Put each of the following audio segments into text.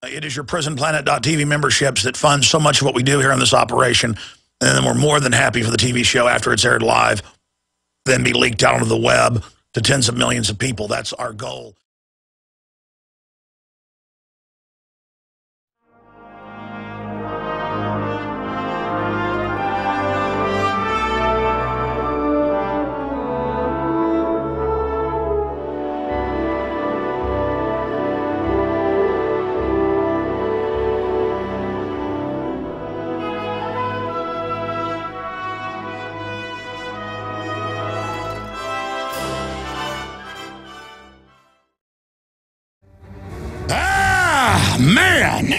It is your PrisonPlanet.tv memberships that fund so much of what we do here in this operation. And then we're more than happy for the TV show after it's aired live, then be leaked out onto the web to tens of millions of people. That's our goal. Man,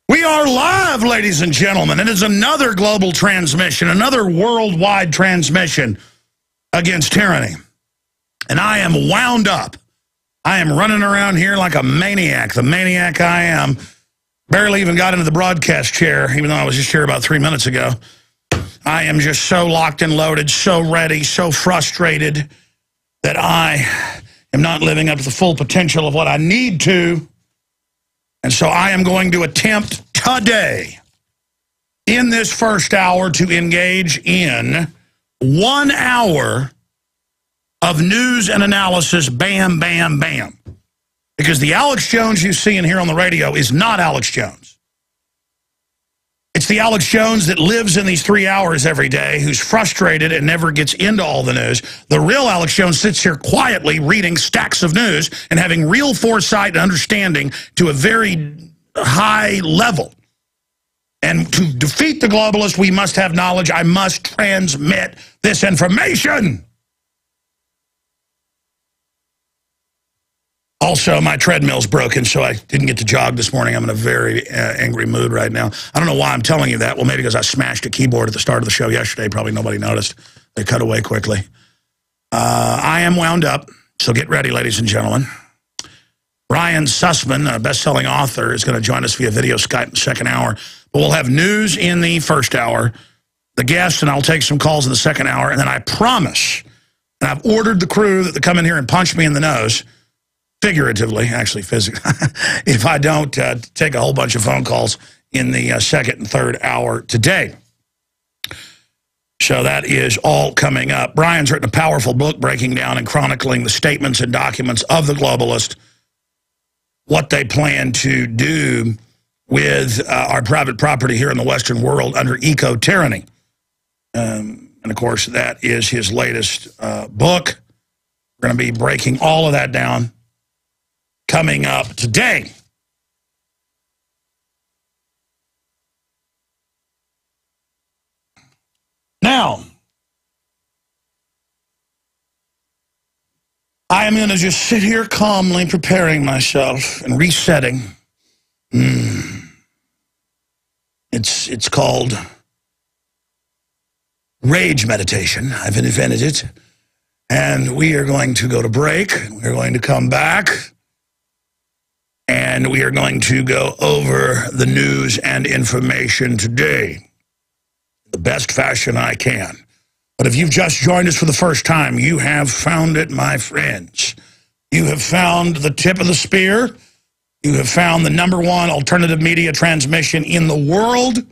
we are live, ladies and gentlemen. It is another global transmission, another worldwide transmission against tyranny. And I am wound up. I am running around here like a maniac, the maniac I am. Barely even got into the broadcast chair, even though I was just here about 3 minutes ago. I am just so locked and loaded, so ready, so frustrated that I am not living up to the full potential of what I need to. And so I am going to attempt today, in this first hour, to engage in 1 hour of news and analysis, bam, bam, bam. Because the Alex Jones you see and hear on the radio is not Alex Jones. It's the Alex Jones that lives in these 3 hours every day, who's frustrated and never gets into all the news. The real Alex Jones sits here quietly reading stacks of news and having real foresight and understanding to a very high level. And to defeat the globalist, we must have knowledge. I must transmit this information. Also, my treadmill's broken, so I didn't get to jog this morning. I'm in a very angry mood right now. I don't know why I'm telling you that. Well, maybe because I smashed a keyboard at the start of the show yesterday. Probably nobody noticed. They cut away quickly. I am wound up, so get ready, ladies and gentlemen. Brian Sussman, a best-selling author, is going to join us via video Skype in the second hour. But we'll have news in the first hour, the guests, and I'll take some calls in the second hour. And then I promise, and I've ordered the crew that they come in here and punch me in the nose, figuratively, actually physically, if I don't take a whole bunch of phone calls in the second and third hour today. So that is all coming up. Brian's written a powerful book breaking down and chronicling the statements and documents of the globalist, what they plan to do with our private property here in the Western world under eco-tyranny. And, of course, that is his latest book. We're going to be breaking all of that down coming up today. Now, I am going to just sit here calmly preparing myself and resetting. It's called rage meditation. I've invented it. And we are going to go to break. We're going to come back. And we are going to go over the news and information today, the best fashion I can. But if you've just joined us for the first time, you have found it, my friends. You have found the tip of the spear. You have found the #1 alternative media transmission in the world.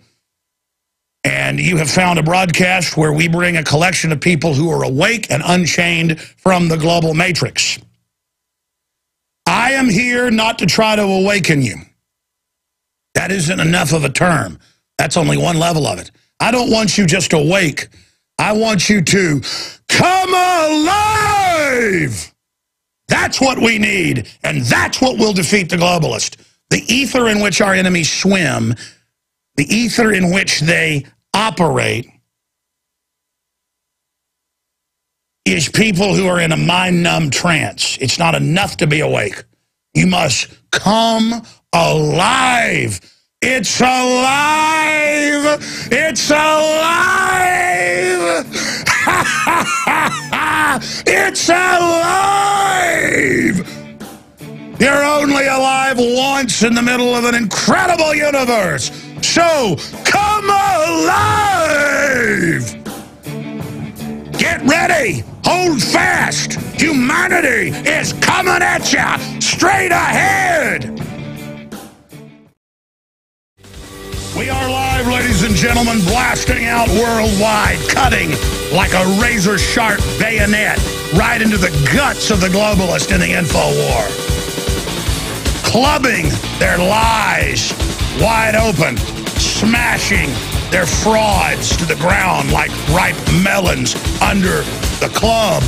And you have found a broadcast where we bring a collection of people who are awake and unchained from the global matrix. I am here not to try to awaken you. That isn't enough of a term. That's only one level of it. I don't want you just awake. I want you to come alive. That's what we need, and that's what will defeat the globalist. The ether in which our enemies swim, the ether in which they operate, is people who are in a mind-numb trance. It's not enough to be awake. You must come alive. It's alive! It's alive! It's alive! You're only alive once in the middle of an incredible universe. So, come alive! Get ready! Hold fast! Humanity is coming at you straight ahead! We are live, ladies and gentlemen, blasting out worldwide, cutting like a razor-sharp bayonet right into the guts of the globalists in the info war. Clubbing their lies wide open, smashing their frauds to the ground like ripe melons under the club.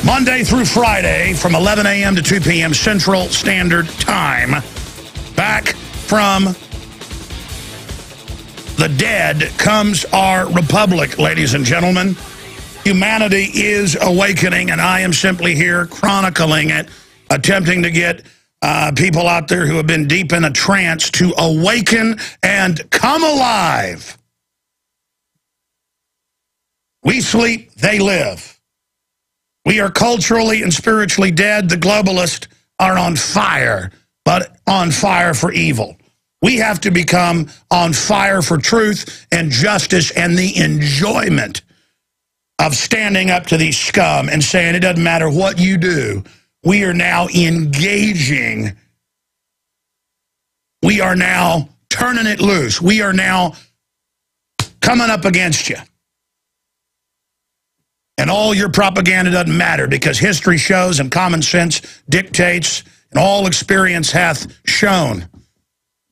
Monday through Friday from 11 a.m. to 2 p.m. Central Standard Time. Back from the dead comes our republic, ladies and gentlemen. Humanity is awakening, and I am simply here chronicling it, attempting to get people out there who have been deep in a trance to awaken and come alive. We sleep, they live. We are culturally and spiritually dead. The globalists are on fire, but on fire for evil. We have to become on fire for truth and justice and the enjoyment of standing up to these scum and saying it doesn't matter what you do. We are now engaging. We are now turning it loose. We are now coming up against you. And all your propaganda doesn't matter because history shows and common sense dictates and all experience hath shown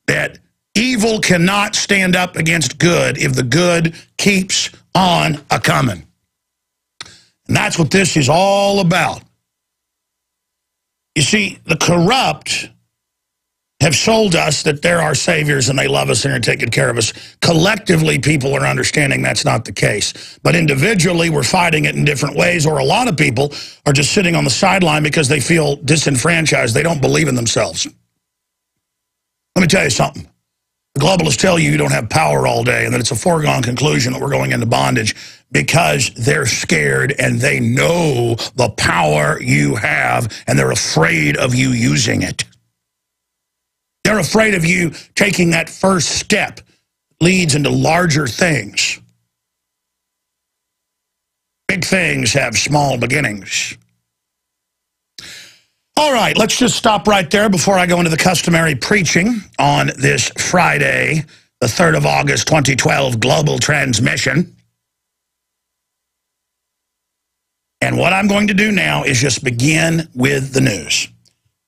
that evil cannot stand up against good if the good keeps on a-coming. And that's what this is all about. You see, the corrupt have sold us that they're our saviors and they love us and are taking care of us. Collectively, people are understanding that's not the case. But individually, we're fighting it in different ways, or a lot of people are just sitting on the sideline because they feel disenfranchised. They don't believe in themselves. Let me tell you something. The globalists tell you you don't have power all day and that it's a foregone conclusion that we're going into bondage because they're scared and they know the power you have and they're afraid of you using it. They're afraid of you taking that first step leads into larger things. Big things have small beginnings. All right, let's just stop right there before I go into the customary preaching on this Friday, the 3rd of August, 2012, global transmission. And what I'm going to do now is just begin with the news.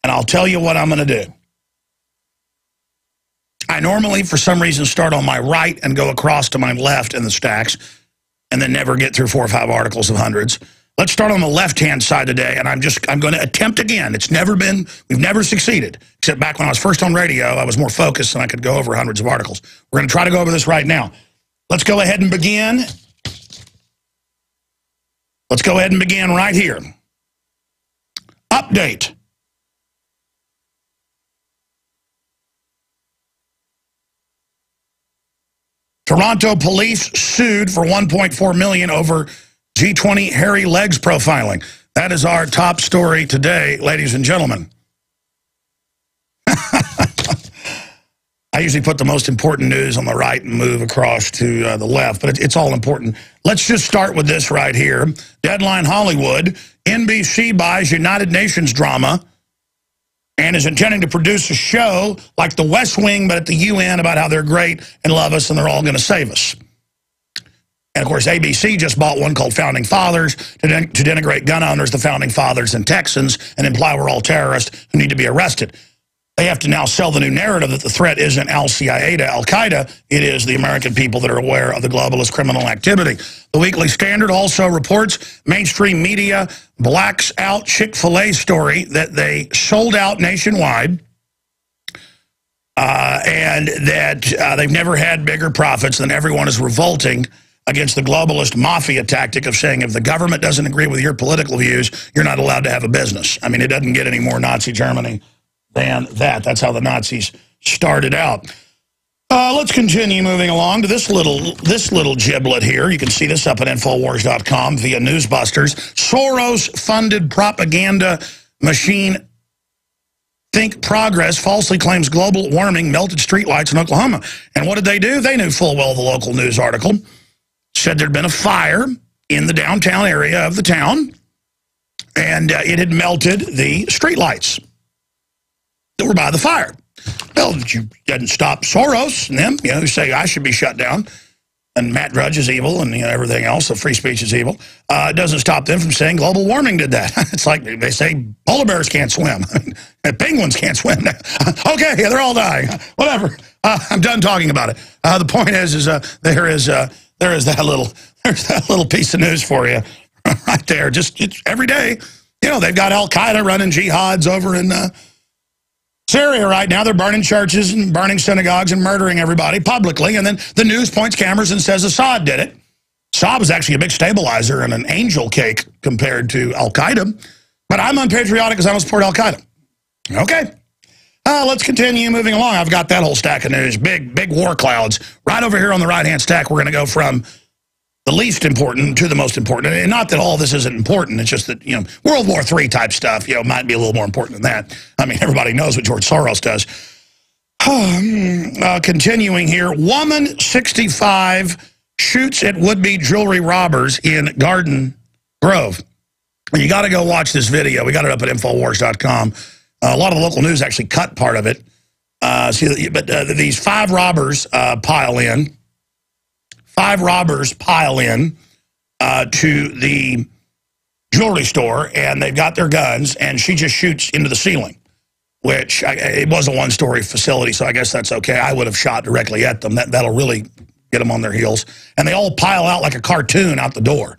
And I'll tell you what I'm going to do. I normally, for some reason, start on my right and go across to my left in the stacks and then never get through 4 or 5 articles of hundreds. Let's start on the left-hand side today, and I'm going to attempt again. We've never succeeded, except back when I was first on radio, I was more focused and I could go over hundreds of articles. We're going to try to go over this right now. Let's go ahead and begin. Let's go ahead and begin right here. Update. Toronto police sued for $1.4 million over G20 hairy legs profiling. That is our top story today, ladies and gentlemen. I usually put the most important news on the right and move across to the left, but it's all important. Let's just start with this right here. Deadline Hollywood, NBC buys United Nations drama and is intending to produce a show like The West Wing, but at the UN about how they're great and love us and they're all going to save us. And, of course, ABC just bought one called Founding Fathers to denigrate gun owners, the Founding Fathers and Texans, and imply we're all terrorists who need to be arrested. They have to now sell the new narrative that the threat isn't al-Qaeda, Al-Qaeda. It is the American people that are aware of the globalist criminal activity. The Weekly Standard also reports mainstream media blacks out Chick-fil-A story that they sold out nationwide and that they've never had bigger profits than everyone is revolting against the globalist mafia tactic of saying if the government doesn't agree with your political views, you're not allowed to have a business. I mean, it doesn't get any more Nazi Germany than that. That's how the Nazis started out. Let's continue moving along to this little giblet here. You can see this up at Infowars.com via Newsbusters. Soros-funded propaganda machine Think Progress falsely claims global warming melted streetlights in Oklahoma. And what did they do? They knew full well the local news article said there'd been a fire in the downtown area of the town, and it had melted the streetlights that were by the fire. Well, you didn't stop Soros and them, who say I should be shut down. And Matt Drudge is evil, and everything else. So free speech is evil. It doesn't stop them from saying global warming did that. It's like they say polar bears can't swim, penguins can't swim. Okay, yeah, they're all dying. Whatever. I'm done talking about it. The point is there is that little piece of news for you right there. Just every day, they've got Al Qaeda running jihads over in Syria right now. They're burning churches and burning synagogues and murdering everybody publicly. And then the news points cameras and says Assad did it. Assad was actually a big stabilizer and an angel cake compared to Al-Qaeda. But I'm unpatriotic because I don't support Al-Qaeda. Okay. Let's continue moving along. I've got that whole stack of news. Big war clouds. Right over here on the right-hand stack, we're going to go from the least important to the most important. And not that all this isn't important. It's just that, World War III type stuff, might be a little more important than that. I mean, everybody knows what George Soros does. Continuing here. Woman 65 shoots at would-be jewelry robbers in Garden Grove. And you got to go watch this video. We got it up at Infowars.com. A lot of the local news actually cut part of it. These five robbers pile in. Five robbers pile in to the jewelry store, and they've got their guns, and she just shoots into the ceiling, which it was a one-story facility, so I guess that's okay. I would have shot directly at them. That'll really get them on their heels. And they all pile out like a cartoon out the door.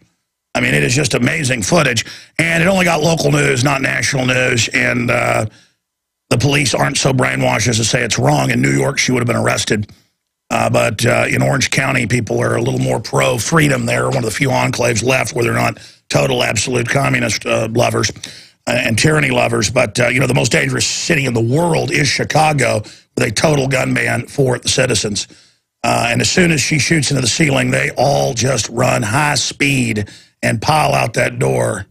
I mean, it is just amazing footage, and it only got local news, not national news, and the police aren't so brainwashed as to say it's wrong. In New York, she would have been arrested. But in Orange County, people are a little more pro-freedom there. One of the few enclaves left where they're not total, absolute communist lovers and tyranny lovers. But, the most dangerous city in the world is Chicago, with a total gun ban for the citizens. And as soon as she shoots into the ceiling, they all just run high speed and pile out that door.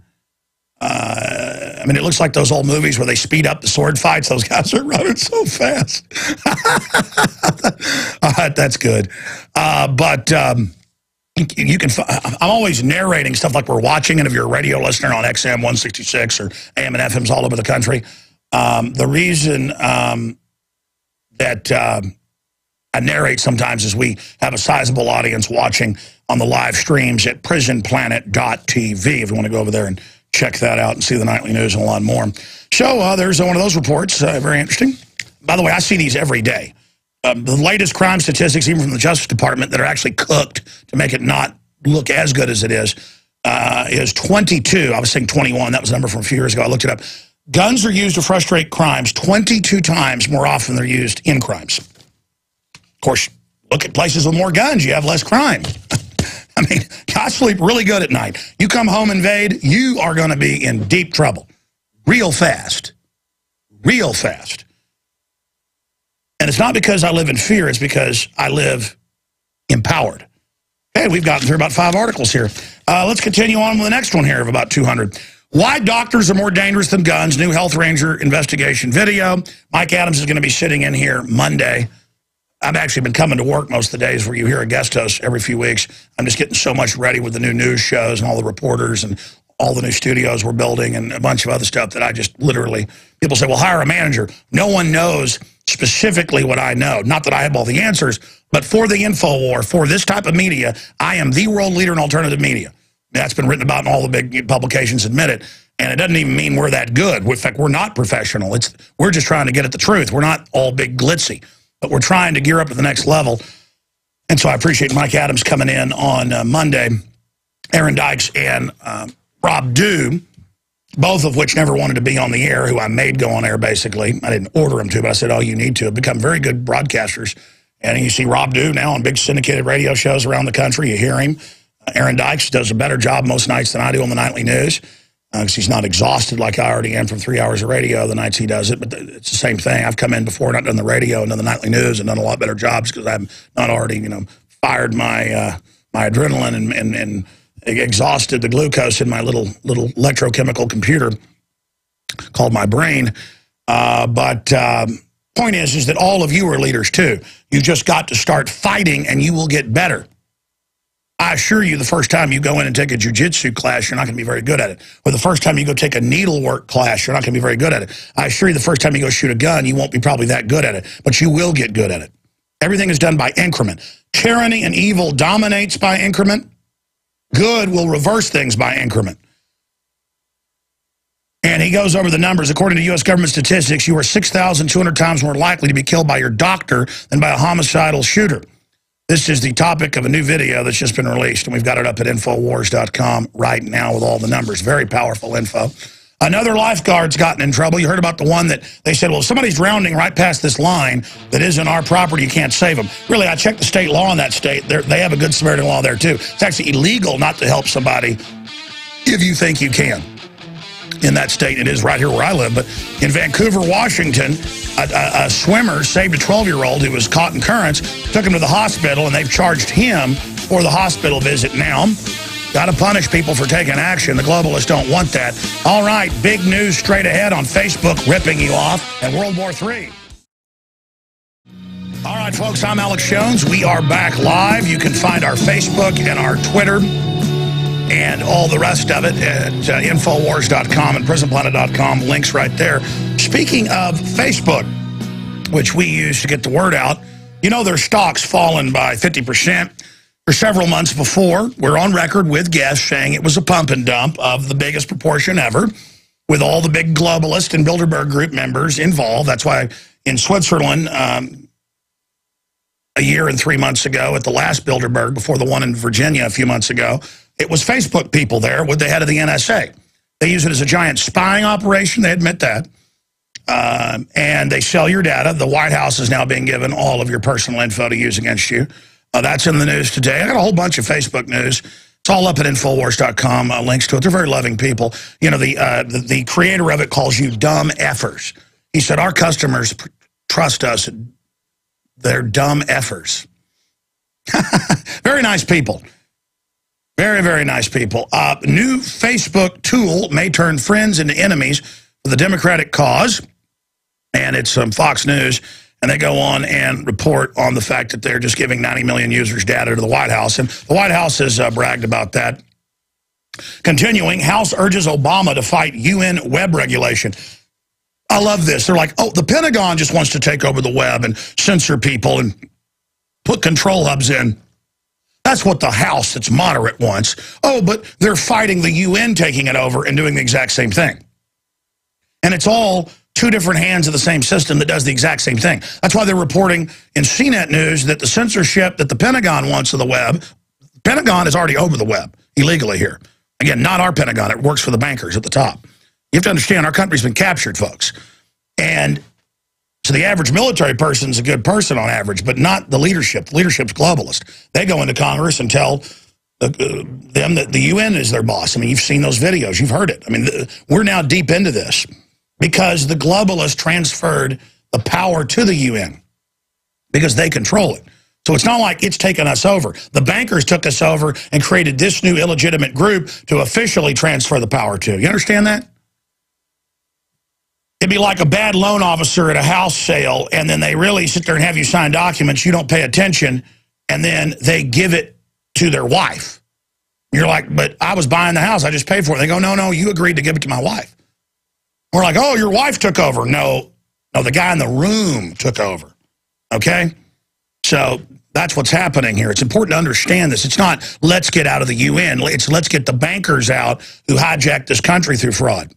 I mean, it looks like those old movies where they speed up the sword fights. Those guys are running so fast. That's good. You can. I'm always narrating stuff like we're watching, and if you're a radio listener on XM 166 or AM and FMs all over the country, the reason that I narrate sometimes is we have a sizable audience watching on the live streams at prisonplanet.tv. If you want to go over there and check that out and see the nightly news and a lot more. So there's one of those reports. Very interesting. By the way, I see these every day. The latest crime statistics, even from the Justice Department, that are actually cooked to make it not look as good as it is 22. I was saying 21. That was a number from a few years ago. I looked it up. Guns are used to frustrate crimes 22 times more often than they're used in crimes. Of course, look at places with more guns. You have less crime. I mean, I sleep really good at night. You come home invade, you are going to be in deep trouble. Real fast. Real fast. And it's not because I live in fear. It's because I live empowered. Okay, we've gotten through about 5 articles here. Let's continue on with the next one here of about 200. Why doctors are more dangerous than guns. New Health Ranger investigation video. Mike Adams is going to be sitting in here Monday. I've actually been coming to work most of the days where you hear a guest host every few weeks. I'm just getting so much ready with the new news shows and all the reporters and all the new studios we're building and a bunch of other stuff that I just literally, people say, well, hire a manager. No one knows specifically what I know. Not that I have all the answers, but for the InfoWar, for this type of media, I am the world leader in alternative media. That's been written about in all the big publications, admit it. And it doesn't even mean we're that good. In fact, we're not professional. We're just trying to get at the truth. We're not all big glitzy. But we're trying to gear up at the next level. And so I appreciate Mike Adams coming in on Monday. Aaron Dykes and Rob Dew, both of which never wanted to be on the air, who I made go on air, basically. I didn't order them to, but I said, oh, you need to. Have become very good broadcasters. And you see Rob Dew now on big syndicated radio shows around the country. You hear him. Aaron Dykes does a better job most nights than I do on the nightly news. Because he's not exhausted like I already am from 3 hours of radio the nights he does it. But it's the same thing. I've come in before, not done the radio and done the nightly news and done a lot better jobs because I've not already, fired my my adrenaline and exhausted the glucose in my little electrochemical computer called my brain. But point is that all of you are leaders too. You just got to start fighting and you will get better. I assure you the first time you go in and take a jiu-jitsu class, you're not going to be very good at it. Or the first time you go take a needlework class, you're not going to be very good at it. I assure you the first time you go shoot a gun, you won't be probably that good at it. But you will get good at it. Everything is done by increment. Tyranny and evil dominates by increment. Good will reverse things by increment. And he goes over the numbers. According to U.S. government statistics, you are 6,200 times more likely to be killed by your doctor than by a homicidal shooter. This is the topic of a new video that's just been released, and we've got it up at Infowars.com right now with all the numbers. Very powerful info. Another lifeguard's gotten in trouble. You heard about the one that they said, well, if somebody's drowning right past this line that isn't our property, you can't save them. Really, I checked the state law in that state. They have a good Samaritan law there, too. It's actually illegal not to help somebody if you think you can. In that state, it is right here where I live. But in Vancouver, Washington, a swimmer saved a 12-year-old who was caught in currents, took him to the hospital, and they've charged him for the hospital visit now. Got to punish people for taking action. The globalists don't want that. All right, big news straight ahead on Facebook ripping you off and World War III. All right, folks, I'm Alex Jones. We are back live. You can find our Facebook and our Twitter and all the rest of it at Infowars.com and PrisonPlanet.com. Links right there. Speaking of Facebook, which we use to get the word out, you know their stock's fallen by 50% for several months before. We're on record with guests saying it was a pump and dump of the biggest proportion ever, with all the big globalist and Bilderberg Group members involved. That's why in Switzerland, a year and 3 months ago at the last Bilderberg, before the one in Virginia a few months ago, it was Facebook people there with the head of the NSA. They use it as a giant spying operation. They admit that. And they sell your data. The White House is now being given all of your personal info to use against you. That's in the news today. I got a whole bunch of Facebook news. It's all up at Infowars.com. Links to it. They're very loving people. You know, the creator of it calls you dumb effers. He said, our customers trust us. They're dumb effers. Very nice people. Very, very nice people. New Facebook tool may turn friends into enemies for the Democratic cause. And it's Fox News. And they go on and report on the fact that they're just giving 90 million users data to the White House. And the White House has bragged about that. Continuing, House urges Obama to fight UN web regulation. I love this. They're like, oh, the Pentagon just wants to take over the web and censor people and put control hubs in. That's what the House that's moderate wants. Oh, but they're fighting the UN taking it over and doing the exact same thing. And it's all two different hands of the same system that does the exact same thing. That's why they're reporting in CNET News that the censorship that the Pentagon wants of the web, the Pentagon is already over the web illegally here. Again, not our Pentagon. It works for the bankers at the top. You have to understand our country's been captured, folks. And so the average military person's a good person on average, but not the leadership. The leadership's globalist. They go into Congress and tell them that the UN is their boss. I mean, you've seen those videos. You've heard it. I mean, we're now deep into this because the globalists transferred the power to the UN because they control it. So it's not like it's taken us over. The bankers took us over and created this new illegitimate group to officially transfer the power to. You understand that? It'd be like a bad loan officer at a house sale, and then they really sit there and have you sign documents, you don't pay attention, and then they give it to their wife. You're like, but I was buying the house, I just paid for it. They go, no, no, you agreed to give it to my wife. We're like, oh, your wife took over. No, the guy in the room took over, okay? So that's what's happening here. It's important to understand this. It's not let's get out of the UN. It's let's get the bankers out who hijacked this country through fraud.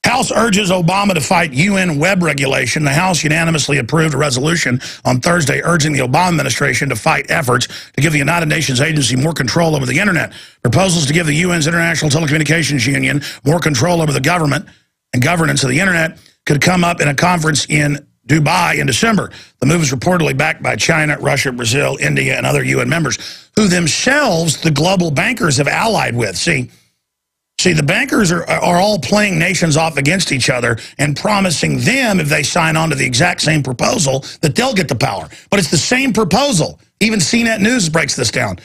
House urges Obama to fight UN web regulation. The House unanimously approved a resolution on Thursday urging the Obama administration to fight efforts to give the United Nations agency more control over the Internet. Proposals to give the UN's International Telecommunications Union more control over the government and governance of the Internet could come up in a conference in Dubai in December. The move is reportedly backed by China, Russia, Brazil, India, and other UN members, who themselves the global bankers have allied with. See, the bankers are all playing nations off against each other and promising them, if they sign on to the exact same proposal, that they'll get the power. But it's the same proposal. Even CNET News breaks this down.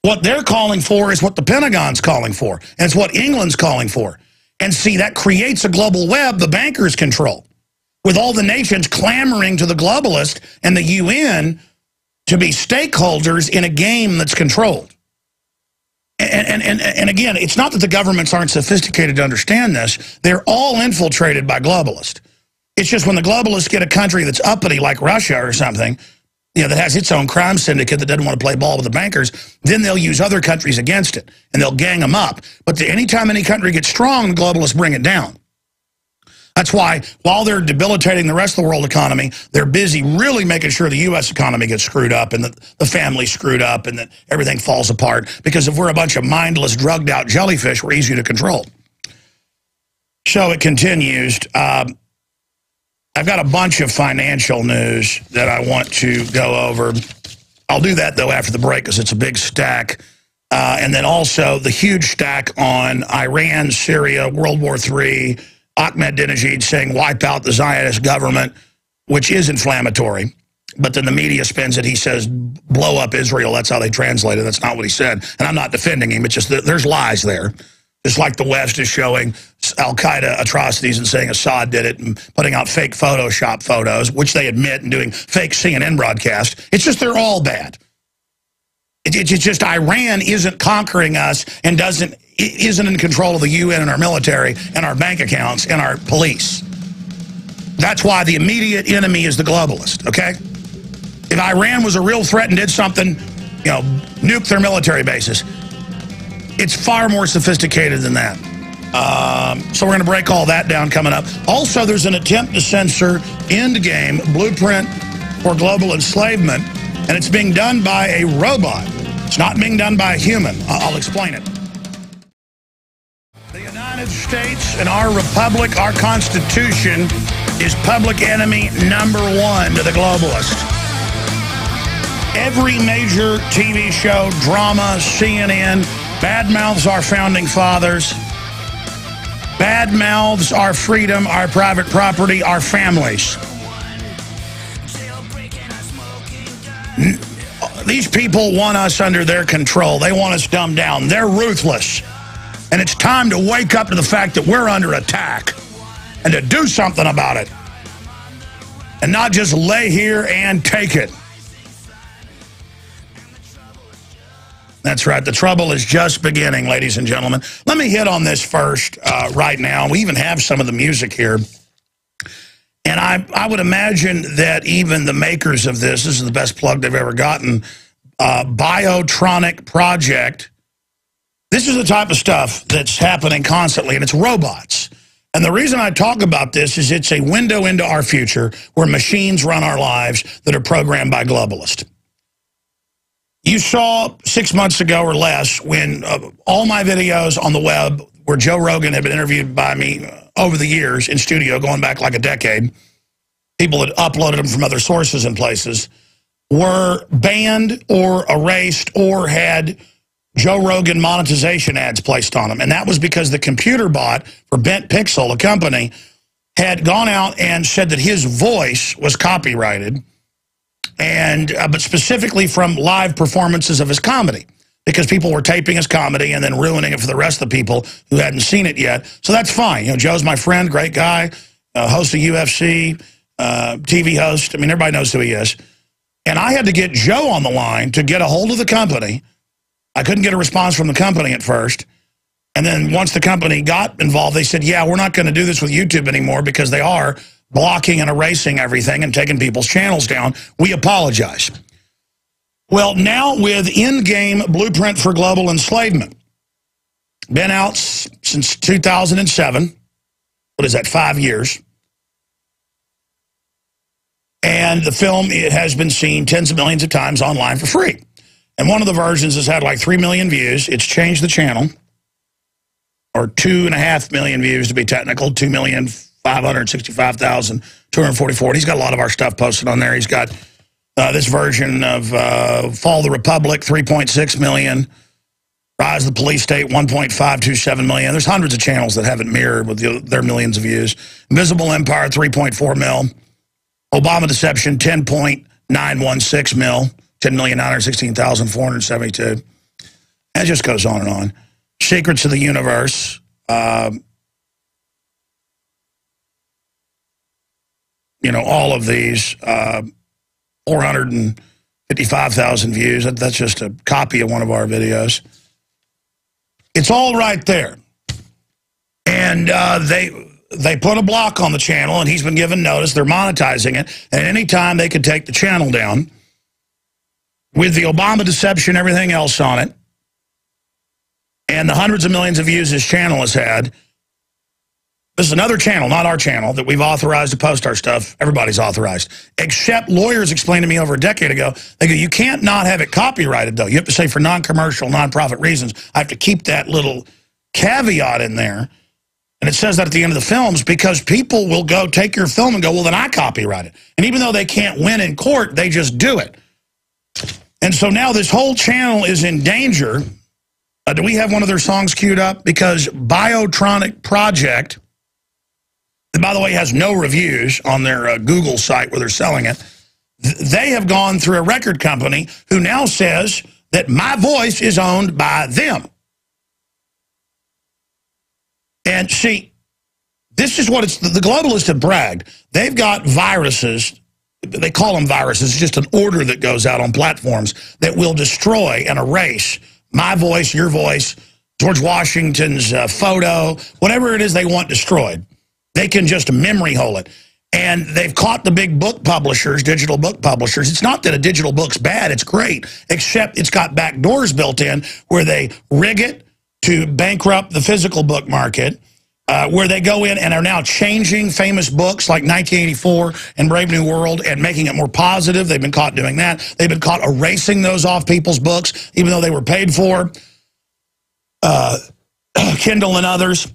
What they're calling for is what the Pentagon's calling for, and it's what England's calling for. And see, that creates a global web the bankers control, with all the nations clamoring to the globalist and the UN to be stakeholders in a game that's controlled. And again, it's not that the governments aren't sophisticated to understand this. They're all infiltrated by globalists. It's just when the globalists get a country that's uppity like Russia or something, you know, that has its own crime syndicate that doesn't want to play ball with the bankers, then they'll use other countries against it, and they'll gang them up. But anytime any country gets strong, the globalists bring it down. That's why, while they're debilitating the rest of the world economy, they're busy really making sure the U.S. economy gets screwed up and that the family's screwed up and that everything falls apart. Because if we're a bunch of mindless, drugged-out jellyfish, we're easy to control. So it continues. I've got a bunch of financial news that I want to go over. I'll do that, though, after the break because it's a big stack. And then also the huge stack on Iran, Syria, World War III, Ahmadinejad saying wipe out the Zionist government, which is inflammatory. But then the media spins it. He says blow up Israel. That's how they translate it. That's not what he said. And I'm not defending him. It's just that there's lies there. Just like the West is showing al-Qaeda atrocities and saying Assad did it and putting out fake Photoshop photos, which they admit, and doing fake CNN broadcast. It's just they're all bad. It's just Iran isn't conquering us and isn't in control of the UN and our military and our bank accounts and our police. That's why the immediate enemy is the globalist, okay? If Iran was a real threat and did something, you know, nuke their military bases, it's far more sophisticated than that. So we're going to break all that down coming up. Also, there's an attempt to censor Endgame, Blueprint for Global Enslavement, and it's being done by a robot. It's not being done by a human. I'll explain it. The United States and our republic, our Constitution, is public enemy #1 to the globalist. Every major TV show, drama, CNN, badmouths our founding fathers, badmouths our freedom, our private property, our families. These people want us under their control. They want us dumbed down. They're ruthless. And it's time to wake up to the fact that we're under attack and to do something about it. And not just lay here and take it. That's right. The trouble is just beginning, ladies and gentlemen. Let me hit on this first right now. We even have some of the music here. And I would imagine that even the makers of this is the best plug they've ever gotten, Biotronic Project. This is the type of stuff that's happening constantly, and it's robots. And the reason I talk about this is it's a window into our future where machines run our lives that are programmed by globalists. You saw 6 months ago or less when all my videos on the web where Joe Rogan had been interviewed by me over the years in studio, going back like a decade, people had uploaded them from other sources and places, were banned or erased or had Joe Rogan monetization ads placed on them. And that was because the computer bot for Bent Pixel, a company, had gone out and said that his voice was copyrighted, and but specifically from live performances of his comedy, because people were taping his comedy and then ruining it for the rest of the people who hadn't seen it yet. So that's fine. You know, Joe's my friend, great guy, host of UFC, TV host. I mean, everybody knows who he is. And I had to get Joe on the line to get a hold of the company. I couldn't get a response from the company at first. And then once the company got involved, they said, yeah, we're not going to do this with YouTube anymore because they are blocking and erasing everything and taking people's channels down. We apologize. Well, now with Endgame, Blueprint for Global Enslavement, been out since 2007. What is that, 5 years? And the film, it has been seen tens of millions of times online for free. And one of the versions has had like 3 million views. It's changed the channel, or 2.5 million views to be technical, 2,565,244. He's got a lot of our stuff posted on there. He's got this version of Fall of the Republic, 3.6 million. Rise of the Police State, 1.527 million. There's hundreds of channels that haven't mirrored with their millions of views. Invisible Empire, 3.4 mil. Obama Deception, 10.916 mil. 10,916,472. And it just goes on and on. Secrets of the Universe. You know, all of these. 455,000 views. That's just a copy of one of our videos. It's all right there. And they put a block on the channel, and he's been given notice. They're monetizing it. And any time they could take the channel down with the Obama deception, everything else on it, and the hundreds of millions of views his channel has had. This is another channel, not our channel, that we've authorized to post our stuff. Everybody's authorized. Except lawyers explained to me over a decade ago, they go, you can't not have it copyrighted, though. You have to say for non-commercial, non-profit reasons. I have to keep that little caveat in there. And it says that at the end of the films because people will go take your film and go, well, then I copyright it. And even though they can't win in court, they just do it. And so now this whole channel is in danger. Do we have one of their songs queued up? Because Biotronic Project, that, by the way, has no reviews on their Google site where they're selling it. They have gone through a record company who now says that my voice is owned by them. And see, this is what the globalists have bragged. They've got viruses. They call them viruses. It's just an order that goes out on platforms that will destroy and erase my voice, your voice, George Washington's photo, whatever it is they want destroyed. They can just memory hole it. And they've caught the big book publishers, digital book publishers. It's not that a digital book's bad. It's great, except it's got back doors built in where they rig it to bankrupt the physical book market, where they go in and are now changing famous books like 1984 and Brave New World and making it more positive. They've been caught doing that. They've been caught erasing those off people's books, even though they were paid for. Kindle and others.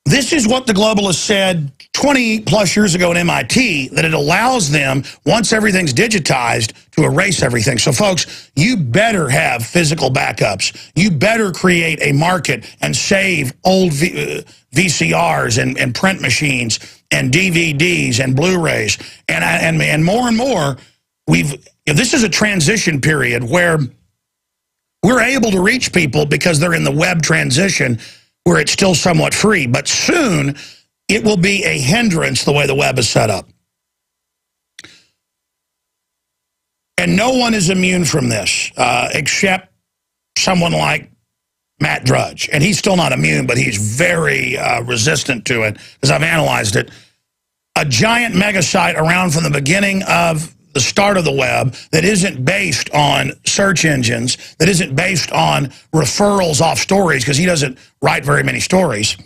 This is what the globalists said 20 plus years ago at MIT, that it allows them, once everything's digitized, to erase everything. So folks, you better have physical backups. You better create a market and save old VCRs and print machines and DVDs and Blu-rays. And more, this is a transition period where we're able to reach people because they're in the web transition where it's still somewhat free. But soon, it will be a hindrance the way the web is set up. And no one is immune from this, except someone like Matt Drudge. And he's still not immune, but he's very resistant to it, because I've analyzed it. A giant mega site around from the beginning of the start of the web that isn't based on search engines, that isn't based on referrals off stories, because he doesn't write very many stories,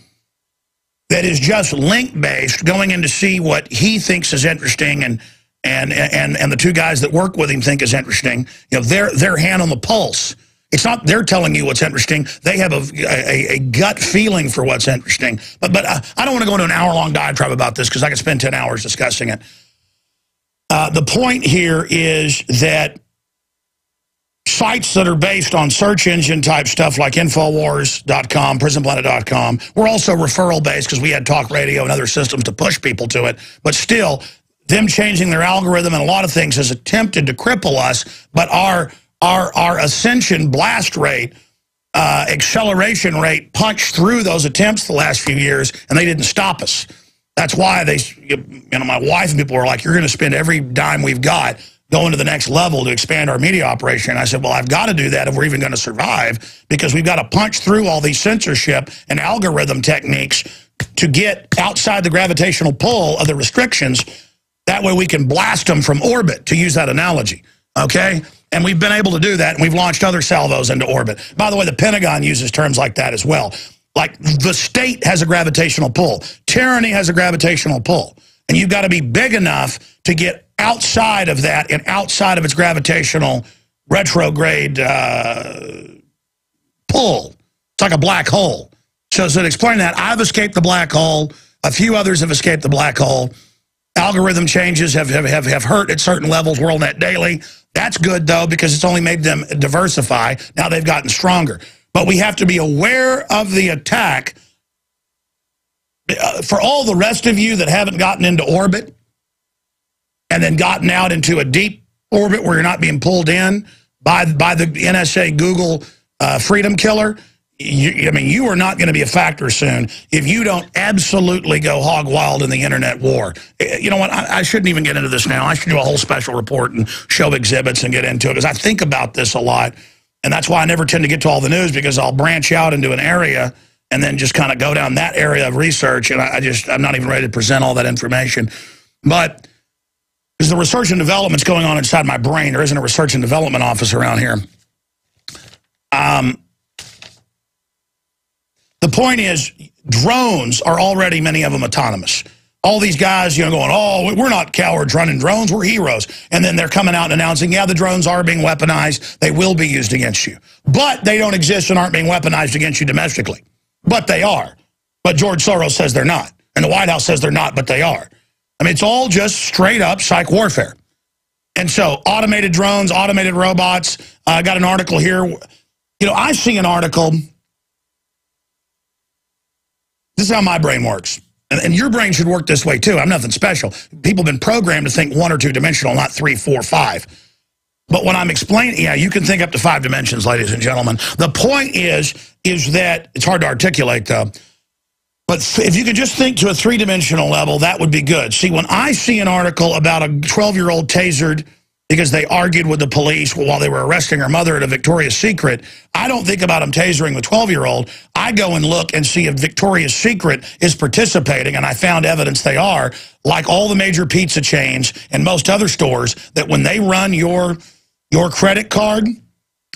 that is just link-based, going in to see what he thinks is interesting, and the two guys that work with him think is interesting. You know, their hand on the pulse. It's not they're telling you what's interesting. They have a gut feeling for what's interesting. But I don't want to go into an hour-long diatribe about this, because I could spend 10 hours discussing it. The point here is that sites that are based on search engine type stuff like Infowars.com, PrisonPlanet.com, we're also referral based because we had talk radio and other systems to push people to it. But still, them changing their algorithm and a lot of things has attempted to cripple us. But our ascension blast rate, acceleration rate punched through those attempts the last few years, and they didn't stop us. That's why my wife and people were like, you're going to spend every dime we've got going to the next level to expand our media operation. And I said, well, I've got to do that if we're even going to survive, because we've got to punch through all these censorship and algorithm techniques to get outside the gravitational pull of the restrictions. That way we can blast them from orbit, to use that analogy, okay? And we've been able to do that, and we've launched other salvos into orbit. By the way, the Pentagon uses terms like that as well. Like, the state has a gravitational pull. Tyranny has a gravitational pull. And you've got to be big enough to get outside of that and outside of its gravitational retrograde pull. It's like a black hole. So to explain that, I've escaped the black hole. A few others have escaped the black hole. Algorithm changes have hurt at certain levels. WorldNet Daily. That's good, though, because it's only made them diversify. Now they've gotten stronger. But we have to be aware of the attack. For all the rest of you that haven't gotten into orbit and then gotten out into a deep orbit where you're not being pulled in by the NSA Google freedom killer, you are not going to be a factor soon if you don't absolutely go hog wild in the internet war. You know what? I shouldn't even get into this now. I should do a whole special report and show exhibits and get into it, because I think about this a lot. And that's why I never tend to get to all the news, because I'll branch out into an area and then just kind of go down that area of research, and I'm not even ready to present all that information. But because the research and development's going on inside my brain, there isn't a research and development office around here. The point is, drones are already, many of them, autonomous. All these guys, going, oh, we're not cowards running drones, we're heroes. And then they're coming out and announcing, yeah, the drones are being weaponized, they will be used against you. But they don't exist and aren't being weaponized against you domestically. But they are. But George Soros says they're not. And the White House says they're not, but they are. I mean, it's all just straight up psych warfare. And so automated drones, automated robots. I got an article here. I see an article. This is how my brain works. And your brain should work this way too. I'm nothing special. People have been programmed to think 1 or 2 dimensional, not 3, 4, 5. But when I'm explaining, yeah, you can think up to 5 dimensions, ladies and gentlemen. The point is that, it's hard to articulate though, but if you could just think to a 3-dimensional level, that would be good. See, when I see an article about a 12-year-old tasered because they argued with the police while they were arresting her mother at a Victoria's Secret, I don't think about them tasering the 12-year-old. I go and look and see if Victoria's Secret is participating, and I found evidence they are, like all the major pizza chains and most other stores, that when they run your credit card,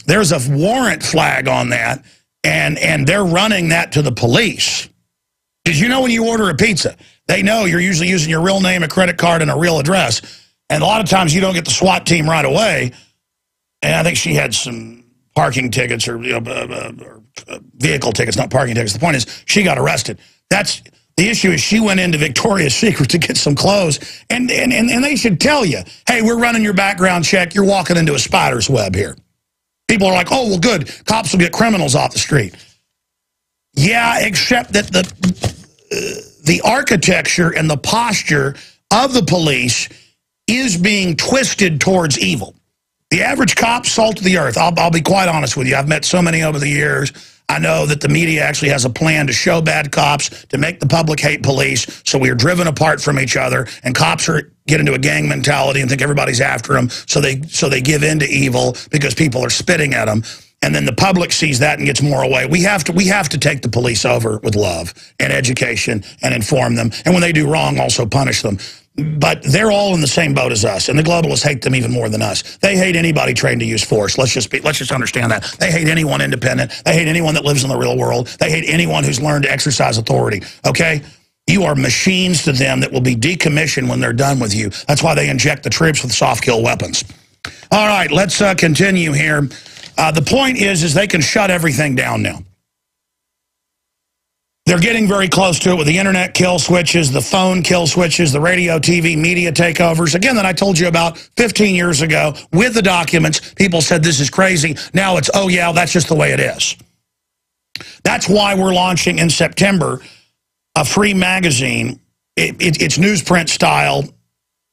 there's a warrant flag on that, and they're running that to the police. Did you know when you order a pizza, they know you're usually using your real name, a credit card, and a real address. And a lot of times you don't get the SWAT team right away. And I think she had some parking tickets or vehicle tickets, not parking tickets. The point is, she got arrested. That's the issue. Is she went into Victoria's Secret to get some clothes, and they should tell you, hey, we're running your background check. You're walking into a spider's web here. People are like, oh, well, good. Cops will get criminals off the street. Yeah, except that the architecture and the posture of the police is being twisted towards evil. The average cop, salt of the earth. I'll be quite honest with you. I've met so many over the years. I know that the media actually has a plan to show bad cops, to make the public hate police, so we are driven apart from each other, and cops get into a gang mentality and think everybody's after them, so they give in to evil because people are spitting at them. And then the public sees that and gets more away. We have to take the police over with love and education and inform them. And when they do wrong, also punish them. But they're all in the same boat as us, and the globalists hate them even more than us. They hate anybody trained to use force. Let's just understand that. They hate anyone independent. They hate anyone that lives in the real world. They hate anyone who's learned to exercise authority. Okay? You are machines to them that will be decommissioned when they're done with you. That's why they inject the troops with soft kill weapons. All right, let's continue here. The point is they can shut everything down now. They're getting very close to it with the internet kill switches, the phone kill switches, the radio, TV, media takeovers. Again, that I told you about 15 years ago with the documents. People said this is crazy. Now it's, oh yeah, that's just the way it is. That's why we're launching in September a free magazine. It's newsprint style,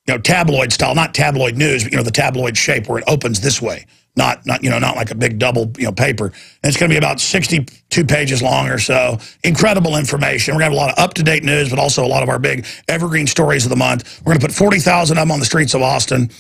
tabloid style, not tabloid news, but the tabloid shape where it opens this way. Not like a big double, paper. And it's going to be about 62 pages long or so. Incredible information. We're going to have a lot of up-to-date news, but also a lot of our big evergreen stories of the month. We're going to put 40,000 of them on the streets of Austin. And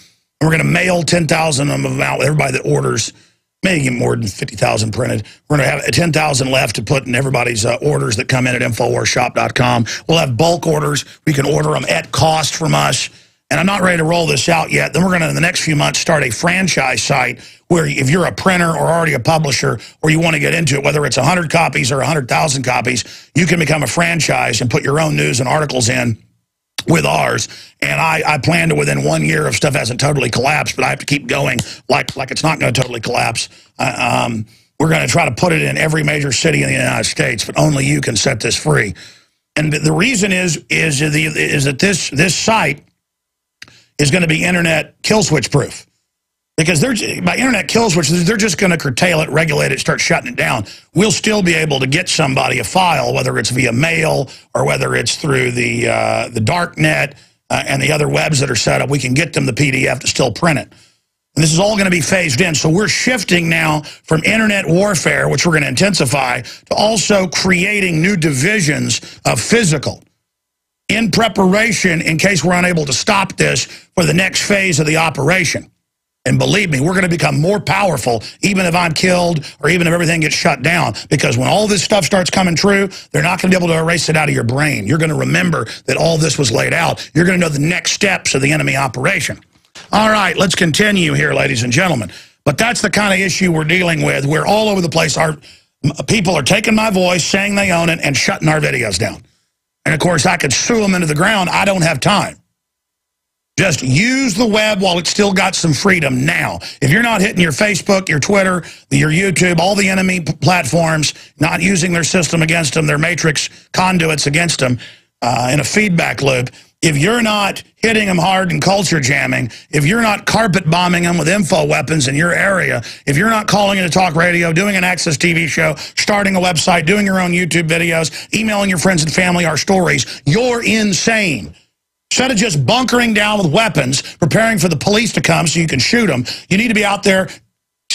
we're going to mail 10,000 of them out with everybody that orders. Maybe get more than 50,000 printed. We're going to have 10,000 left to put in everybody's orders that come in at InfoWarsShop.com. We'll have bulk orders. We can order them at cost from us. And I'm not ready to roll this out yet. Then we're going to, in the next few months, start a franchise site where if you're a printer or already a publisher or you want to get into it, whether it's 100 copies or 100,000 copies, you can become a franchise and put your own news and articles in with ours. And I plan to, within 1 year, if stuff hasn't totally collapsed, but I have to keep going like it's not going to totally collapse. We're going to try to put it in every major city in the United States, but only you can set this free. And the reason is that this site is going to be internet kill switch proof. Because by internet kill switch, they're just going to curtail it, regulate it, start shutting it down. We'll still be able to get somebody a file, whether it's via mail or whether it's through the dark net and the other webs that are set up. We can get them the PDF to still print it. And this is all going to be phased in. So we're shifting now from internet warfare, which we're going to intensify, to also creating new divisions of physical, in preparation in case we're unable to stop this for the next phase of the operation. And believe me, we're going to become more powerful even if I'm killed or even if everything gets shut down. Because when all this stuff starts coming true, they're not going to be able to erase it out of your brain. You're going to remember that all this was laid out. You're going to know the next steps of the enemy operation. All right, let's continue here, ladies and gentlemen. But that's the kind of issue we're dealing with. We're all over the place. Our people are taking my voice, saying they own it, and shutting our videos down. And, of course, I could sue them into the ground. I don't have time. Just use the web while it's still got some freedom now. If you're not hitting your Facebook, your Twitter, your YouTube, all the enemy platforms, not using their system against them, their matrix conduits against them in a feedback loop, if you're not hitting them hard and culture jamming, if you're not carpet bombing them with info weapons in your area, if you're not calling into talk radio, doing an Access TV show, starting a website, doing your own YouTube videos, emailing your friends and family our stories, you're insane. Instead of just bunkering down with weapons, preparing for the police to come so you can shoot them, you need to be out there,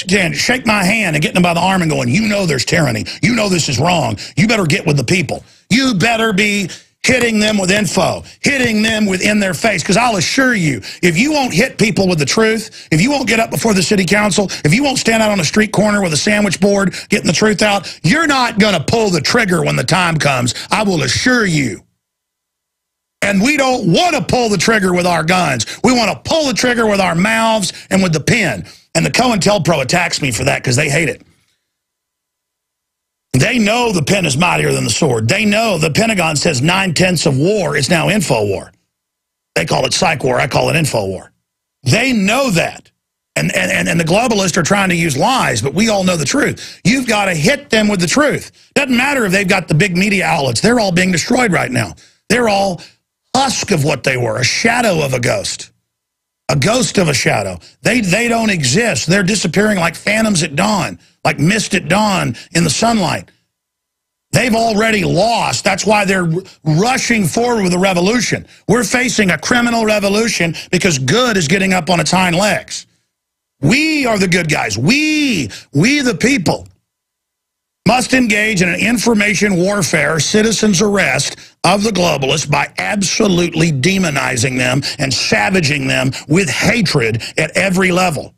again, shake my hand and getting them by the arm and going, you know there's tyranny. You know this is wrong. You better get with the people. You better be hitting them with info, hitting them within their face. Because I'll assure you, if you won't hit people with the truth, if you won't get up before the city council, if you won't stand out on a street corner with a sandwich board getting the truth out, you're not going to pull the trigger when the time comes. I will assure you. And we don't want to pull the trigger with our guns. We want to pull the trigger with our mouths and with the pen. And the COINTELPRO attacks me for that because they hate it. They know the pen is mightier than the sword. They know the Pentagon says 9/10 of war is now info war. They call it psych war. I call it info war. They know that. And the globalists are trying to use lies, but we all know the truth. You've got to hit them with the truth. Doesn't matter if they've got the big media outlets. They're all being destroyed right now. They're all husk of what they were, a shadow of a ghost of a shadow. They don't exist. They're disappearing like phantoms at dawn, like mist at dawn in the sunlight. They've already lost. That's why they're rushing forward with a revolution. We're facing a criminal revolution because good is getting up on its hind legs. We are the good guys. We the people, must engage in an information warfare, citizens arrest of the globalists by absolutely demonizing them and savaging them with hatred at every level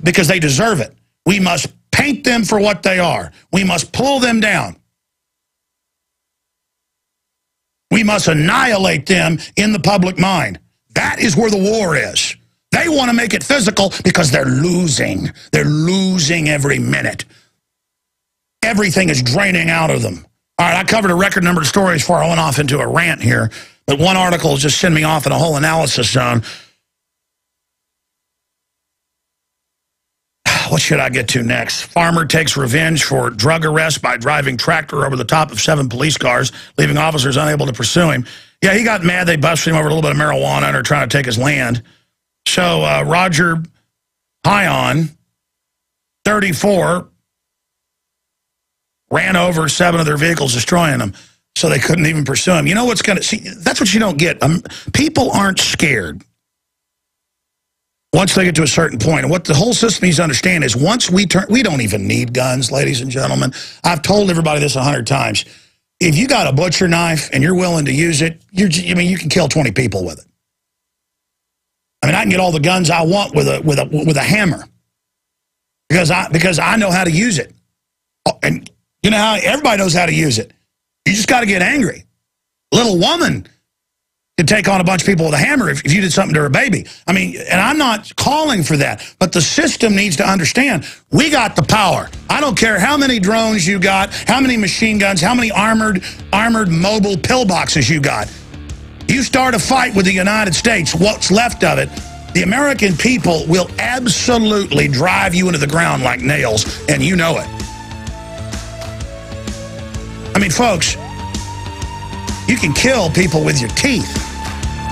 because they deserve it. We must paint them for what they are. We must pull them down. We must annihilate them in the public mind. That is where the war is. They want to make it physical because they're losing. They're losing every minute. Everything is draining out of them. All right, I covered a record number of stories before I went off into a rant here, but one article just sent me off in a whole analysis zone. What should I get to next? Farmer takes revenge for drug arrest by driving tractor over the top of 7 police cars, leaving officers unable to pursue him. Yeah, he got mad. They busted him over a little bit of marijuana and are trying to take his land. So Roger Hyon, 34, ran over 7 of their vehicles, destroying them, so they couldn't even pursue him. You know what's going to... See, that's what you don't get. People aren't scared once they get to a certain point. And what the whole system needs to understand is once we turn... We don't even need guns, ladies and gentlemen. I've told everybody this 100 times. If you got a butcher knife and you're willing to use it, you can kill 20 people with it. I mean, I can get all the guns I want with a hammer because I know how to use it. And you know how everybody knows how to use it. You just got to get angry. A little woman could take on a bunch of people with a hammer if you did something to her baby. I mean, and I'm not calling for that, but the system needs to understand we got the power. I don't care how many drones you got, how many machine guns, how many armored mobile pillboxes you got. You start a fight with the United States, what's left of it, the American people will absolutely drive you into the ground like nails, and you know it. I mean, folks, you can kill people with your teeth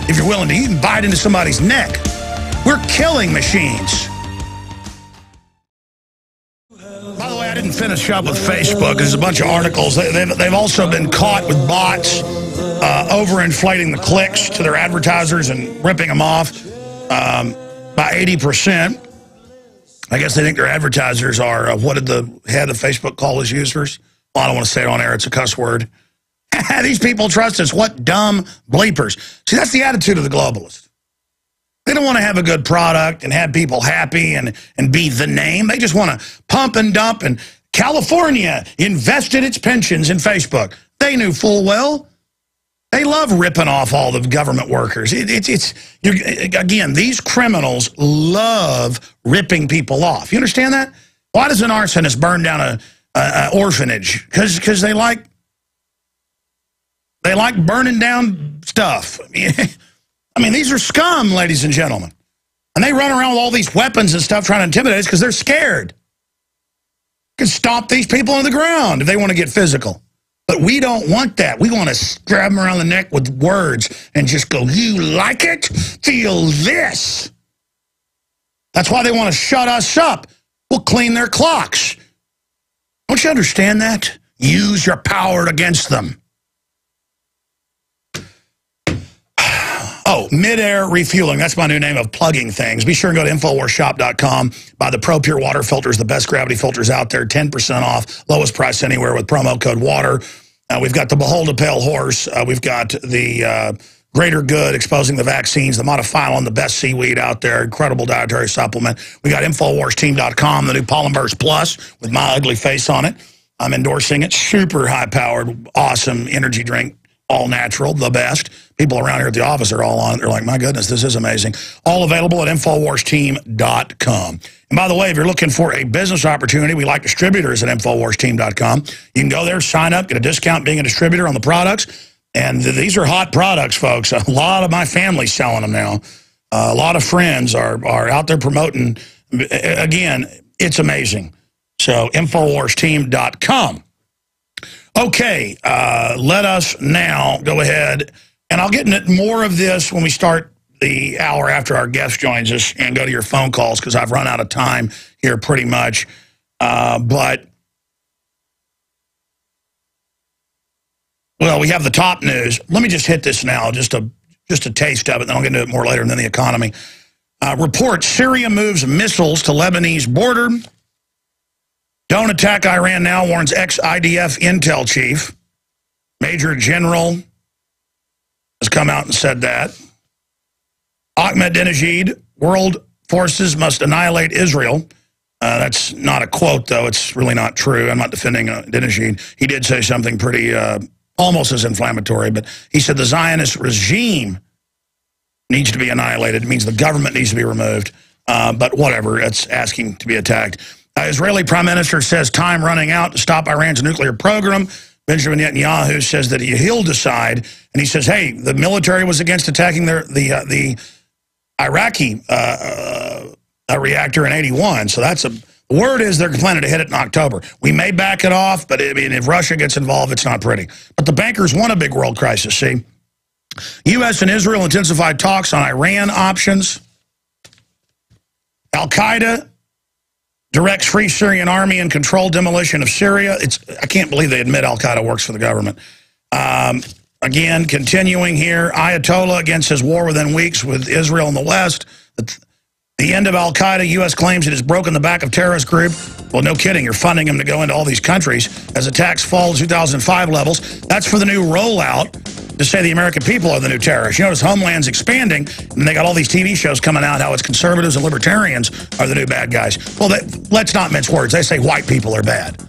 if you're willing to. You can bite into somebody's neck. We're killing machines. By the way, I didn't finish up with Facebook. There's a bunch of articles. They've also been caught with bots overinflating the clicks to their advertisers and ripping them off by 80%. I guess they think their advertisers are, what did the head of Facebook call his users? Well, I don't want to say it on air. It's a cuss word. These people trust us. What dumb bleepers. See, that's the attitude of the globalist. They don't want to have a good product and have people happy and be the name. They just want to pump and dump. And California invested its pensions in Facebook. They knew full well. They love ripping off all the government workers. Again, these criminals love ripping people off. You understand that? Why does an arsonist burn down an orphanage? Because they like burning down stuff. I mean, these are scum, ladies and gentlemen. And they run around with all these weapons and stuff trying to intimidate us because they're scared. You can stomp these people on the ground if they want to get physical. But we don't want that. We want to grab them around the neck with words and just go, you like it? Feel this. That's why they want to shut us up. We'll clean their clocks. Don't you understand that? Use your power against them. Oh, mid-air refueling. That's my new name of plugging things. Be sure and go to InfoWarsShop.com. Buy the Pro Pure water filters, the best gravity filters out there, 10% off, lowest price anywhere with promo code WATER. We've got the Behold a Pale Horse. We've got the Greater Good, exposing the vaccines, the Modifilon, the best seaweed out there, incredible dietary supplement. We got InfoWarsTeam.com, the new Pollen Burst Plus with my ugly face on it. I'm endorsing it. Super high-powered, awesome energy drink. All natural, the best. People around here at the office are all on it. They're like, my goodness, this is amazing. All available at InfoWarsTeam.com. And by the way, if you're looking for a business opportunity, we like distributors at InfoWarsTeam.com. You can go there, sign up, get a discount being a distributor on the products. And these are hot products, folks. A lot of my family's selling them now. A lot of friends are out there promoting. Again, it's amazing. So, InfoWarsTeam.com. Okay, let us now go ahead, and I'll get into more of this when we start the hour after our guest joins us and go to your phone calls because I've run out of time here pretty much. But, well, we have the top news. Let me just hit this now, just a taste of it, then I'll get into it more later, and then the economy. Report, Syria moves missiles to Lebanese border. Don't attack Iran now, warns ex-IDF intel chief. Major General has come out and said that. Ahmadinejad, world forces must annihilate Israel. That's not a quote, though. It's really not true. I'm not defending Ahmadinejad. He did say something pretty almost as inflammatory, but he said the Zionist regime needs to be annihilated. It means the government needs to be removed. But whatever, it's asking to be attacked. Israeli Prime Minister says time running out to stop Iran's nuclear program. Benjamin Netanyahu says that he'll decide, and he says, hey, the military was against attacking the Iraqi reactor in '81. So that's the word is they're planning to hit it in October. We may back it off, but I mean, if Russia gets involved, it's not pretty. But the bankers want a big world crisis, see? U.S. and Israel intensified talks on Iran options. Al-Qaeda directs Free Syrian Army and controlled demolition of Syria. I can't believe they admit Al-Qaeda works for the government. Again, continuing here, Ayatollah against his war within weeks with Israel in the West. The end of Al-Qaeda, U.S. claims it has broken the back of terrorist group. Well, no kidding. You're funding them to go into all these countries as attacks fall to 2005 levels. That's for the new rollout to say the American people are the new terrorists. You notice Homeland's expanding, and they got all these TV shows coming out how it's conservatives and libertarians are the new bad guys. Well, let's not mince words. They say white people are bad.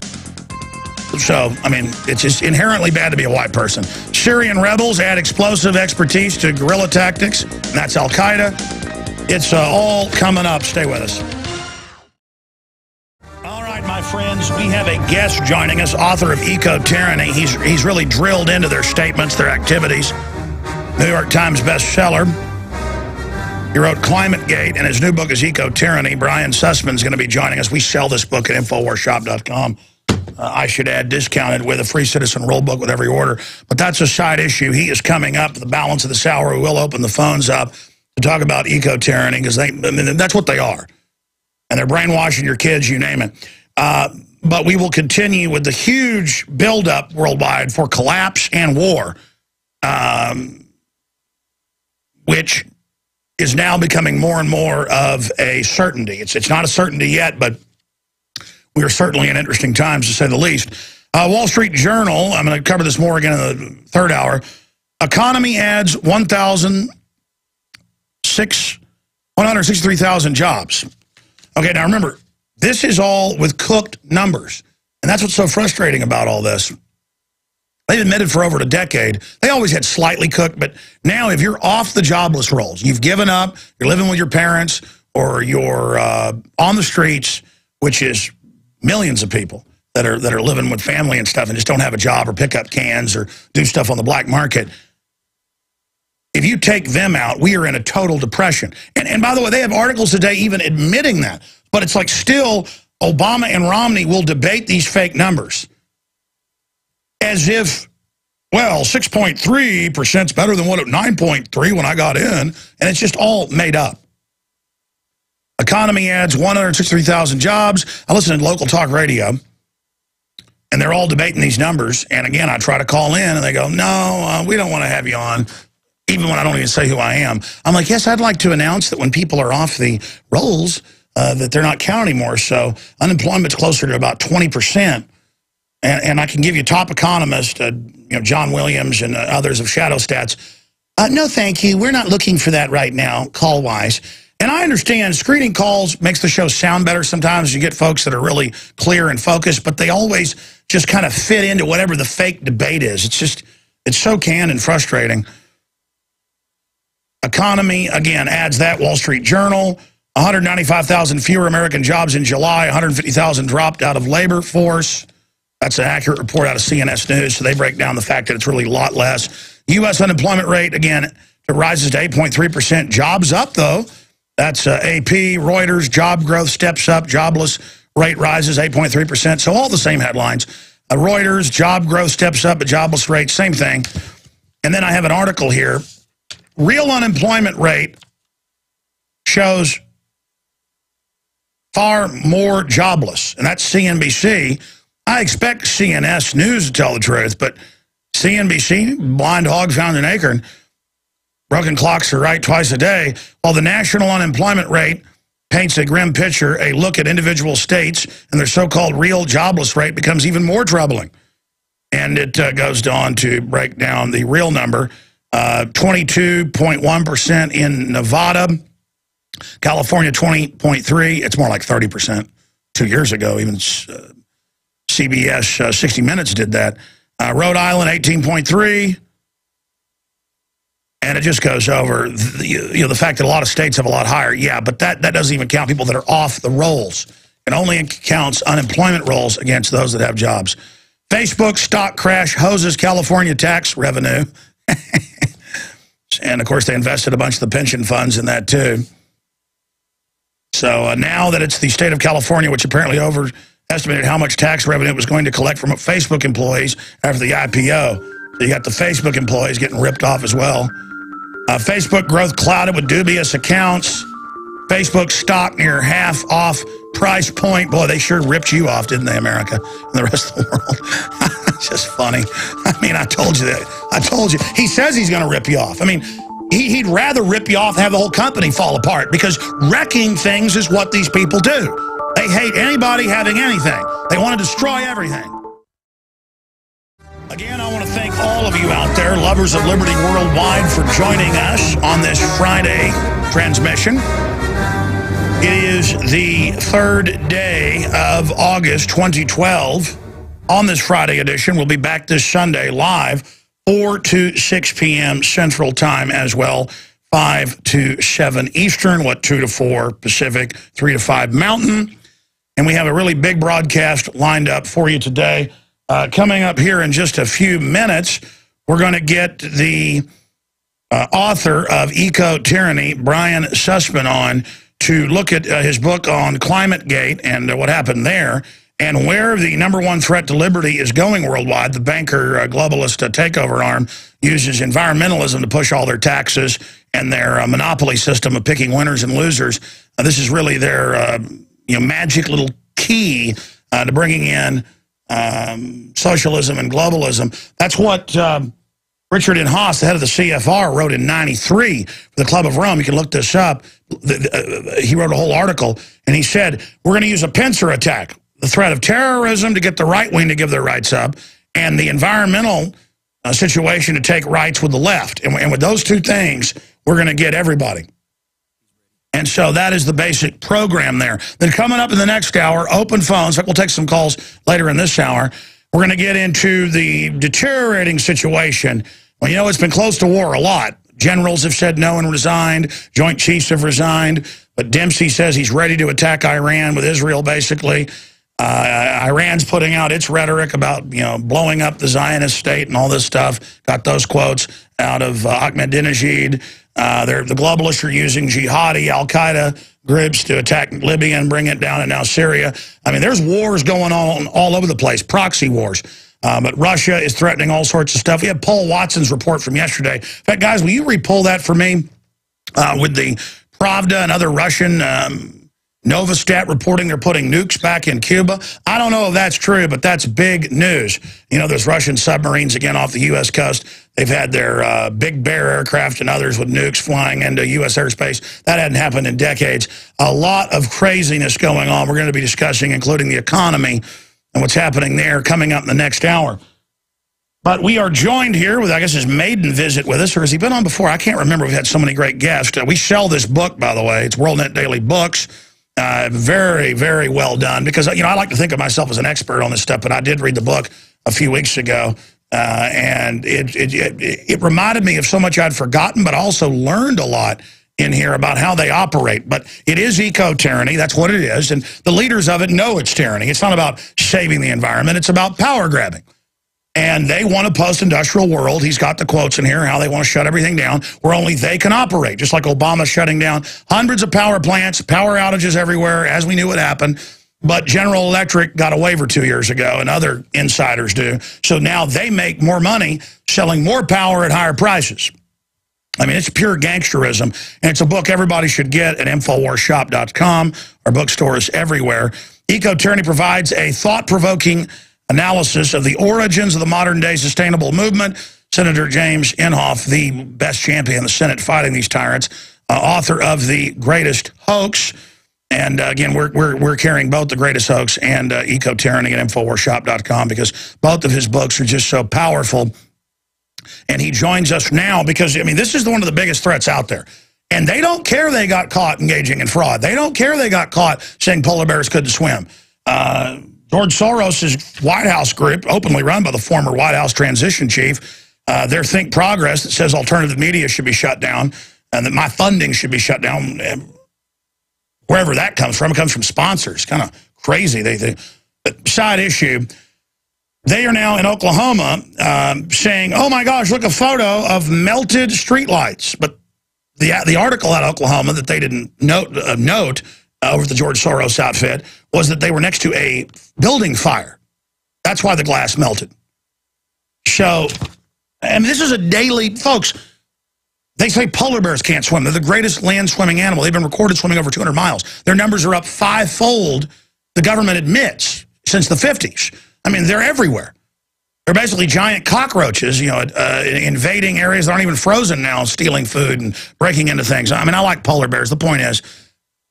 So, I mean, it's just inherently bad to be a white person. Syrian rebels add explosive expertise to guerrilla tactics, and that's Al-Qaeda. It's all coming up. Stay with us. All right, my friends, we have a guest joining us, author of Eco-Tyranny. He's really drilled into their statements, their activities. New York Times bestseller. He wrote ClimateGate, and his new book is Eco-Tyranny. Brian Sussman's going to be joining us. We sell this book at InfoWarsShop.com. I should add discounted with a free citizen rule book with every order. But that's a side issue. He is coming up. The balance of the hour, we will open the phones up to talk about eco-tyranny because that's what they are. And they're brainwashing your kids, you name it. But we will continue with the huge buildup worldwide for collapse and war, which is now becoming more and more of a certainty. It's not a certainty yet, but we are certainly in interesting times, to say the least. Wall Street Journal, I'm going to cover this more again in the third hour. Economy adds 1,600 163,000 jobs. Okay, now remember, this is all with cooked numbers. And that's what's so frustrating about all this. They've admitted for over a decade, they always had slightly cooked, but now if you're off the jobless rolls, you've given up, you're living with your parents, or you're on the streets, which is millions of people that are living with family and stuff and just don't have a job or pick up cans or do stuff on the black market. If you take them out, we are in a total depression. And by the way, they have articles today even admitting that. But it's like still Obama and Romney will debate these fake numbers as if, well, 6.3% is better than what 9.3 when I got in. And it's just all made up. Economy adds 163,000 jobs. I listen to local talk radio, and they're all debating these numbers. And again, I try to call in, and they go, no, we don't want to have you on. Even when I don't even say who I am. I'm like, yes, I'd like to announce that when people are off the rolls, that they're not counting anymore. So unemployment's closer to about 20%. And I can give you top economists, John Williams and others of Shadow Stats. No, thank you. We're not looking for that right now, call-wise. And I understand screening calls makes the show sound better sometimes. You get folks that are really clear and focused, but they always just kind of fit into whatever the fake debate is. It's so canned and frustrating. Economy, again, adds that. Wall Street Journal, 195,000 fewer American jobs in July, 150,000 dropped out of labor force. That's an accurate report out of CNS News, so they break down the fact that it's really a lot less. U.S. unemployment rate, again, it rises to 8.3%. Jobs up, though. That's AP, Reuters, job growth steps up, jobless rate rises 8.3%. So all the same headlines. Reuters, job growth steps up, but jobless rate, same thing. And then I have an article here. Real unemployment rate shows far more jobless, and that's CNBC. I expect CNS News to tell the truth, but CNBC, blind hog found an acorn. Broken clocks are right twice a day. While the national unemployment rate paints a grim picture, a look at individual states and their so-called real jobless rate becomes even more troubling. And it goes on to break down the real number. 22.1% in Nevada, California 20.3%. It's more like 30%. 2 years ago, even CBS 60 Minutes did that. Rhode Island 18.3%. And it just goes over the fact that a lot of states have a lot higher. Yeah, but that doesn't even count people that are off the rolls. It only counts unemployment rolls against those that have jobs. Facebook stock crash hoses California tax revenue. And, of course, they invested a bunch of the pension funds in that, too. So now that it's the state of California, which apparently overestimated how much tax revenue it was going to collect from Facebook employees after the IPO. So you got the Facebook employees getting ripped off as well. Facebook growth clouded with dubious accounts. Facebook stock near half off price point. Boy, they sure ripped you off, didn't they, America, and the rest of the world? It's just funny. I mean, I told you that. I told you. He says he's going to rip you off. I mean, he'd rather rip you off and have the whole company fall apart because wrecking things is what these people do. They hate anybody having anything. They want to destroy everything. Again, I want to thank all of you out there, lovers of liberty worldwide, for joining us on this Friday transmission. It is the third day of August 2012. On this Friday edition, we'll be back this Sunday live, 4 to 6 p.m. Central Time as well, 5 to 7 Eastern, 2 to 4 Pacific, 3 to 5 Mountain. And we have a really big broadcast lined up for you today. Coming up here in just a few minutes, we're going to get the author of Eco-Tyranny, Brian Sussman, on to look at his book on ClimateGate and what happened there and where the #1 threat to liberty is going worldwide. The banker globalist takeover arm uses environmentalism to push all their taxes and their monopoly system of picking winners and losers. This is really their magic little key to bringing in socialism and globalism. That's what Richard N. Haas, the head of the CFR, wrote in '93 for the Club of Rome. You can look this up. He wrote a whole article, and he said, we're going to use a pincer attack, the threat of terrorism to get the right wing to give their rights up, and the environmental situation to take rights with the left. And with those two things, we're going to get everybody. And so that is the basic program there. Then coming up in the next hour, open phones. We'll take some calls later in this hour. We're going to get into the deteriorating situation. Well, you know, it's been close to war a lot. Generals have said no and resigned. Joint Chiefs have resigned. But Dempsey says he's ready to attack Iran with Israel, basically. Iran's putting out its rhetoric about, you know, blowing up the Zionist state and all this stuff. Got those quotes out of Ahmadinejad. The globalists are using jihadi, al-Qaeda groups to attack Libya and bring it down, and now Syria. I mean, there's wars going on all over the place, proxy wars. But Russia is threatening all sorts of stuff. We had Paul Watson's report from yesterday. In fact, guys, will you re-pull that for me with the Pravda and other Russian Novostat reporting they're putting nukes back in Cuba? I don't know if that's true, but that's big news. You know, there's Russian submarines again off the U.S. coast. They've had their Big Bear aircraft and others with nukes flying into U.S. airspace. That hadn't happened in decades. A lot of craziness going on. We're going to be discussing, including the economy and what's happening there coming up in the next hour. But we are joined here with, I guess, his maiden visit with us, or has he been on before? I can't remember. We've had so many great guests. We sell this book, by the way. It's WorldNet Daily Books. Very, very well done, because, you know, I like to think of myself as an expert on this stuff, but I did read the book a few weeks ago, and it reminded me of so much I'd forgotten, but I also learned a lot in here about how they operate. But it is eco-tyranny. That's what it is, and the leaders of it know it's tyranny. It's not about saving the environment. It's about power grabbing. And they want a post-industrial world. He's got the quotes in here, how they want to shut everything down, where only they can operate, just like Obama shutting down hundreds of power plants, power outages everywhere, as we knew would happen. But General Electric got a waiver 2 years ago, and other insiders do. So now they make more money selling more power at higher prices. I mean, it's pure gangsterism, and it's a book everybody should get at InfoWarsShop.com. Our bookstores everywhere. Eco-Tyranny provides a thought-provoking analysis of the origins of the modern-day sustainable movement. Senator James Inhofe, the best champion in the Senate fighting these tyrants, author of The Greatest Hoax. And again, we're carrying both The Greatest Hoax and Eco-Tyranny at InfoWarsShop.com, because both of his books are just so powerful. And he joins us now because, I mean, this is one of the biggest threats out there. And they don't care they got caught engaging in fraud. They don't care they got caught saying polar bears couldn't swim. George Soros' White House group, openly run by the former White House transition chief, their Think Progress that says alternative media should be shut down and that my funding should be shut down. Wherever that comes from, it comes from sponsors. Kind of crazy. But side issue, they are now in Oklahoma saying, oh my gosh, look, a photo of melted streetlights. But the article out of Oklahoma that they didn't note over the George Soros outfit was that they were next to a building fire. That's why the glass melted. So, and this is a daily, folks, they say polar bears can't swim. They're the greatest land swimming animal. They've been recorded swimming over 200 miles. Their numbers are up 5-fold, the government admits, since the 50s. I mean, they're everywhere. They're basically giant cockroaches, you know, invading areas that aren't even frozen now, stealing food and breaking into things. I mean, I like polar bears. The point is,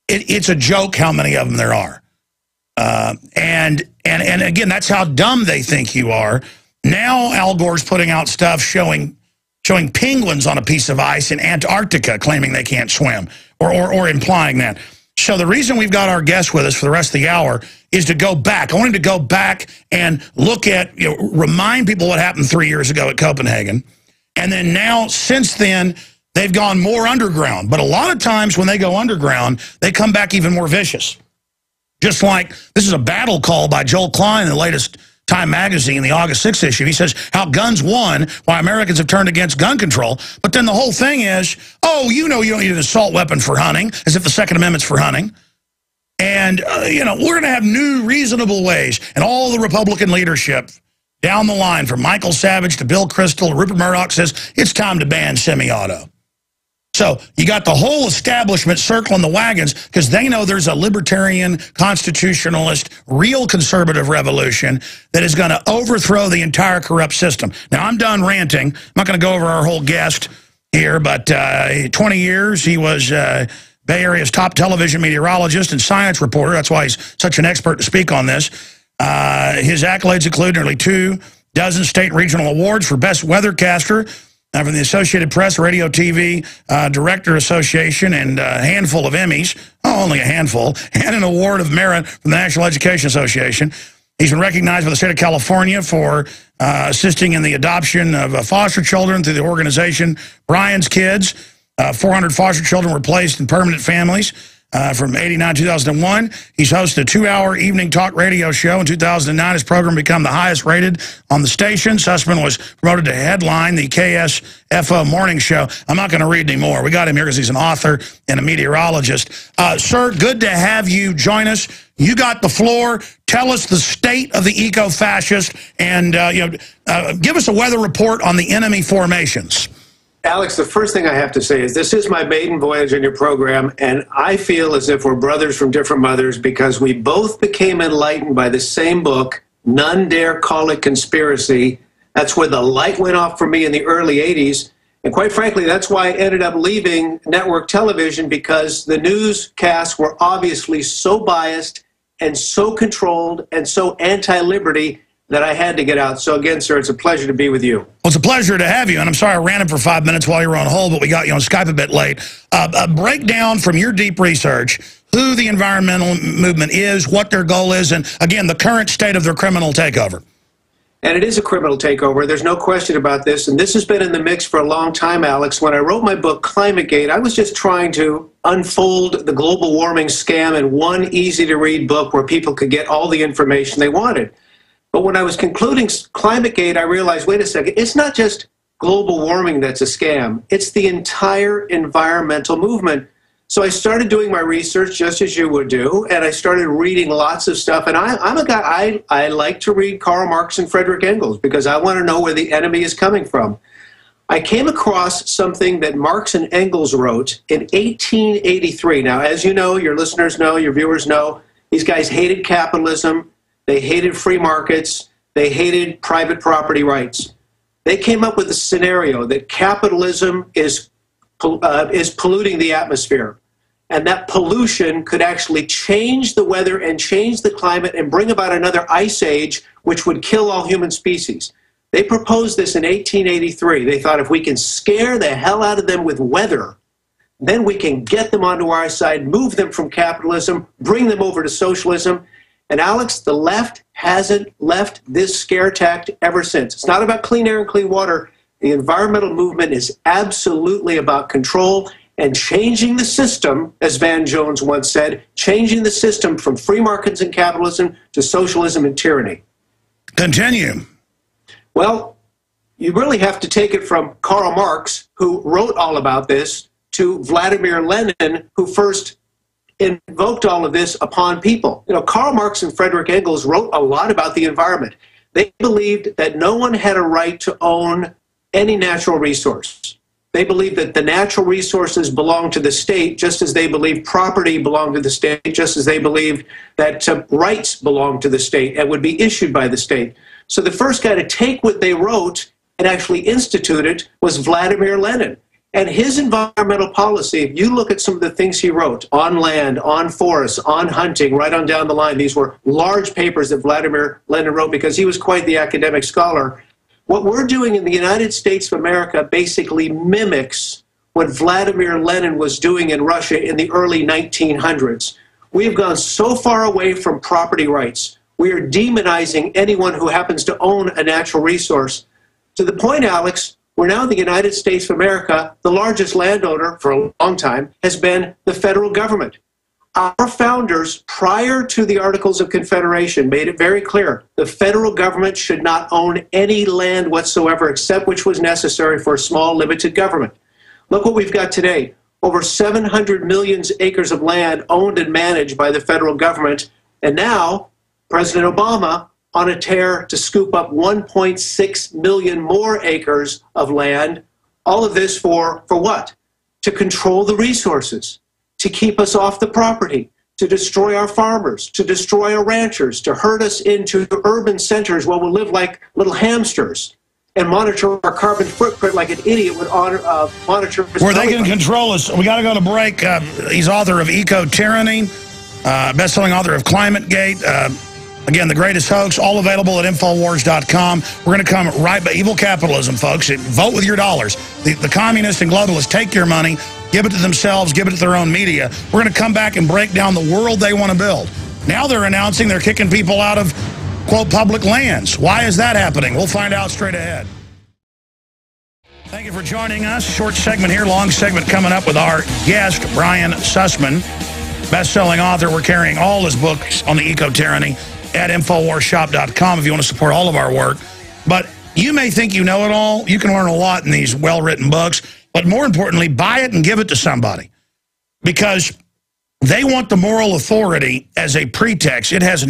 it's a joke how many of them there are. And again, that's how dumb they think you are. Now Al Gore's putting out stuff showing penguins on a piece of ice in Antarctica, claiming they can't swim, or implying that. So the reason we've got our guest with us for the rest of the hour is to go back. I wanted to go back and look at, you know, remind people what happened 3 years ago at Copenhagen. And then now, since then, they've gone more underground. But a lot of times when they go underground, they come back even more vicious. Just like, this is a battle call by Joel Klein in the latest Time magazine, the August 6th issue. He says how guns won, why Americans have turned against gun control. But then the whole thing is, oh, you know you don't need an assault weapon for hunting, as if the Second Amendment's for hunting. And, you know, we're going to have new reasonable ways. And all the Republican leadership down the line, from Michael Savage to Bill Kristol, Rupert Murdoch, says it's time to ban semi-auto. So you got the whole establishment circling the wagons because they know there's a libertarian, constitutionalist, real conservative revolution that is going to overthrow the entire corrupt system. Now, I'm done ranting. I'm not going to go over our whole guest here, but 20 years, he was Bay Area's top television meteorologist and science reporter. That's why he's such an expert to speak on this. His accolades include nearly 2 dozen state and regional awards for best weathercaster, from the Associated Press, Radio TV Director Association, and a handful of Emmys, only a handful, and an award of merit from the National Education Association. He's been recognized by the state of California for assisting in the adoption of foster children through the organization Brian's Kids. 400 foster children were placed in permanent families from 89 to 2001. He's hosted a 2-hour evening talk radio show. In 2009, his program became the highest rated on the station. Sussman was promoted to headline the KSFO morning show. I'm not going to read anymore. We got him here because he's an author and a meteorologist. Sir, good to have you join us. You got the floor. Tell us the state of the eco-fascist, and give us a weather report on the enemy formations. Alex, the first thing I have to say is this is my maiden voyage in your program, and I feel as if we're brothers from different mothers because we both became enlightened by the same book, None Dare Call It Conspiracy. That's where the light went off for me in the early 80s. And quite frankly, that's why I ended up leaving network television, because the newscasts were obviously so biased and so controlled and so anti-liberty that I had to get out. So again, sir, it's a pleasure to be with you. Well, it's a pleasure to have you, and I'm sorry I ran it for 5 minutes while you were on hold, but we got you on Skype a bit late. A breakdown from your deep research, who the environmental movement is, what their goal is, and again, the current state of their criminal takeover. And it is a criminal takeover. There's no question about this, and this has been in the mix for a long time, Alex. When I wrote my book, ClimateGate, I was just trying to unfold the global warming scam in one easy-to-read book where people could get all the information they wanted. But when I was concluding ClimateGate, I realized, wait a second, it's not just global warming that's a scam. It's the entire environmental movement. So I started doing my research just as you would do, and I started reading lots of stuff. And I'm a guy, I like to read Karl Marx and Frederick Engels because I want to know where the enemy is coming from. I came across something that Marx and Engels wrote in 1883. Now, as you know, your listeners know, your viewers know, these guys hated capitalism. They hated free markets. They hated private property rights. They came up with a scenario that capitalism is polluting the atmosphere, and that pollution could actually change the weather and change the climate and bring about another ice age, which would kill all human species. They proposed this in 1883. They thought if we can scare the hell out of them with weather, then we can get them onto our side, move them from capitalism, bring them over to socialism. And Alex, the left hasn't left this scare tact ever since. It's not about clean air and clean water. The environmental movement is absolutely about control and changing the system, as Van Jones once said, changing the system from free markets and capitalism to socialism and tyranny. Continue. Well, you really have to take it from Karl Marx, who wrote all about this, to Vladimir Lenin, who first invoked all of this upon people. You know, Karl Marx and Frederick Engels wrote a lot about the environment. They believed that no one had a right to own any natural resource. They believed that the natural resources belong to the state, just as they believed property belonged to the state, just as they believed that rights belonged to the state and would be issued by the state. So the first guy to take what they wrote and actually institute it was Vladimir Lenin. And his environmental policy, if you look at some of the things he wrote on land, on forests, on hunting, right on down the line, these were large papers that Vladimir Lenin wrote because he was quite the academic scholar. What we're doing in the United States of America basically mimics what Vladimir Lenin was doing in Russia in the early 1900s. We have gone so far away from property rights. We are demonizing anyone who happens to own a natural resource. To the point, Alex, where now in the United States of America, the largest landowner for a long time has been the federal government. Our founders, prior to the Articles of Confederation, made it very clear the federal government should not own any land whatsoever except which was necessary for a small, limited government. Look what we've got today. Over 700 million acres of land owned and managed by the federal government. And now, President Obama on a tear to scoop up 1.6 million more acres of land. All of this for what? To control the resources, to keep us off the property, to destroy our farmers, to destroy our ranchers, to herd us into urban centers where we'll live like little hamsters and monitor our carbon footprint like an idiot would monitor. Where they can control us. We got to go to break. He's author of Eco Tyranny, best-selling author of ClimateGate. Again, the greatest hoax, all available at Infowars.com. We're going to come right by evil capitalism, folks. Vote with your dollars. The communists and globalists take your money, give it to themselves, give it to their own media. We're going to come back and break down the world they want to build. Now they're announcing they're kicking people out of, quote, public lands. Why is that happening? We'll find out straight ahead. Thank you for joining us. Short segment here, long segment coming up with our guest, Brian Sussman, best-selling author. We're carrying all his books on the eco-tyranny at InfoWarsShop.com if you want to support all of our work. But you may think you know it all. You can learn a lot in these well-written books. But more importantly, buy it and give it to somebody. Because they want the moral authority as a pretext. It has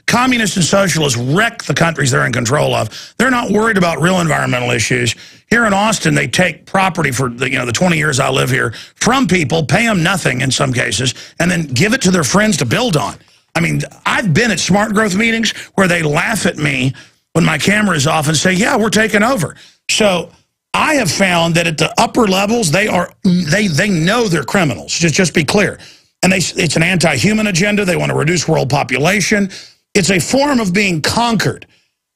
communists and socialists wreck the countries they're in control of. They're not worried about real environmental issues. Here in Austin, they take property for the 20 years I live here from people, pay them nothing in some cases, and then give it to their friends to build on. I mean, I've been at smart growth meetings where they laugh at me when my camera is off and say, yeah, we're taking over. So I have found that at the upper levels, they know they're criminals. Just be clear. And it's an anti-human agenda. They want to reduce world population. It's a form of being conquered.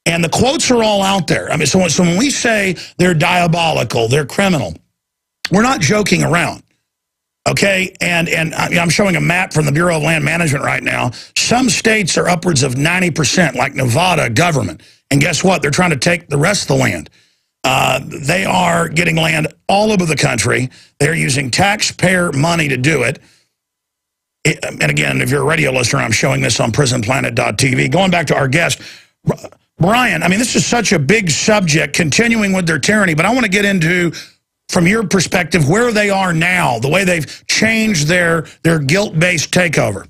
And the quotes are all out there. I mean, so when we say they're diabolical, they're criminal, we're not joking around. Okay? And I'm showing a map from the Bureau of Land Management right now. Some states are upwards of 90%, like Nevada government. And guess what? They're trying to take the rest of the land. They are getting land all over the country. They're using taxpayer money to do it. And again, if you're a radio listener, I'm showing this on prisonplanet.tv. Going back to our guest, Brian, I mean, this is such a big subject, continuing with their tyranny, but I want to get into, from your perspective, where they are now, the way they've changed their guilt-based takeover.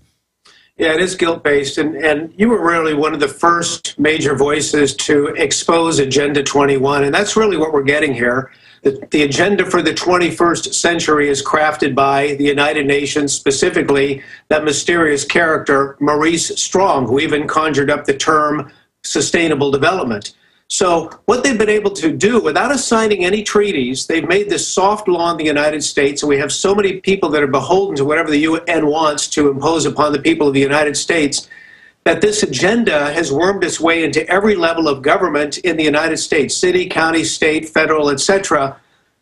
Yeah, it is guilt-based, and you were really one of the first major voices to expose Agenda 21, and that's really what we're getting here. The agenda for the 21st century is crafted by the United Nations, specifically that mysterious character, Maurice Strong, who even conjured up the term sustainable development. So what they've been able to do, without assigning any treaties, they've made this soft law in the United States, and we have so many people that are beholden to whatever the UN wants to impose upon the people of the United States, that this agenda has wormed its way into every level of government in the United States, city, county, state, federal, etc.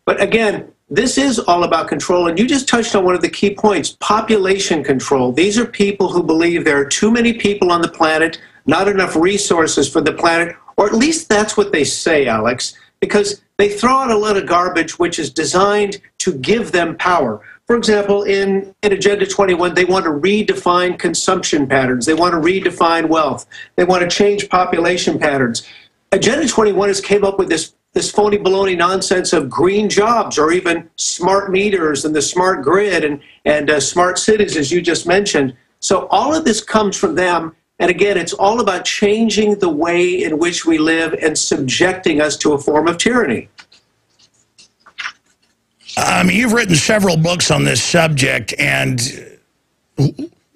But again, this is all about control, and you just touched on one of the key points, population control. These are people who believe there are too many people on the planet, not enough resources for the planet, or at least that's what they say, Alex, because they throw out a lot of garbage which is designed to give them power. For example, in Agenda 21, they want to redefine consumption patterns. They want to redefine wealth. They want to change population patterns. Agenda 21 has came up with this phony baloney nonsense of green jobs, or even smart meters and the smart grid and smart cities, as you just mentioned. So all of this comes from them. And again, it's all about changing the way in which we live and subjecting us to a form of tyranny. I mean, you've written several books on this subject, and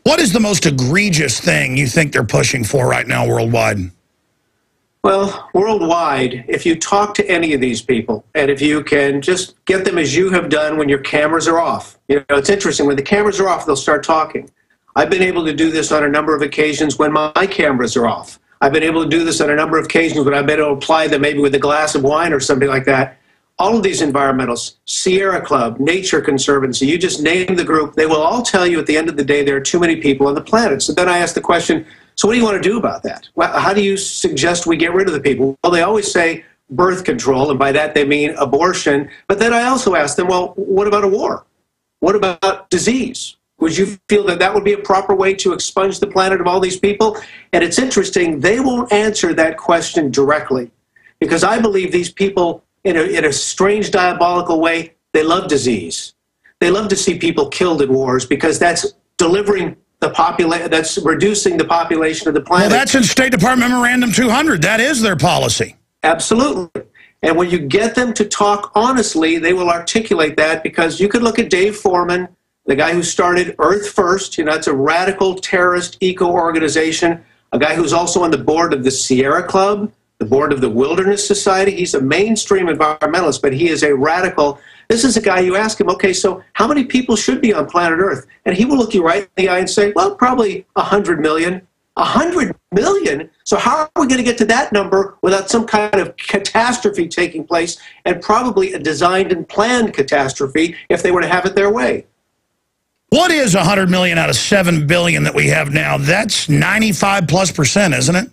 what is the most egregious thing you think they're pushing for right now worldwide? Well, worldwide, if you talk to any of these people, and if you can just get them as you have done when your cameras are off, it's interesting, when the cameras are off, they'll start talking. I've been able to do this on a number of occasions when my cameras are off. I've been able to do this on a number of occasions when I've been able to apply them maybe with a glass of wine or something like that. All of these environmentalists, Sierra Club, Nature Conservancy, you just name the group, they will all tell you at the end of the day there are too many people on the planet. So then I ask the question, so what do you want to do about that? Well, how do you suggest we get rid of the people? Well, they always say birth control, and by that they mean abortion. But then I also ask them, well, what about a war? What about disease? Would you feel that that would be a proper way to expunge the planet of all these people? And it's interesting, they won't answer that question directly, because I believe these people, in a strange, diabolical way, they love disease. They love to see people killed in wars, because that's delivering the population, that's reducing the population of the planet. Well, that's in State Department Memorandum 200. That is their policy. Absolutely. And when you get them to talk honestly, they will articulate that, because you could look at Dave Foreman, the guy who started Earth First, it's a radical terrorist eco-organization, a guy who's also on the board of the Sierra Club, the board of the Wilderness Society. He's a mainstream environmentalist, but he is a radical. This is a guy, you ask him, okay, so how many people should be on planet Earth? And he will look you right in the eye and say, well, probably 100 million. 100 million. So how are we going to get to that number without some kind of catastrophe taking place, and probably a designed and planned catastrophe if they were to have it their way? What is 100 million out of 7 billion that we have now? That's 95+%, isn't it?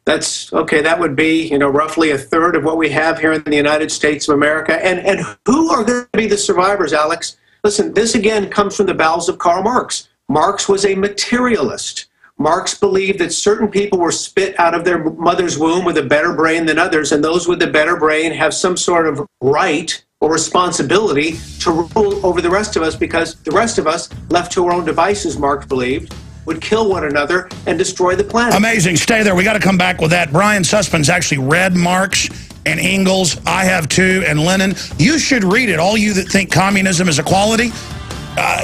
That's okay. That would be, roughly a third of what we have here in the United States of America. And who are going to be the survivors, Alex? Listen, this again comes from the bowels of Karl Marx. Marx was a materialist. Marx believed that certain people were spit out of their mother's womb with a better brain than others, and those with the better brain have some sort of right or responsibility to rule over the rest of us, because the rest of us, left to our own devices, Marx believed, would kill one another and destroy the planet. Amazing. Stay there. We got to come back with that. Brian Sussman's actually read Marx and Engels. I have too, and Lenin. You should read it. All you that think communism is equality,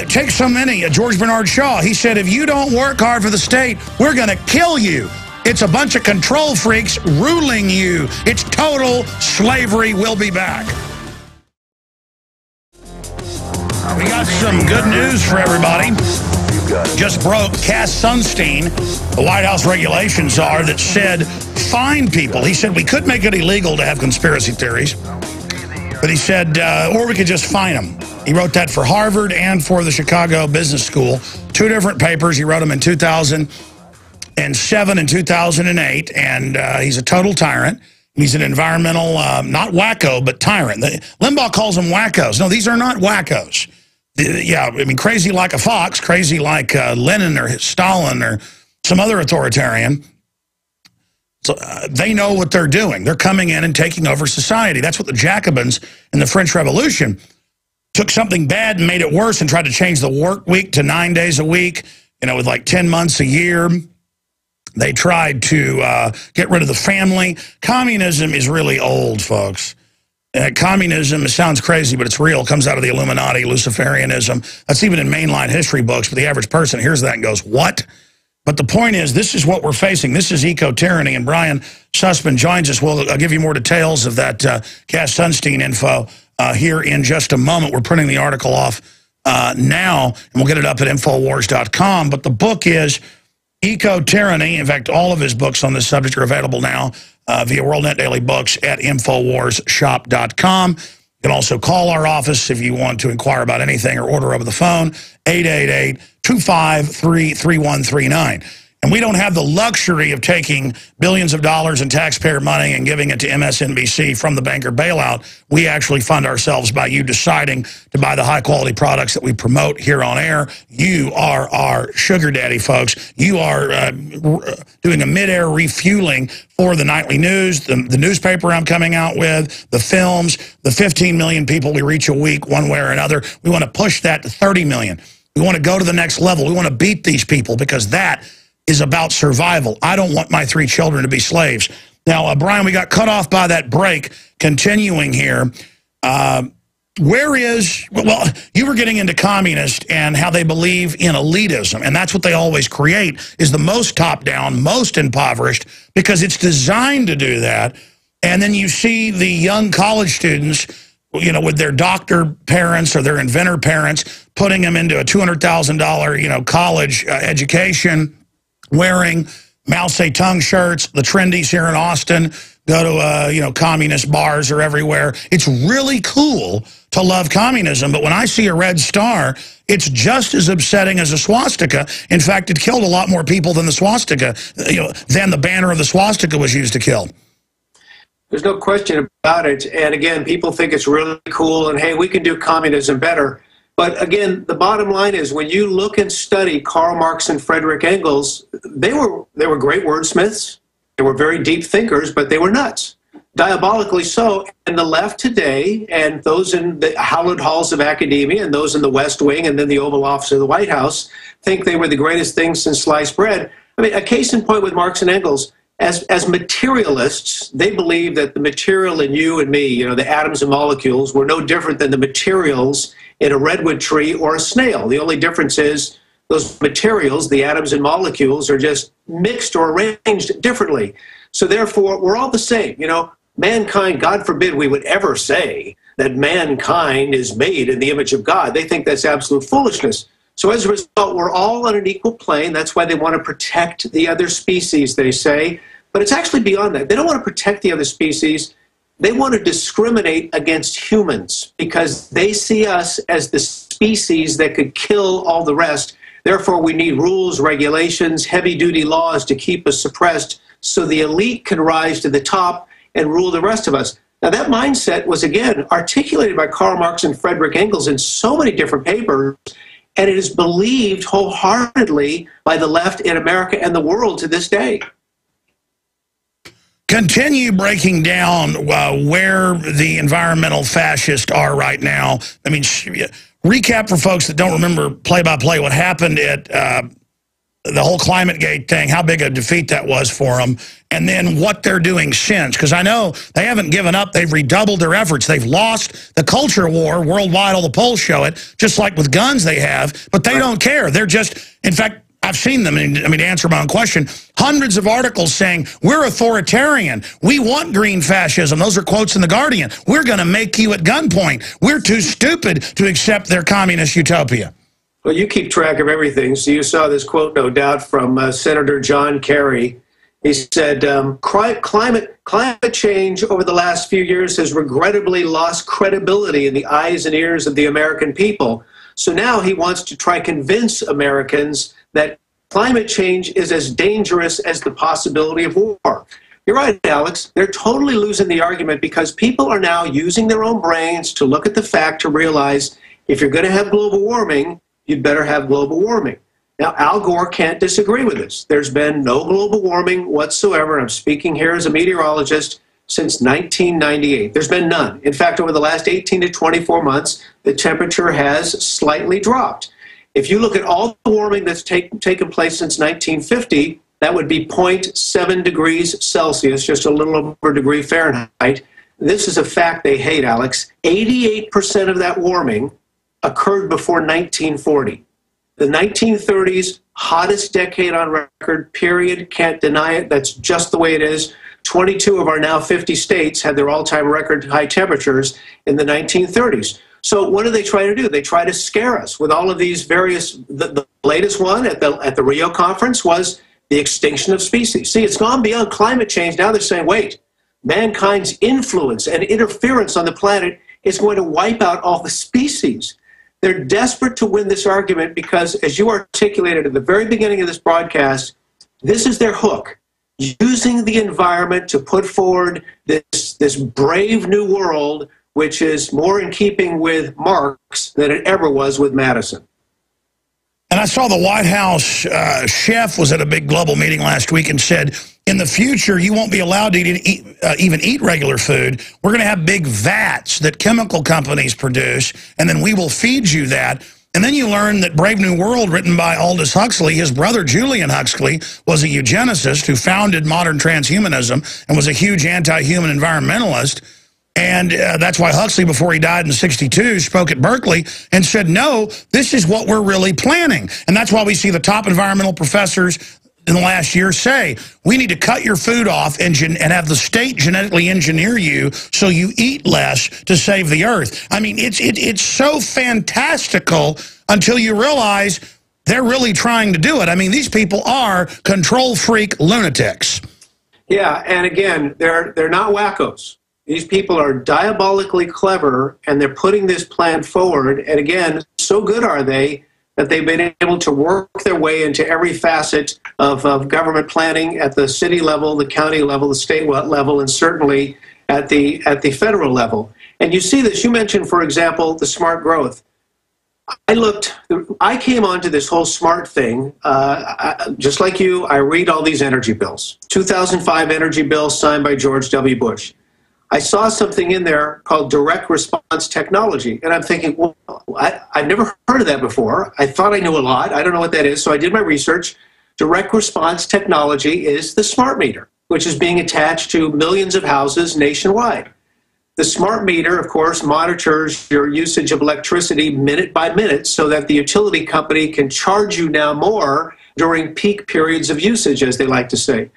take so many. George Bernard Shaw, he said, if you don't work hard for the state, we're going to kill you. It's a bunch of control freaks ruling you. It's total slavery. We'll be back. We got some good news for everybody. Just broke. Cass Sunstein, the White House regulations czar, that said fine people. He said we could make it illegal to have conspiracy theories, but he said, or we could just fine them. He wrote that for Harvard and for the Chicago Business School. 2 different papers. He wrote them in 2007 and 2008, and he's a total tyrant. He's an environmental, not wacko, but tyrant. Limbaugh calls them wackos. No, these are not wackos. Yeah, I mean, crazy like a fox, crazy like Lenin or Stalin or some other authoritarian. So they know what they're doing. They're coming in and taking over society. That's what the Jacobins in the French Revolution took something bad and made it worse and tried to change the work week to 9 days a week, with like 10 months a year. They tried to get rid of the family. Communism is really old, folks. Communism, it sounds crazy, but it's real. It comes out of the Illuminati, Luciferianism. That's even in mainline history books, but the average person hears that and goes, what? But the point is, this is what we're facing. This is eco-tyranny, and Brian Sussman joins us. I'll give you more details of that Cass Sunstein info here in just a moment. We're printing the article off now, and we'll get it up at Infowars.com. But the book is Eco-Tyranny. In fact, all of his books on this subject are available now via WorldNet Daily Books at InfoWarsShop.com. You can also call our office if you want to inquire about anything or order over the phone, 888-253-3139. And we don't have the luxury of taking billions of dollars in taxpayer money and giving it to MSNBC from the banker bailout. We actually fund ourselves by you deciding to buy the high-quality products that we promote here on air. You are our sugar daddy, folks. You are doing a mid-air refueling for the nightly news, the newspaper I'm coming out with, the films, the 15 million people we reach a week one way or another. We want to push that to 30 million. We want to go to the next level. We want to beat these people, because that is about survival. I don't want my 3 children to be slaves. Now, Brian, we got cut off by that break. Continuing here, well, you were getting into communists and how they believe in elitism, and that's what they always create, is the most top-down, most impoverished, because it's designed to do that. And then you see the young college students, with their doctor parents or their inventor parents, putting them into a $200,000, college education, wearing Mao Zedong shirts. The trendies here in Austin go to, communist bars are everywhere. It's really cool to love communism, but when I see a red star, it's just as upsetting as a swastika. In fact, it killed a lot more people than the swastika, than the banner of the swastika was used to kill. There's no question about it. And again, people think it's really cool and, hey, we can do communism better. But again, the bottom line is, when you look and study Karl Marx and Frederick Engels, they were great wordsmiths. They were very deep thinkers, but they were nuts, diabolically so. And the left today, and those in the hallowed halls of academia, and those in the West Wing, and then the Oval Office of the White House, think they were the greatest thing since sliced bread. I mean, a case in point with Marx and Engels. As materialists, they believe that the material in you and me, the atoms and molecules, were no different than the materials in a redwood tree or a snail. The only difference is those materials, the atoms and molecules, are just mixed or arranged differently. So therefore, we're all the same. Mankind, God forbid we would ever say that mankind is made in the image of God. They think that's absolute foolishness. So as a result, we're all on an equal plane. That's why they want to protect the other species, they say. But it's actually beyond that. They don't want to protect the other species. They want to discriminate against humans because they see us as the species that could kill all the rest. Therefore, we need rules, regulations, heavy-duty laws to keep us suppressed so the elite can rise to the top and rule the rest of us. Now, that mindset was, again, articulated by Karl Marx and Frederick Engels in so many different papers, and it is believed wholeheartedly by the left in America and the world to this day. Continue breaking down where the environmental fascists are right now. I mean, recap for folks that don't remember play-by-play what happened at the whole ClimateGate thing, how big a defeat that was for them, and then what they're doing since. Because I know they haven't given up. They've redoubled their efforts. They've lost the culture war worldwide. All the polls show it, just like with guns they have. But they don't care. They're just, in fact, I've seen them, I mean, to answer my own question, hundreds of articles saying, we're authoritarian. We want green fascism. Those are quotes in The Guardian. We're going to make you at gunpoint. We're too stupid to accept their communist utopia. Well, you keep track of everything, so you saw this quote, no doubt, from Senator John Kerry. He said, climate change over the last few years has regrettably lost credibility in the eyes and ears of the American people. So now he wants to try convince Americans that climate change is as dangerous as the possibility of war. You're right, Alex. They're totally losing the argument because people are now using their own brains to look at the fact to realize if you're going to have global warming, you'd better have global warming. Now, Al Gore can't disagree with this. There's been no global warming whatsoever, and I'm speaking here as a meteorologist, since 1998. There's been none. In fact, over the last 18 to 24 months, the temperature has slightly dropped. If you look at all the warming that's taken place since 1950, that would be 0.7 degrees Celsius, just a little over a degree Fahrenheit. This is a fact they hate, Alex. 88% of that warming occurred before 1940. The 1930s, hottest decade on record, period. Can't deny it. That's just the way it is. 22 of our now 50 states had their all-time record high temperatures in the 1930s. So what do they try to do? They try to scare us with all of these various, the latest one at the Rio conference was the extinction of species. See, it's gone beyond climate change. Now they're saying, wait, mankind's influence and interference on the planet is going to wipe out all the species. They're desperate to win this argument because, as you articulated at the very beginning of this broadcast, this is their hook. Using the environment to put forward this brave new world, which is more in keeping with Marx than it ever was with Madison. And I saw the White House chef was at a big global meeting last week and said, in the future, you won't be allowed to even eat regular food. We're going to have big vats that chemical companies produce, and then we will feed you that. And then you learn that Brave New World, written by Aldous Huxley, his brother Julian Huxley was a eugenicist who founded modern transhumanism and was a huge anti-human environmentalist. And that's why Huxley, before he died in '62, spoke at Berkeley and said, no, this is what we're really planning. And that's why we see the top environmental professors in the last year say, we need to cut your food off and have the state genetically engineer you so you eat less to save the earth. I mean, it's so fantastical until you realize they're really trying to do it. I mean, these people are control freak lunatics. Yeah, and again, they're not wackos. These people are diabolically clever, and they're putting this plan forward. And again, so good are they that they've been able to work their way into every facet of government planning at the city level, the county level, the state level, and certainly at the federal level. And you see this. You mentioned, for example, the smart growth. I came onto this whole smart thing, just like you, I read all these energy bills. 2005 energy bill signed by George W. Bush. I saw something in there called direct response technology, and I'm thinking, well, I've never heard of that before. I thought I knew a lot. I don't know what that is, so I did my research. Direct response technology is the smart meter, which is being attached to millions of houses nationwide. The smart meter, of course, monitors your usage of electricity minute by minute so that the utility company can charge you now more during peak periods of usage, as they like to say.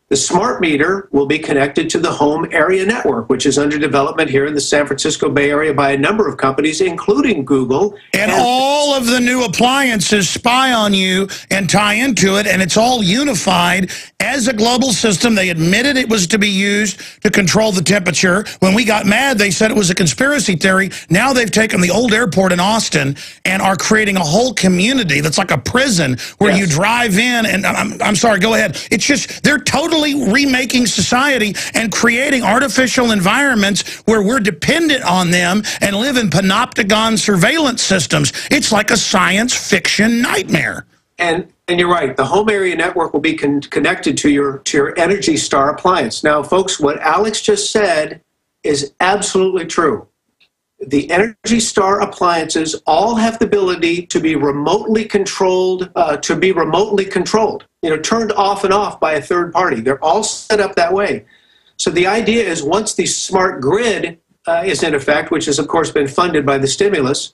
The smart meter will be connected to the home area network, which is under development here in the San Francisco Bay Area by a number of companies, including Google. And all of the new appliances spy on you and tie into it, and it's all unified as a global system. They admitted it was to be used to control the temperature. When we got mad, they said it was a conspiracy theory. Now they've taken the old airport in Austin and are creating a whole community that's like a prison where you drive in, and I'm sorry, go ahead. It's just, they're totally remaking society and creating artificial environments where we're dependent on them and live in panopticon surveillance systems. It's like a science fiction nightmare. And you're right. The home area network will be connected to your Energy Star appliance. Now, folks, what Alex just said is absolutely true. The Energy Star appliances all have the ability to be remotely controlled, turned off and off by a third party. They're all set up that way. So the idea is once the smart grid is in effect, which has, of course, been funded by the stimulus,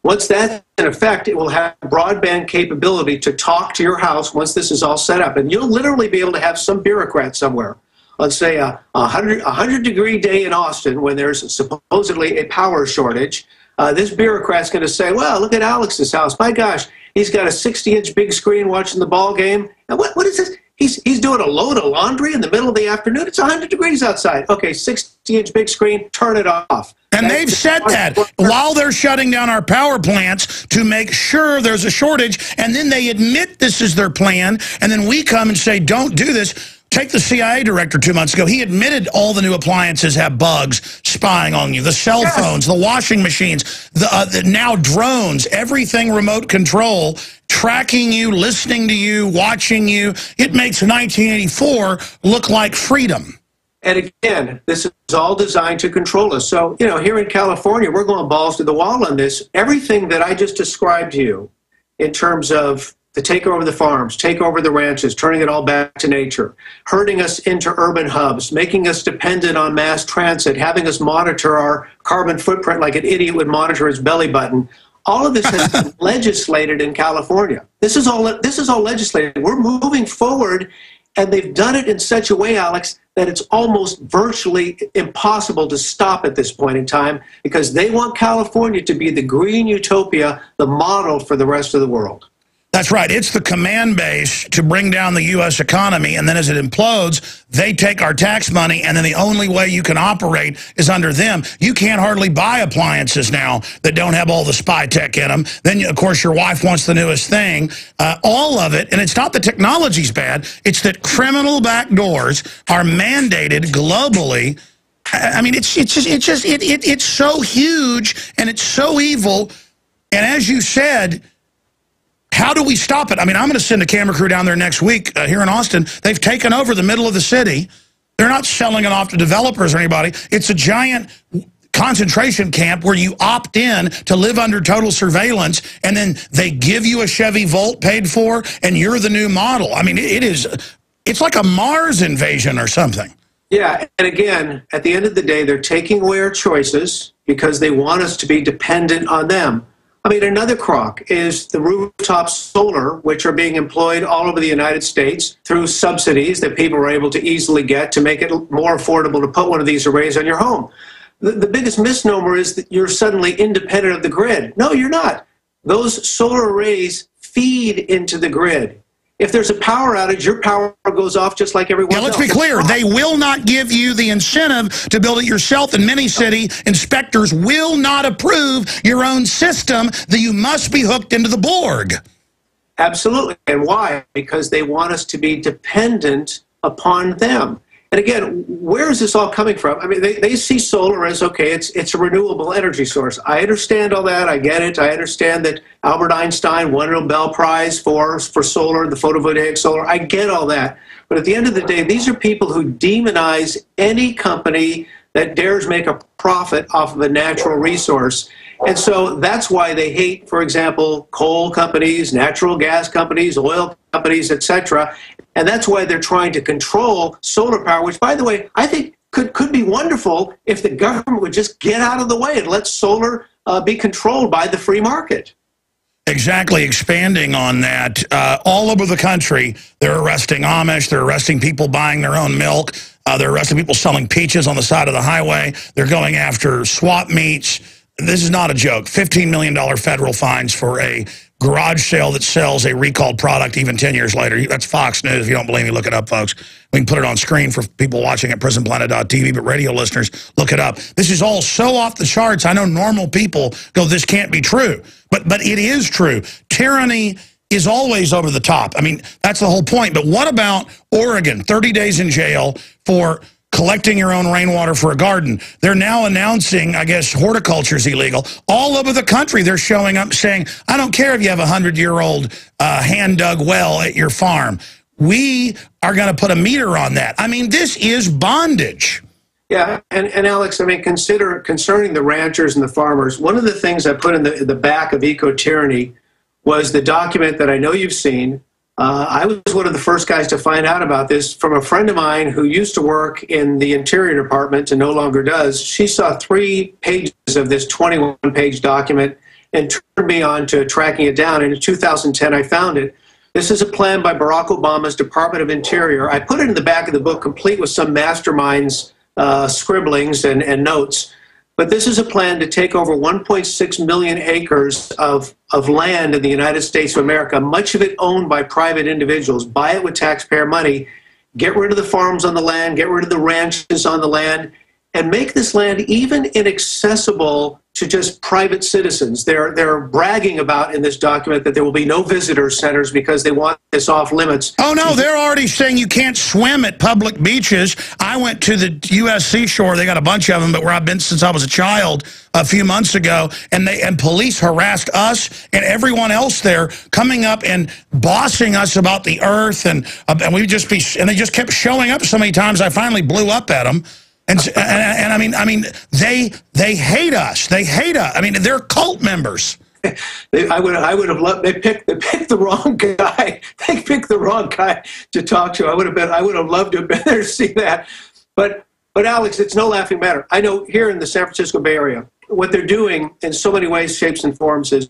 once that's in effect, it will have broadband capability to talk to your house once this is all set up. And you'll literally be able to have some bureaucrat somewhere, let's say a 100-degree day in Austin when there's supposedly a power shortage. This bureaucrat's going to say, well, look at Alex's house. My gosh, he's got a 60-inch big screen watching the ball game. And what is this? He's doing a load of laundry in the middle of the afternoon. It's 100 degrees outside. Okay, 60-inch big screen, turn it off. And they've said that while they're shutting down our power plants to make sure there's a shortage, and then they admit this is their plan, and then we come and say, don't do this. Take the CIA director 2 months ago. He admitted all the new appliances have bugs spying on you. The cell phones, the washing machines, the now drones, everything remote control, tracking you, listening to you, watching you. It makes 1984 look like freedom. And again, this is all designed to control us. So, here in California, we're going balls to the wall on this. Everything that I just described to you in terms of to take over the farms, take over the ranches, turning it all back to nature, herding us into urban hubs, making us dependent on mass transit, having us monitor our carbon footprint like an idiot would monitor his belly button. All of this has been legislated in California. This is all legislated. We're moving forward, and they've done it in such a way, Alex, that it's almost virtually impossible to stop at this point in time because they want California to be the green utopia, the model for the rest of the world. That's right. It's the command base to bring down the U.S. economy, and then as it implodes, they take our tax money, and then the only way you can operate is under them. You can't hardly buy appliances now that don't have all the spy tech in them. Then, of course, your wife wants the newest thing. All of it, and it's not the technology's bad. It's that criminal backdoors are mandated globally. I mean, it's so huge, and it's so evil. And as you said, how do we stop it? I mean, I'm going to send a camera crew down there next week here in Austin. They've taken over the middle of the city. They're not selling it off to developers or anybody. It's a giant concentration camp where you opt in to live under total surveillance, and then they give you a Chevy Volt paid for, and you're the new model. I mean, it's like a Mars invasion or something. Yeah, and again, at the end of the day, they're taking away our choices because they want us to be dependent on them. I mean, another crock is the rooftop solar, which are being employed all over the United States through subsidies that people are able to easily get to make it more affordable to put one of these arrays on your home. The biggest misnomer is that you're suddenly independent of the grid. No, you're not. Those solar arrays feed into the grid. If there's a power outage, your power goes off just like everyone else. Let's be clear. They will not give you the incentive to build it yourself. And many city inspectors will not approve your own system that you must be hooked into the Borg. Absolutely. And why? Because they want us to be dependent upon them. And again, where is this all coming from? I mean, they see solar as, okay, it's a renewable energy source. I understand all that. I get it. I understand that Albert Einstein won a Nobel Prize for solar, the photovoltaic solar. I get all that. But at the end of the day, these are people who demonize any company that dares make a profit off of a natural resource. And so that's why they hate, for example, coal companies, natural gas companies, oil companies, etc. And that's why they're trying to control solar power, which, by the way, I think could be wonderful if the government would just get out of the way and let solar be controlled by the free market. Exactly, expanding on that. All over the country, they're arresting Amish, they're arresting people buying their own milk, they're arresting people selling peaches on the side of the highway, they're going after swap meets. This is not a joke. $15 million federal fines for a garage sale that sells a recalled product even 10 years later. That's Fox News. If you don't believe me, look it up, folks. We can put it on screen for people watching at prisonplanet.tv, but radio listeners, look it up. This is all so off the charts. I know normal people go, this can't be true. But it is true. Tyranny is always over the top. I mean, that's the whole point. But what about Oregon? 30 days in jail for collecting your own rainwater for a garden. They're now announcing, I guess, horticulture is illegal. All over the country, they're showing up saying, I don't care if you have a 100-year-old hand-dug well at your farm. We are going to put a meter on that. I mean, this is bondage. Yeah, and Alex, I mean, concerning the ranchers and the farmers, one of the things I put in the back of Eco-Tyranny was the document that I know you've seen. I was one of the first guys to find out about this from a friend of mine who used to work in the Interior Department and no longer does. She saw 3 pages of this 21-page document and turned me on to tracking it down. And in 2010, I found it. This is a plan by Barack Obama's Department of Interior. I put it in the back of the book, complete with some masterminds' scribblings and notes. But this is a plan to take over 1.6 million acres of land in the United States of America, much of it owned by private individuals. Buy it with taxpayer money, get rid of the farms on the land, get rid of the ranches on the land, and make this land even inaccessible to just private citizens. They're bragging about in this document that there will be no visitor centers because they want this off limits. Oh, no, they're already saying you can't swim at public beaches. I went to the U.S. seashore. They got a bunch of them, but where I've been since I was a child a few months ago, and police harassed us and everyone else there, coming up and bossing us about the earth, and they just kept showing up so many times I finally blew up at them. And I mean, they hate us. They hate us. I mean, they're cult members. I would have loved. They picked the wrong guy. They picked the wrong guy to talk to. I would have loved to have been there to see that. But Alex, it's no laughing matter. I know here in the San Francisco Bay Area, what they're doing in so many ways, shapes, and forms is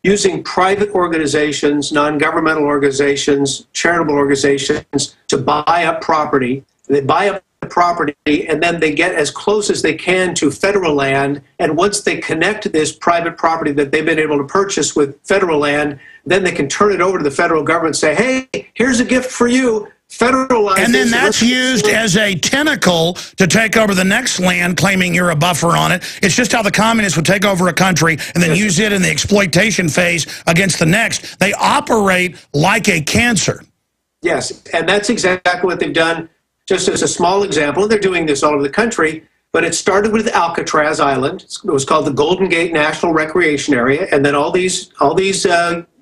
using private organizations, non-governmental organizations, charitable organizations to buy up property. They buy up property, and then they get as close as they can to federal land, and once they connect this private property that they've been able to purchase with federal land, then they can turn it over to the federal government and say, hey, here's a gift for you, federalize. And then that's used as a tentacle to take over the next land, claiming you're a buffer on it. It's just how the communists would take over a country and then use it in the exploitation phase against the next. They operate like a cancer. Yes, and that's exactly what they've done. Just as a small example, they're doing this all over the country, but it started with Alcatraz Island. It was called the Golden Gate National Recreation Area, and then all these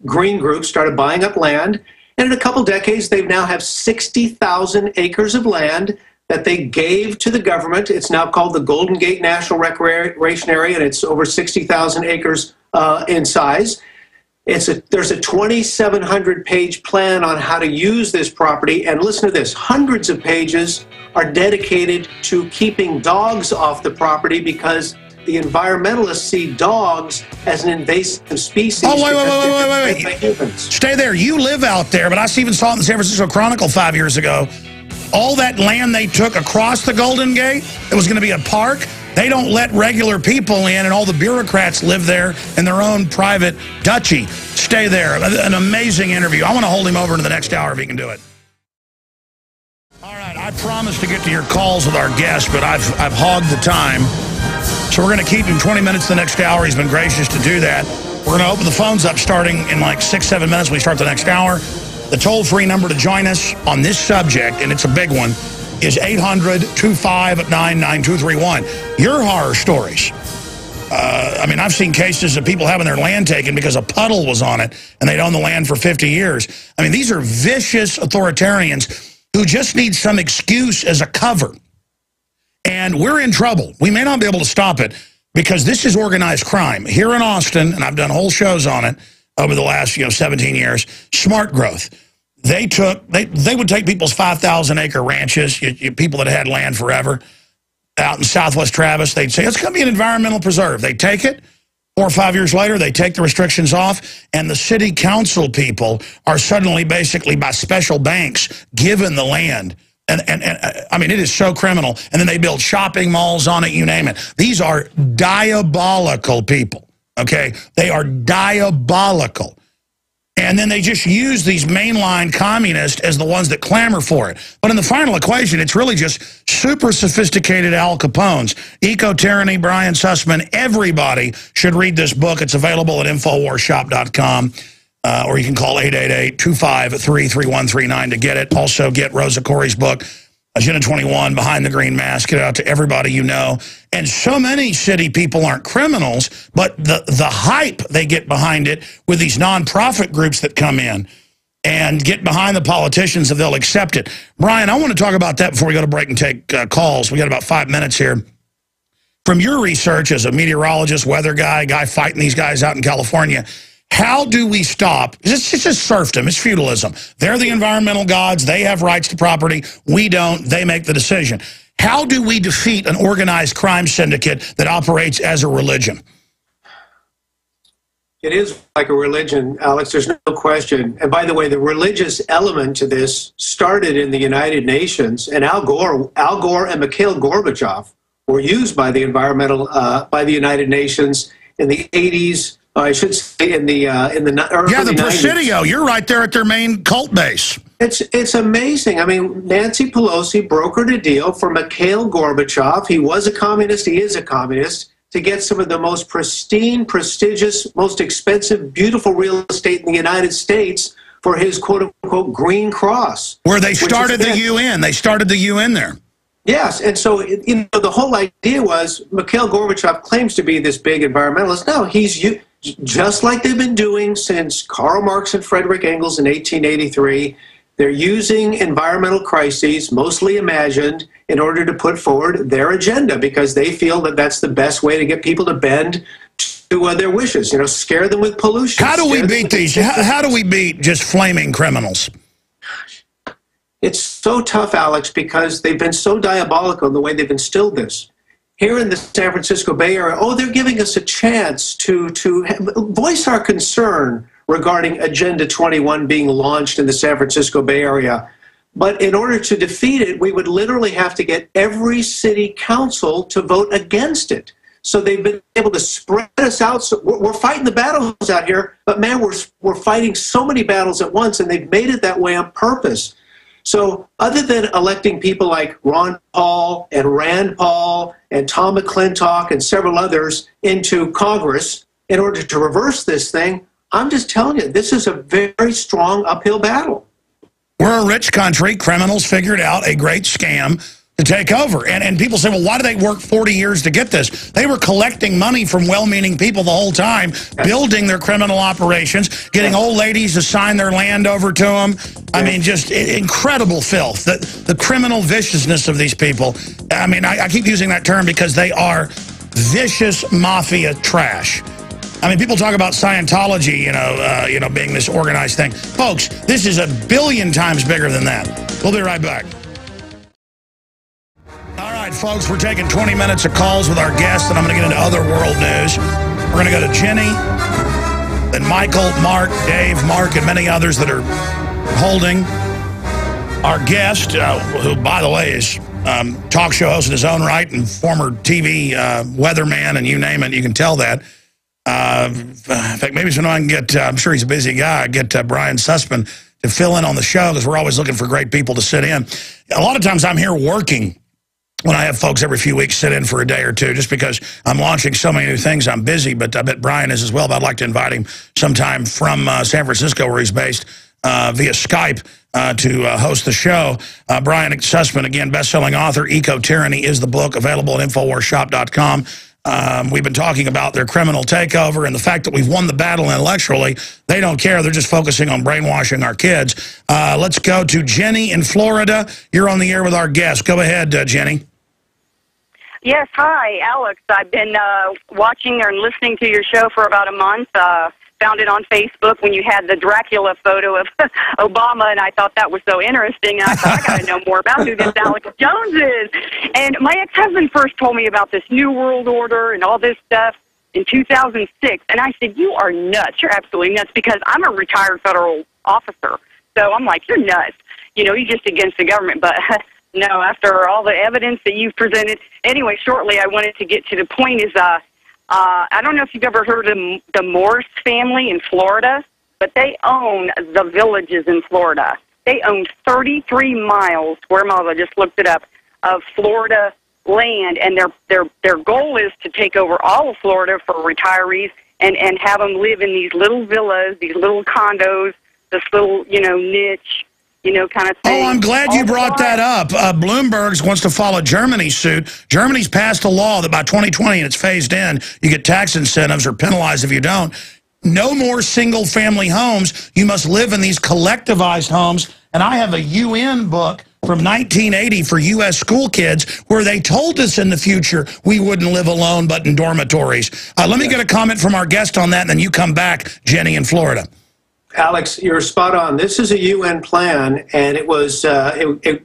green groups started buying up land, and in a couple decades, they now have 60,000 acres of land that they gave to the government. It's now called the Golden Gate National Recreation Area, and it's over 60,000 acres in size. There's a 2,700-page plan on how to use this property, and listen to this, hundreds of pages are dedicated to keeping dogs off the property because the environmentalists see dogs as an invasive species. Oh, wait. Stay there. You live out there, but I even saw it in the San Francisco Chronicle 5 years ago. All that land they took across the Golden Gate, it was going to be a park. They don't let regular people in, and all the bureaucrats live there in their own private duchy. Stay there. An amazing interview. I want to hold him over into the next hour if he can do it. All right, I promised to get to your calls with our guest, but I've hogged the time. So we're going to keep him 20 minutes the next hour. He's been gracious to do that. We're going to open the phones up starting in like 6-7 minutes when we start the next hour. The toll-free number to join us on this subject, and it's a big one, is 800-259-9231. Your horror stories. I mean, I've seen cases of people having their land taken because a puddle was on it, and they'd owned the land for 50 years. I mean, these are vicious authoritarians who just need some excuse as a cover. And we're in trouble. We may not be able to stop it because this is organized crime. Here in Austin, and I've done whole shows on it over the last 17 years, Smart Growth. They would take people's 5,000-acre ranches, people that had land forever, out in Southwest Travis. They'd say, it's going to be an environmental preserve. They'd take it, 4 or 5 years later, they take the restrictions off, and the city council people are suddenly basically by special banks given the land. And I mean, it is so criminal. And then they build shopping malls on it, you name it. These are diabolical people, okay? They are diabolical. And then they just use these mainline communists as the ones that clamor for it. But in the final equation, it's really just super sophisticated Al Capones. Eco-Tyranny, Brian Sussman, everybody should read this book. It's available at InfoWarsShop.com. Or you can call 888-253-3139 to get it. Also get Rosa Corey's book, Agenda 21, Behind the Green Mask. Get it out to everybody you know. And so many city people aren't criminals, but the hype they get behind it with these nonprofit groups that come in and get behind the politicians if they'll accept it. Brian, I want to talk about that before we go to break and take calls. We got about 5 minutes here. From your research as a meteorologist, weather guy fighting these guys out in California, how do we stop? It's just serfdom. It's feudalism. They're the environmental gods. They have rights to property. We don't. They make the decision. How do we defeat an organized crime syndicate that operates as a religion? It is like a religion, Alex. There's no question. And by the way, the religious element to this started in the United Nations, and Al Gore and Mikhail Gorbachev were used by the United Nations in the 80s. I should say in the early 90s. Presidio. You're right there at their main cult base. It's amazing. I mean, Nancy Pelosi brokered a deal for Mikhail Gorbachev. He was a communist. He is a communist. To get some of the most pristine, prestigious, most expensive, beautiful real estate in the United States for his quote-unquote Green Cross. Where they started the UN. They started the UN there. Yes, and so the whole idea was Mikhail Gorbachev claims to be this big environmentalist. No, he's just like they've been doing since Karl Marx and Frederick Engels in 1883. They're using environmental crises, mostly imagined, in order to put forward their agenda because they feel that that's the best way to get people to bend to their wishes. You know, scare them with pollution. How do we beat these? How do we beat just flaming criminals? It's so tough, Alex, because they've been so diabolical in the way they've instilled this. Here in the San Francisco Bay Area, they're giving us a chance to voice our concern regarding Agenda 21 being launched in the San Francisco Bay Area. But in order to defeat it, we would literally have to get every city council to vote against it. So they've been able to spread us out. So we're fighting the battles out here, but man, we're fighting so many battles at once, and they've made it that way on purpose. So other than electing people like Ron Paul and Rand Paul and Tom McClintock and several others into Congress in order to reverse this thing, I'm just telling you, this is a very strong uphill battle. We're a rich country. Criminals figured out a great scam to take over. And people say, well, why do they work 40 years to get this? They were collecting money from well-meaning people the whole time, building their criminal operations, getting old ladies to sign their land over to them. I mean, just incredible filth. The criminal viciousness of these people. I mean, I keep using that term because they are vicious mafia trash. I mean, people talk about Scientology, you know, being this organized thing. Folks, this is a billion times bigger than that. We'll be right back. All right, folks, we're taking 20 minutes of calls with our guests, and I'm going to get into other world news. We're going to go to Jenny, then Michael, Mark, Dave, Mark, and many others that are holding. Our guest, who, by the way, is talk show host in his own right and former TV weatherman, and you name it, you can tell that. In fact, maybe so I can get, I'm sure he's a busy guy, get Brian Sussman to fill in on the show because we're always looking for great people to sit in. A lot of times I'm here working when I have folks every few weeks sit in for a day or two just because I'm launching so many new things. I'm busy, but I bet Brian is as well. But I'd like to invite him sometime from San Francisco where he's based via Skype to host the show. Brian Sussman, again, best-selling author. Eco-Tyranny is the book, available at InfoWarsShop.com. We've been talking about their criminal takeover and the fact that we've won the battle intellectually. They don't care. They're just focusing on brainwashing our kids. Let's go to Jenny in Florida. You're on the air with our guest. Go ahead, Jenny. Yes, hi, Alex. I've been watching and listening to your show for about a month. Found it on Facebook when you had the Dracula photo of Obama, and I thought that was so interesting. And I thought, I got to know more about who this Alex Jones is. And my ex-husband first told me about this New World Order and all this stuff. in 2006. And I said, you are nuts. You're absolutely nuts, because I'm a retired federal officer. So I'm like, you're nuts. You know, you're just against the government. But no, after all the evidence that you've presented. Anyway, shortly, I wanted to get to the point is, I don't know if you've ever heard of the Morse family in Florida, but they own the villages in Florida. They own 33 miles, square miles, I just looked it up, of Florida land, and their goal is to take over all of Florida for retirees and have them live in these little villas, these little condos, this little, you know, niche, you know, kind of thing. Oh, I'm glad you brought that up. Bloomberg wants to follow Germany's suit. Germany's passed a law that by 2020, and it's phased in, you get tax incentives or penalized if you don't. No more single-family homes. You must live in these collectivized homes. And I have a UN book from 1980 for U.S. school kids where they told us in the future we wouldn't live alone but in dormitories. Let me get a comment from our guest on that, and then you come back, Jenny, in Florida. Alex, you're spot on. This is a UN plan, and it was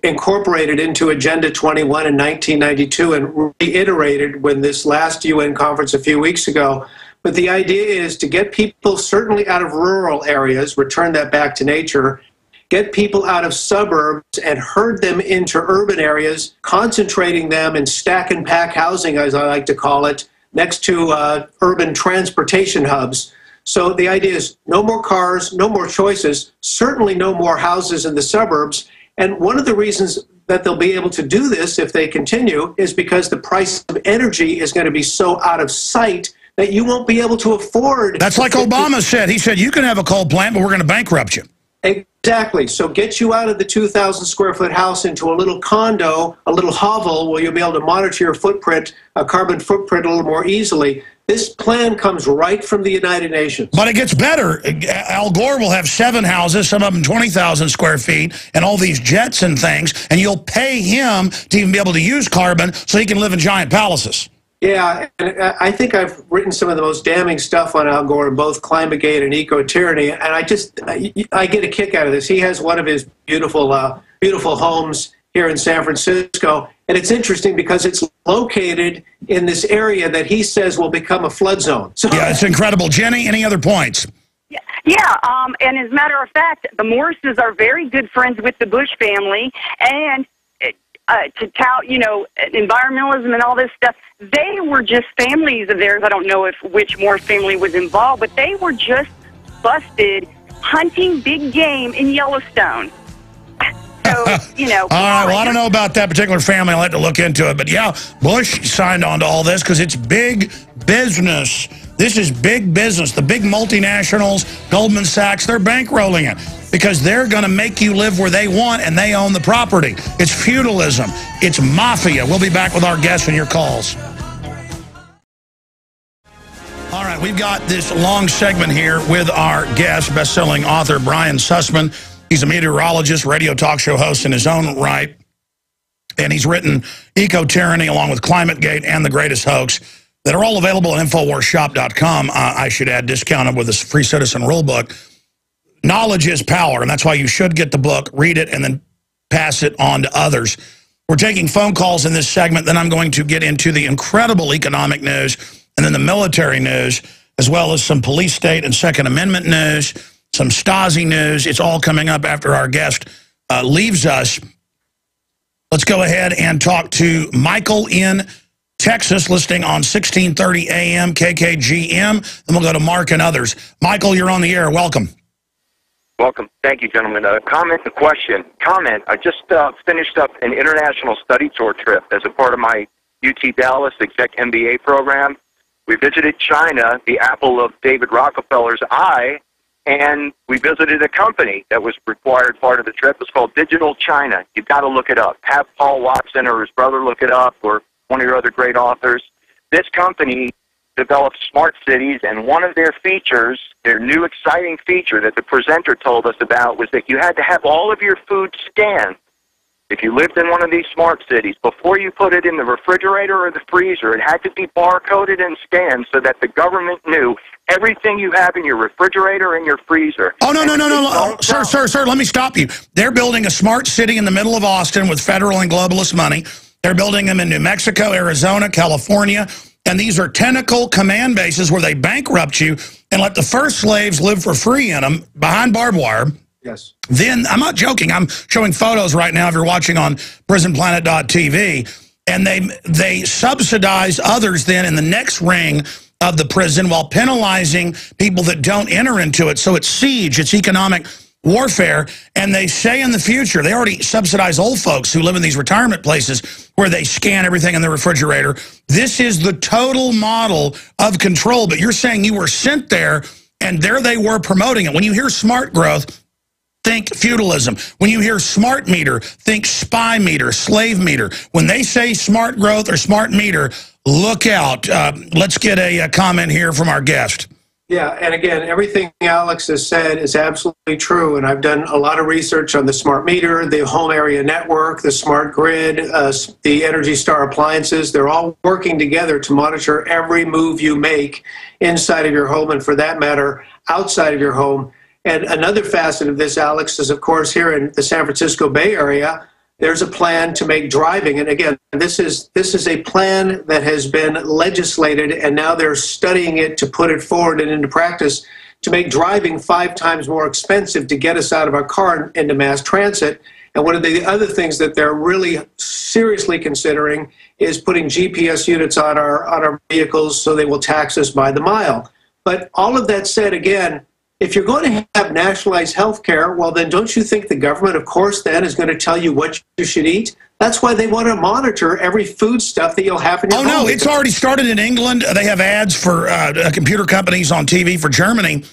incorporated into Agenda 21 in 1992 and reiterated when this last UN conference a few weeks ago. But the idea is to get people certainly out of rural areas, return that back to nature, get people out of suburbs and herd them into urban areas, concentrating them in stack and pack housing, as I like to call it, next to urban transportation hubs. So the idea is no more cars, no more choices, certainly no more houses in the suburbs. And one of the reasons that they'll be able to do this if they continue is because the price of energy is going to be so out of sight that you won't be able to afford. That's like Obama said. He said, you can have a coal plant, but we're going to bankrupt you. Exactly. So get you out of the 2,000 square foot house into a little condo, a little hovel where you'll be able to monitor your footprint, a carbon footprint a little more easily. This plan comes right from the United Nations. But it gets better. Al Gore will have 7 houses, some of them 20,000 square feet, and all these jets and things, and you'll pay him to even be able to use carbon so he can live in giant palaces. Yeah, and I think I've written some of the most damning stuff on Al Gore, both ClimateGate and eco-tyranny, and I get a kick out of this. He has one of his beautiful homes here in San Francisco, and it's interesting because it's located in this area that he says will become a flood zone. So, yeah, it's incredible. Jenny, any other points? Yeah, and as a matter of fact, the Morses are very good friends with the Bush family, and to tout, you know, environmentalism and all this stuff, they were just families of theirs. I don't know which Morse family was involved, but they were just busted hunting big game in Yellowstone. So, you know. All right, well, I don't know about that particular family. I'll have to look into it. But, yeah, Bush signed on to all this because it's big business. This is big business. The big multinationals, Goldman Sachs, they're bankrolling it because they're going to make you live where they want and they own the property. It's feudalism. It's mafia. We'll be back with our guests and your calls. All right, we've got this long segment here with our guest, best-selling author Brian Sussman. He's a meteorologist, radio talk show host in his own right, and he's written Eco-Tyranny along with ClimateGate and The Greatest Hoax that are all available at InfoWarsShop.com. I should add, discounted with this free citizen rule book. Knowledge is power, and that's why you should get the book, read it, and then pass it on to others. We're taking phone calls in this segment. Then I'm going to get into the incredible economic news and then the military news, as well as some police state and Second Amendment news, some Stasi news. It's all coming up after our guest leaves us. Let's go ahead and talk to Michael in Texas, listening on 1630 AM KKGM. Then we'll go to Mark and others. Michael, you're on the air. Welcome. Welcome. Thank you, gentlemen. Comment, a question. Comment. I just finished up an international study tour trip as a part of my UT Dallas Exec MBA program. We visited China, the apple of David Rockefeller's eye, and we visited a company that was required part of the trip. It's called Digital China. You've got to look it up. Have Paul Watson or his brother look it up, or one of your other great authors. This company develops smart cities, and one of their features, their new exciting feature that the presenter told us about, was that you had to have all of your food scanned. If you lived in one of these smart cities, before you put it in the refrigerator or the freezer, it had to be barcoded and scanned so that the government knew everything you have in your refrigerator and your freezer. Oh, no. Sir, let me stop you. They're building a smart city in the middle of Austin with federal and globalist money. They're building them in New Mexico, Arizona, California. and these are tentacle command bases where they bankrupt you and let the first slaves live for free in them behind barbed wire. Yes. Then, I'm not joking, I'm showing photos right now if you're watching on prisonplanet.tv, and they subsidize others then in the next ring of the prison while penalizing people that don't enter into it. So it's siege, it's economic warfare, and they say in the future, they already subsidize old folks who live in these retirement places where they scan everything in the refrigerator. This is the total model of control, but you're saying you were sent there, and there they were promoting it. When you hear smart growth, think feudalism. When you hear smart meter, think spy meter, slave meter. When they say smart growth or smart meter, look out. Let's get a comment here from our guest. Yeah, and again, everything Alex has said is absolutely true, and I've done a lot of research on the smart meter, the home area network, the smart grid, the Energy Star appliances. They're all working together to monitor every move you make inside of your home, and for that matter, outside of your home. And another facet of this, Alex, is, of course, here in the San Francisco Bay Area, there's a plan to make driving, and again, this is a plan that has been legislated, and now they're studying it to put it forward and into practice to make driving 5 times more expensive to get us out of our car and into mass transit. And one of the other things that they're really seriously considering is putting GPS units on our vehicles so they will tax us by the mile. But all of that said, again, if you're going to have nationalized health care, well, then don't you think the government, of course, then is going to tell you what you should eat? That's why they want to monitor every food stuff that you'll have in your home. Oh, no, it's already started in England. They have ads for computer companies on TV for Germany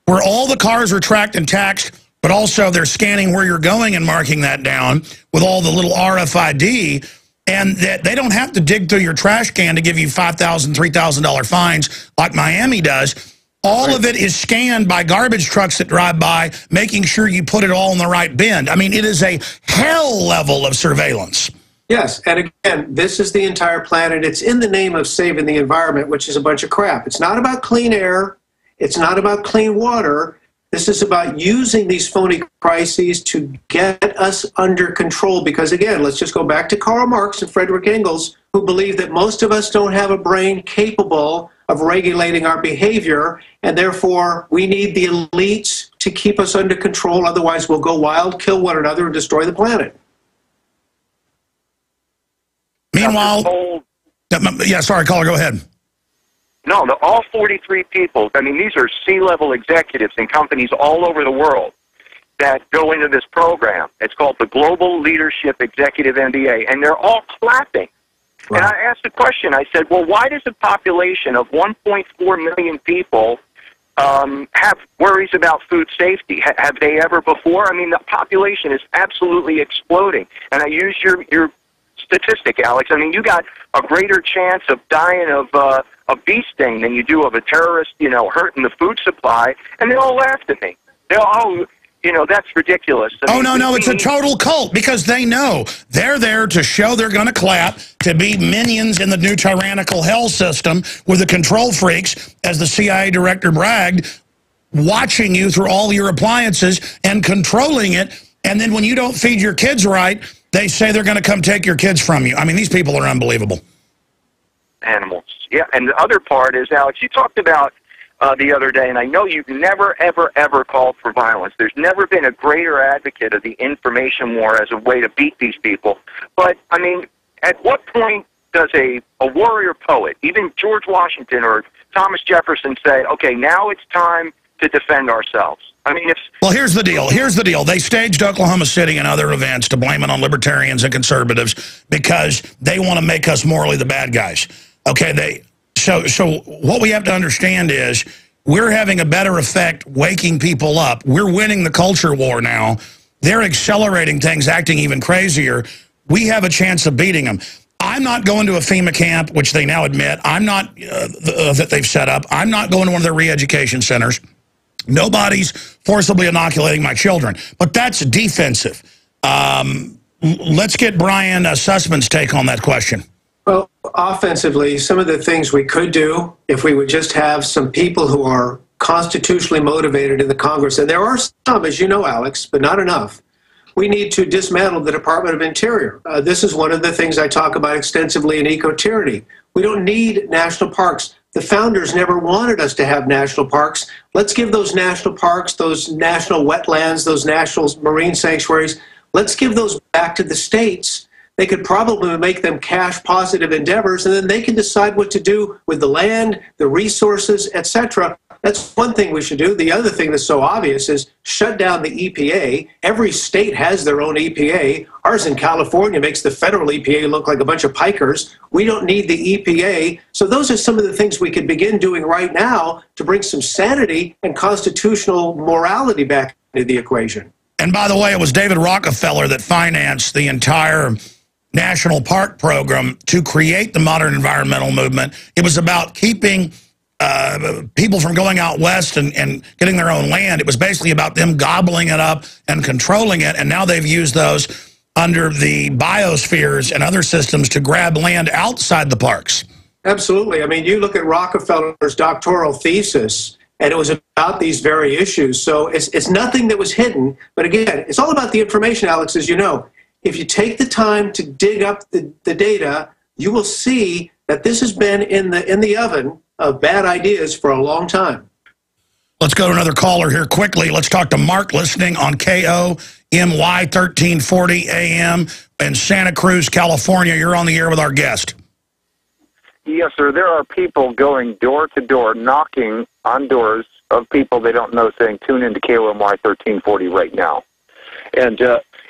where all the cars are tracked and taxed, but also they're scanning where you're going and marking that down with all the little RFID, and that they don't have to dig through your trash can to give you $5,000, $3,000 fines like Miami does. All of it is scanned by garbage trucks that drive by, making sure you put it all in the right bin. I mean, it is a hell level of surveillance. Yes, and again, this is the entire planet. It's in the name of saving the environment, which is a bunch of crap. It's not about clean air. It's not about clean water. This is about using these phony crises to get us under control. Because again, let's just go back to Karl Marx and Frederick Engels, who believed that most of us don't have a brain capable of regulating our behavior, and therefore we need the elites to keep us under control. Otherwise, we'll go wild, kill one another, and destroy the planet. Meanwhile, yeah, sorry, caller, go ahead. No, all 43 people, I mean, these are C-level executives in companies all over the world that go into this program. It's called the Global Leadership Executive MBA, and they're all clapping. Wow. And I asked the question, I said, well, why does a population of 1.4 million people have worries about food safety? Have they ever before? I mean, the population is absolutely exploding. And I used your statistic, Alex. I mean, you got a greater chance of dying of a bee sting than you do of a terrorist, hurting the food supply. And they all laughed at me. They all, that's ridiculous. I mean, no, it's a total cult because they know they're there to show they're going to clap, to be minions in the new tyrannical hell system with the control freaks, as the CIA director bragged, watching you through all your appliances and controlling it. And then when you don't feed your kids right, they say they're going to come take your kids from you. I mean, these people are unbelievable. Animals. Yeah, and the other part is, Alex, you talked about the other day, and I know you've never, ever, ever called for violence. There's never been a greater advocate of the information war as a way to beat these people. But, I mean, at what point does a warrior poet, even George Washington or Thomas Jefferson, say, okay, now it's time to defend ourselves? I mean, well, here's the deal. Here's the deal. They staged Oklahoma City and other events to blame it on libertarians and conservatives because they want to make us morally the bad guys. Okay, so what we have to understand is we're having a better effect waking people up. We're winning the culture war now. They're accelerating things, acting even crazier. We have a chance of beating them. I'm not going to a FEMA camp, which they now admit. I'm not, that they've set up. I'm not going to one of their re-education centers. Nobody's forcibly inoculating my children. But that's defensive. Let's get Brian Sussman's take on that question. Well, offensively, some of the things we could do if we would just have some people who are constitutionally motivated in the Congress, and there are some, as you know, Alex, but not enough. we need to dismantle the Department of Interior. This is one of the things I talk about extensively in Eco-Tyranny. We don't need national parks. The founders never wanted us to have national parks. Let's give those national parks, those national wetlands, those national marine sanctuaries, let's give those back to the states. They could probably make them cash positive endeavors, and then they can decide what to do with the land, the resources, etc. That's one thing we should do. The other thing that's so obvious is shut down the EPA. Every state has their own EPA. Ours in California makes the federal EPA look like a bunch of pikers. We don't need the EPA. So those are some of the things we could begin doing right now to bring some sanity and constitutional morality back into the equation. And by the way, it was David Rockefeller that financed the entire National Park Program to create the modern environmental movement. It was about keeping people from going out west and getting their own land. It was basically about them gobbling it up and controlling it, and now they've used those under the biospheres and other systems to grab land outside the parks. Absolutely. I mean, you look at Rockefeller's doctoral thesis, and it was about these very issues. So it's nothing that was hidden. But again, it's all about the information, Alex, as you know. If you take the time to dig up the data, you will see that this has been in the oven of bad ideas for a long time. Let's go to another caller here quickly. Let's talk to Mark listening on KOMY 1340 AM in Santa Cruz, California. You're on the air with our guest. Yes, sir. There are people going door to door, knocking on doors of people they don't know, saying, tune into KOMY 1340 right now. And,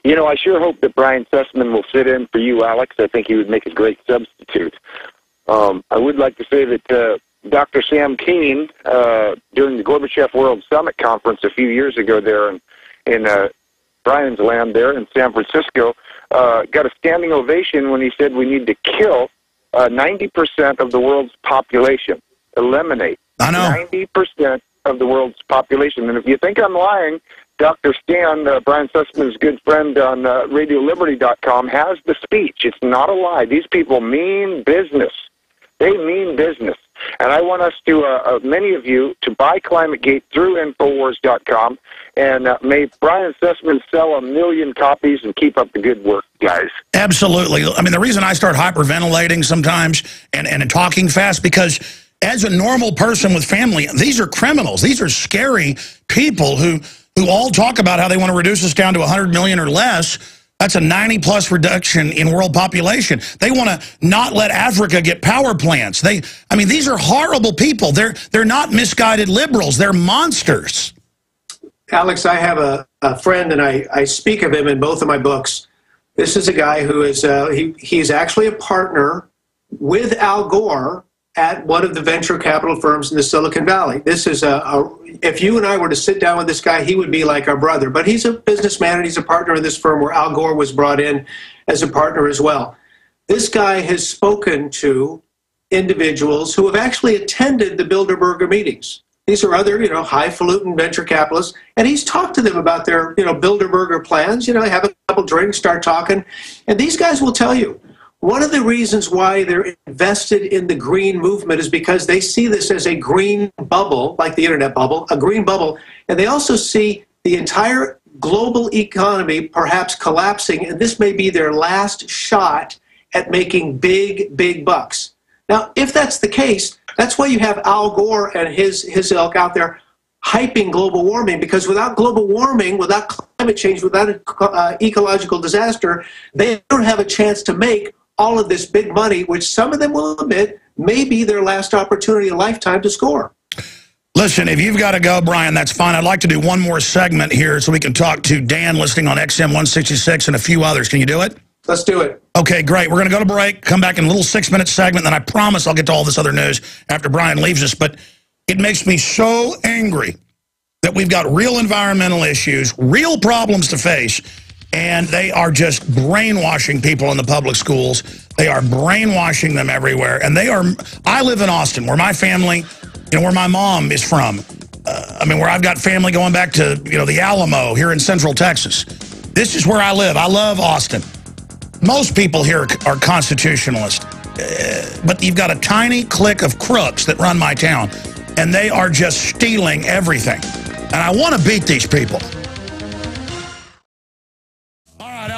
you know, I sure hope that Brian Sussman will sit in for you, Alex. I think he would make a great substitute. I would like to say that Dr. Sam Keen, during the Gorbachev World Summit Conference a few years ago there in Brian's land there in San Francisco, got a standing ovation when he said we need to kill 90% of the world's population, eliminate 90% of the world's population. And if you think I'm lying, Dr. Stan, Brian Sussman's good friend on RadioLiberty.com, has the speech. It's not a lie. These people mean business. They mean business. And I want us to, many of you, to buy ClimateGate through Infowars.com, and may Brian Sussman sell 1 million copies and keep up the good work, guys. Absolutely. I mean, the reason I start hyperventilating sometimes and talking fast, because as a normal person with family, these are criminals. These are scary people who all talk about how they want to reduce us down to 100 million or less. That's a 90+ reduction in world population. They want to not let Africa get power plants. I mean, these are horrible people. They're not misguided liberals. They're monsters. Alex, I have a friend, and I speak of him in both of my books. This is a guy who is he's actually a partner with Al Gore at one of the venture capital firms in the Silicon Valley. This is if you and I were to sit down with this guy, he would be like our brother. But he's a businessman, and he's a partner in this firm where Al Gore was brought in as a partner as well. This guy has spoken to individuals who have actually attended the Bilderberger meetings. These are other, highfalutin venture capitalists, and he's talked to them about their, Bilderberger plans. Have a couple drinks, start talking, and these guys will tell you, one of the reasons why they're invested in the green movement is because they see this as a green bubble, like the internet bubble, a green bubble, and they also see the entire global economy perhaps collapsing, and this may be their last shot at making big, big bucks. Now, if that's the case, that's why you have Al Gore and his ilk out there hyping global warming, because without global warming, without climate change, without ecological disaster, they don't have a chance to make all of this big money, which some of them will admit may be their last opportunity in a lifetime to score. Listen, if you've got to go, Brian, that's fine. I'd like to do one more segment here so we can talk to Dan listening on XM 166 and a few others. Can you do it? Let's do it. Okay, great. We're going to go to break, come back in a little 6-minute segment, then I promise I'll get to all this other news after Brian leaves us. But it makes me so angry that we've got real environmental issues, real problems to face, and they are just brainwashing people in the public schools. They are brainwashing them everywhere. And I live in Austin, where my family, where my mom is from. Where I've got family going back to, the Alamo here in Central Texas. This is where I live. I love Austin. Most people here are constitutionalists. But you've got a tiny clique of crooks that run my town. And they are just stealing everything. And I want to beat these people.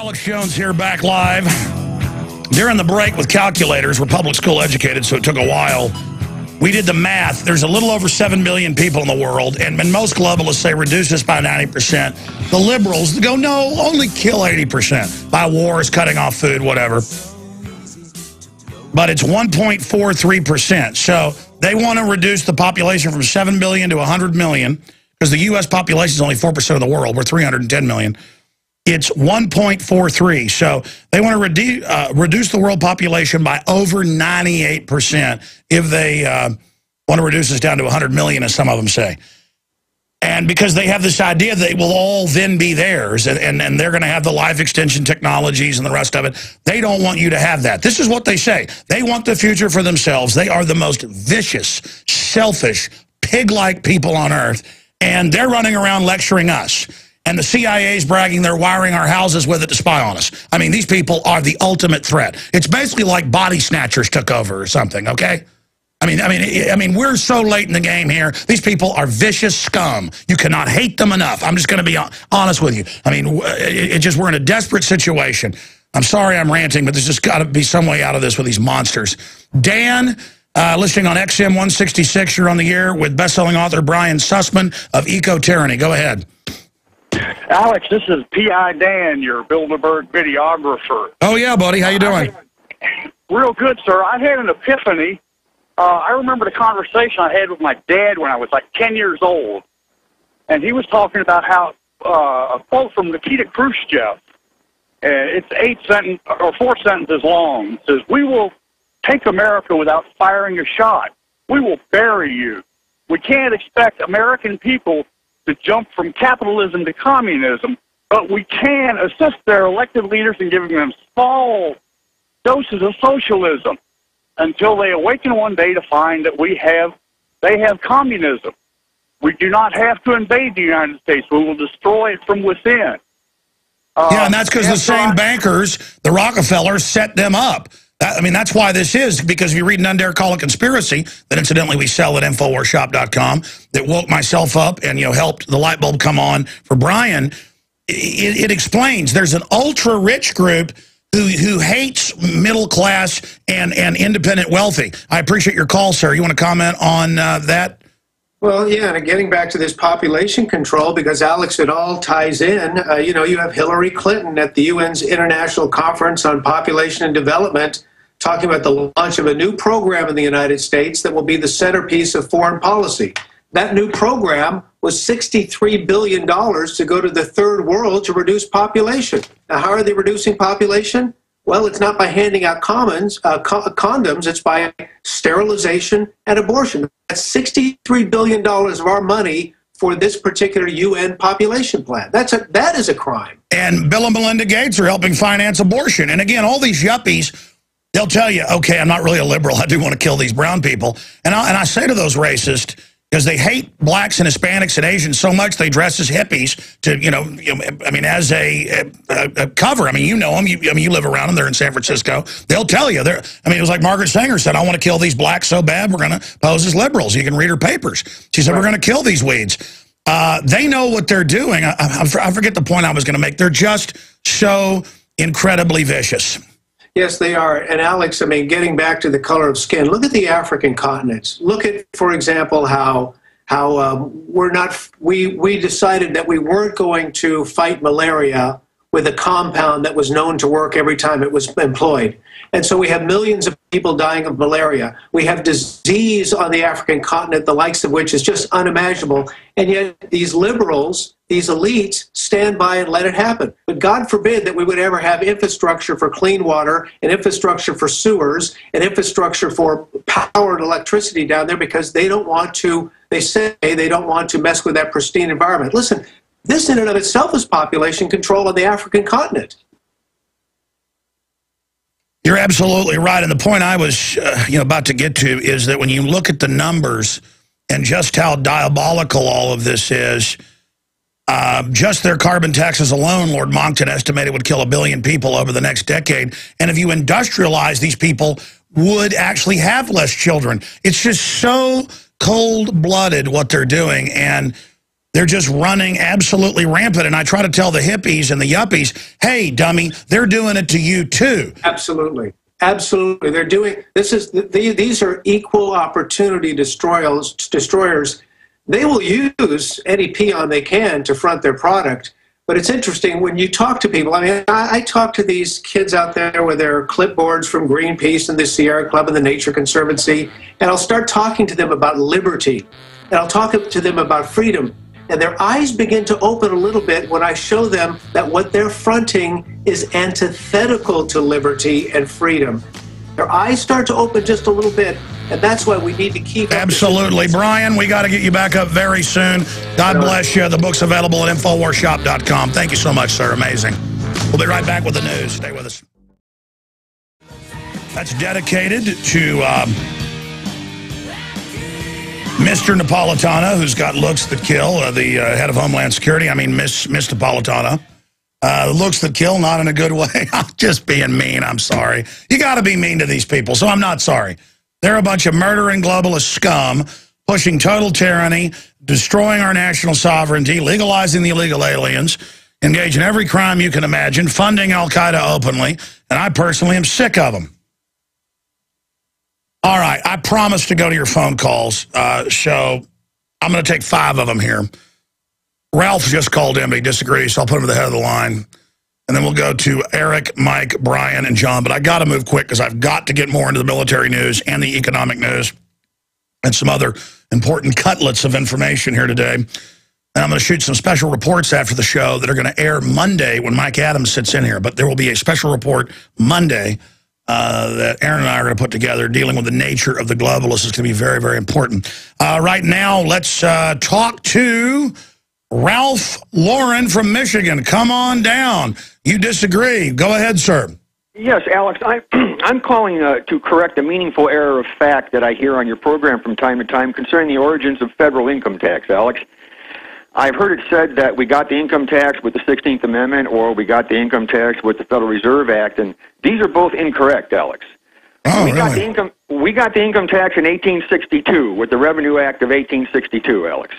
Alex Jones here, back live. During the break with calculators, we're public school educated, so it took a while. We did the math. There's a little over 7 billion people in the world, and most globalists say reduce this by 90%. The liberals go, no, only kill 80% by wars, cutting off food, whatever. But it's 1.43%. So they want to reduce the population from 7 billion to 100 million, because the U.S. population is only 4% of the world. We're 310 million. It's 1.43. So they want to reduce the world population by over 98% if they want to reduce us down to 100 million, as some of them say. And because they have this idea that it will all then be theirs, and they're going to have the life extension technologies and the rest of it. They don't want you to have that. This is what they say. They want the future for themselves. They are the most vicious, selfish, pig-like people on earth, and they're running around lecturing us. And the CIA's bragging they're wiring our houses with it to spy on us. I mean, these people are the ultimate threat. It's basically like body snatchers took over or something, okay? I mean, we're so late in the game here. These people are vicious scum. You cannot hate them enough. I'm just going to be honest with you. I mean, we're in a desperate situation. I'm sorry I'm ranting, but there's just got to be some way out of this with these monsters. Dan, listening on XM 166, you're on the air with best-selling author Brian Sussman of Eco-Tyranny. Go ahead. Alex, this is P.I. Dan, your Bilderberg videographer. Oh, yeah, buddy. How you doing? Real good, sir. I had an epiphany. I remember the conversation I had with my dad when I was like 10 years old. And he was talking about how a quote from Nikita Khrushchev, it's 4 sentences long. It says, "We will take America without firing a shot. We will bury you. We can't expect American people to jump from capitalism to communism, but we can assist their elected leaders in giving them small doses of socialism until they awaken one day to find that they have communism. We do not have to invade the United States. We will destroy it from within." Yeah, and that's because the same bankers, the Rockefellers, set them up. That's why this is, because if you read Nundare Call a Conspiracy, that incidentally we sell at InfoWarsShop.com, that woke myself up and helped the light bulb come on for Brian, it explains there's an ultra-rich group who hates middle class and independent wealthy. I appreciate your call, sir. You want to comment on that? Well, yeah, and getting back to this population control, because, Alex, it all ties in. You have Hillary Clinton at the UN's International Conference on Population and Development talking about the launch of a new program in the United States that will be the centerpiece of foreign policy. That new program was $63 billion to go to the third world to reduce population. Now, how are they reducing population? Well, it's not by handing out condoms, it's by sterilization and abortion. That's $63 billion of our money for this particular UN population plan. That is a crime. And Bill and Melinda Gates are helping finance abortion. And again, all these yuppies, they'll tell you, okay, I'm not really a liberal. I do want to kill these brown people. And I say to those racists, because they hate blacks and Hispanics and Asians so much, they dress as hippies to, as a cover. You know them. You live around them. They're in San Francisco. They'll tell you. It was like Margaret Sanger said, I want to kill these blacks so bad, we're going to pose as liberals. You can read her papers. She said, we're going to kill these weeds. They know what they're doing. I forget the point I was going to make. They're just so incredibly vicious. Yes, they are. And Alex, getting back to the color of skin, look at the African continents. Look at, for example, how we decided that we weren't going to fight malaria with a compound that was known to work every time it was employed. And so we have millions of people dying of malaria. We have disease on the African continent, the likes of which is just unimaginable. And yet these liberals, these elites, stand by and let it happen. But God forbid that we would ever have infrastructure for clean water, and infrastructure for sewers, and infrastructure for power and electricity down there, because they don't want to, they say they don't want to mess with that pristine environment. Listen, this in and of itself is population control on the African continent. You're absolutely right. And the point I was about to get to is that when you look at the numbers and just how diabolical all of this is, just their carbon taxes alone, Lord Monckton estimated would kill 1 billion people over the next decade. And if you industrialize, these people would actually have less children. It's just so cold-blooded what they're doing. And They're just running absolutely rampant. And I try to tell the hippies and the yuppies, hey, dummy, they're doing it to you too. Absolutely. Absolutely. They're doing, these are equal opportunity destroyers. They will use any peon they can to front their product. But it's interesting when you talk to people. I mean, I talk to these kids out there with their clipboards from Greenpeace and the Sierra Club and the Nature Conservancy, and I'll start talking to them about liberty, and I'll talk to them about freedom. And their eyes begin to open a little bit when I show them that what they're fronting is antithetical to liberty and freedom. Their eyes start to open just a little bit, and that's why we need to keep... Absolutely. Brian, we got to get you back up very soon. God bless you. The book's available at InfoWarsShop.com. Thank you so much, sir. Amazing. We'll be right back with the news. Stay with us. That's dedicated to... Mr. Napolitano, who's got looks that kill, the head of Homeland Security. I mean, Miss Napolitano. Looks that kill, not in a good way. I'm just being mean. I'm sorry. You got to be mean to these people, so I'm not sorry. They're a bunch of murdering globalist scum, pushing total tyranny, destroying our national sovereignty, legalizing the illegal aliens, engage in every crime you can imagine, funding al-Qaeda openly, and I personally am sick of them. All right, I promise to go to your phone calls, so I'm going to take 5 of them here. Ralph just called in, but he disagrees, so I'll put him at the head of the line. And then we'll go to Eric, Mike, Brian, and John. But I got to move quick because I've got to get more into the military news and the economic news and some other important cutlets of information here today. And I'm going to shoot some special reports after the show that are going to air Monday when Mike Adams sits in here. But there will be a special report Monday that Aaron and I are going to put together dealing with the nature of the globalists. Is going to be very, very important. Right now, let's talk to Ralph Lauren from Michigan. Come on down. You disagree. Go ahead, sir. Yes, Alex, I'm calling to correct a meaningful error of fact that I hear on your program from time to time concerning the origins of federal income tax, Alex. I've heard it said that we got the income tax with the 16th Amendment or we got the income tax with the Federal Reserve Act, and these are both incorrect, Alex. Oh, we got really? we got the income tax in 1862 with the Revenue Act of 1862, Alex.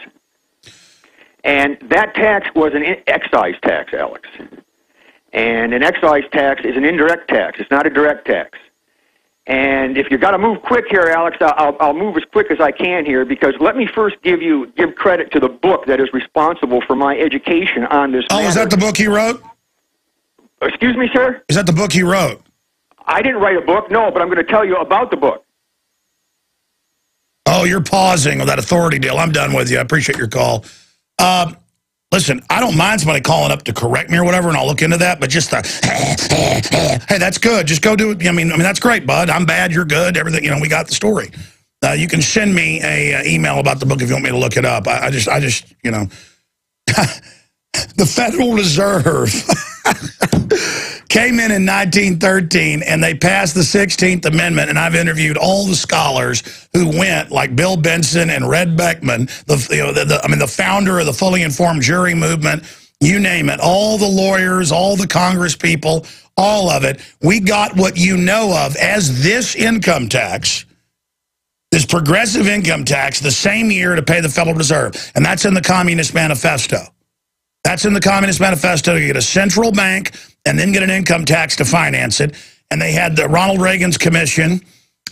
And that tax was an excise tax, Alex. And an excise tax is an indirect tax. It's not a direct tax. And if you've got to move quick here, Alex, I'll move as quick as I can here, because let me first give credit to the book that is responsible for my education on this matter. Oh, is that the book you wrote? Excuse me, sir? Is that the book you wrote? I didn't write a book, no, but I'm going to tell you about the book. Oh, you're pausing with that authority deal. I'm done with you. I appreciate your call. Listen, I don't mind somebody calling up to correct me or whatever, and I'll look into that, but just hey, that's good. Just go do it. I mean, that's great, bud. I'm bad. You're good. Everything, we got the story. You can send me a email about the book if you want me to look it up. I just the Federal Reserve came in 1913, and they passed the 16th Amendment, and I've interviewed all the scholars who went, like Bill Benson and Red Beckman, the founder of the Fully Informed Jury movement, you name it, all the lawyers, all the Congress people, all of it. We got what you know of as this income tax, this progressive income tax, the same year to pay the Federal Reserve, and that's in the Communist Manifesto. That's in the Communist Manifesto. You get a central bank and then get an income tax to finance it. And they had the Ronald Reagan's commission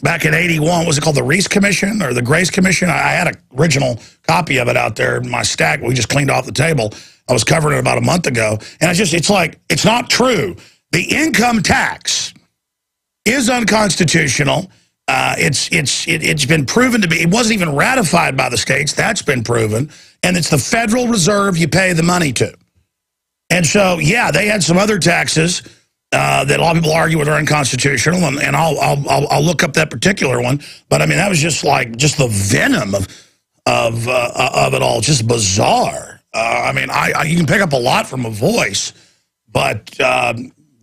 back in '81. Was it called the Reese Commission or the Grace Commission? I had an original copy of it out there in my stack. We just cleaned off the table. I was covering it about a month ago. And it's not true. The income tax is unconstitutional. It's been proven to be. It wasn't even ratified by the states. That's been proven. And it's the Federal Reserve you pay the money to. And so, yeah, they had some other taxes that a lot of people argue with are unconstitutional, and I'll look up that particular one. But I mean, that was just the venom of it all, just bizarre. I mean, you can pick up a lot from a voice, but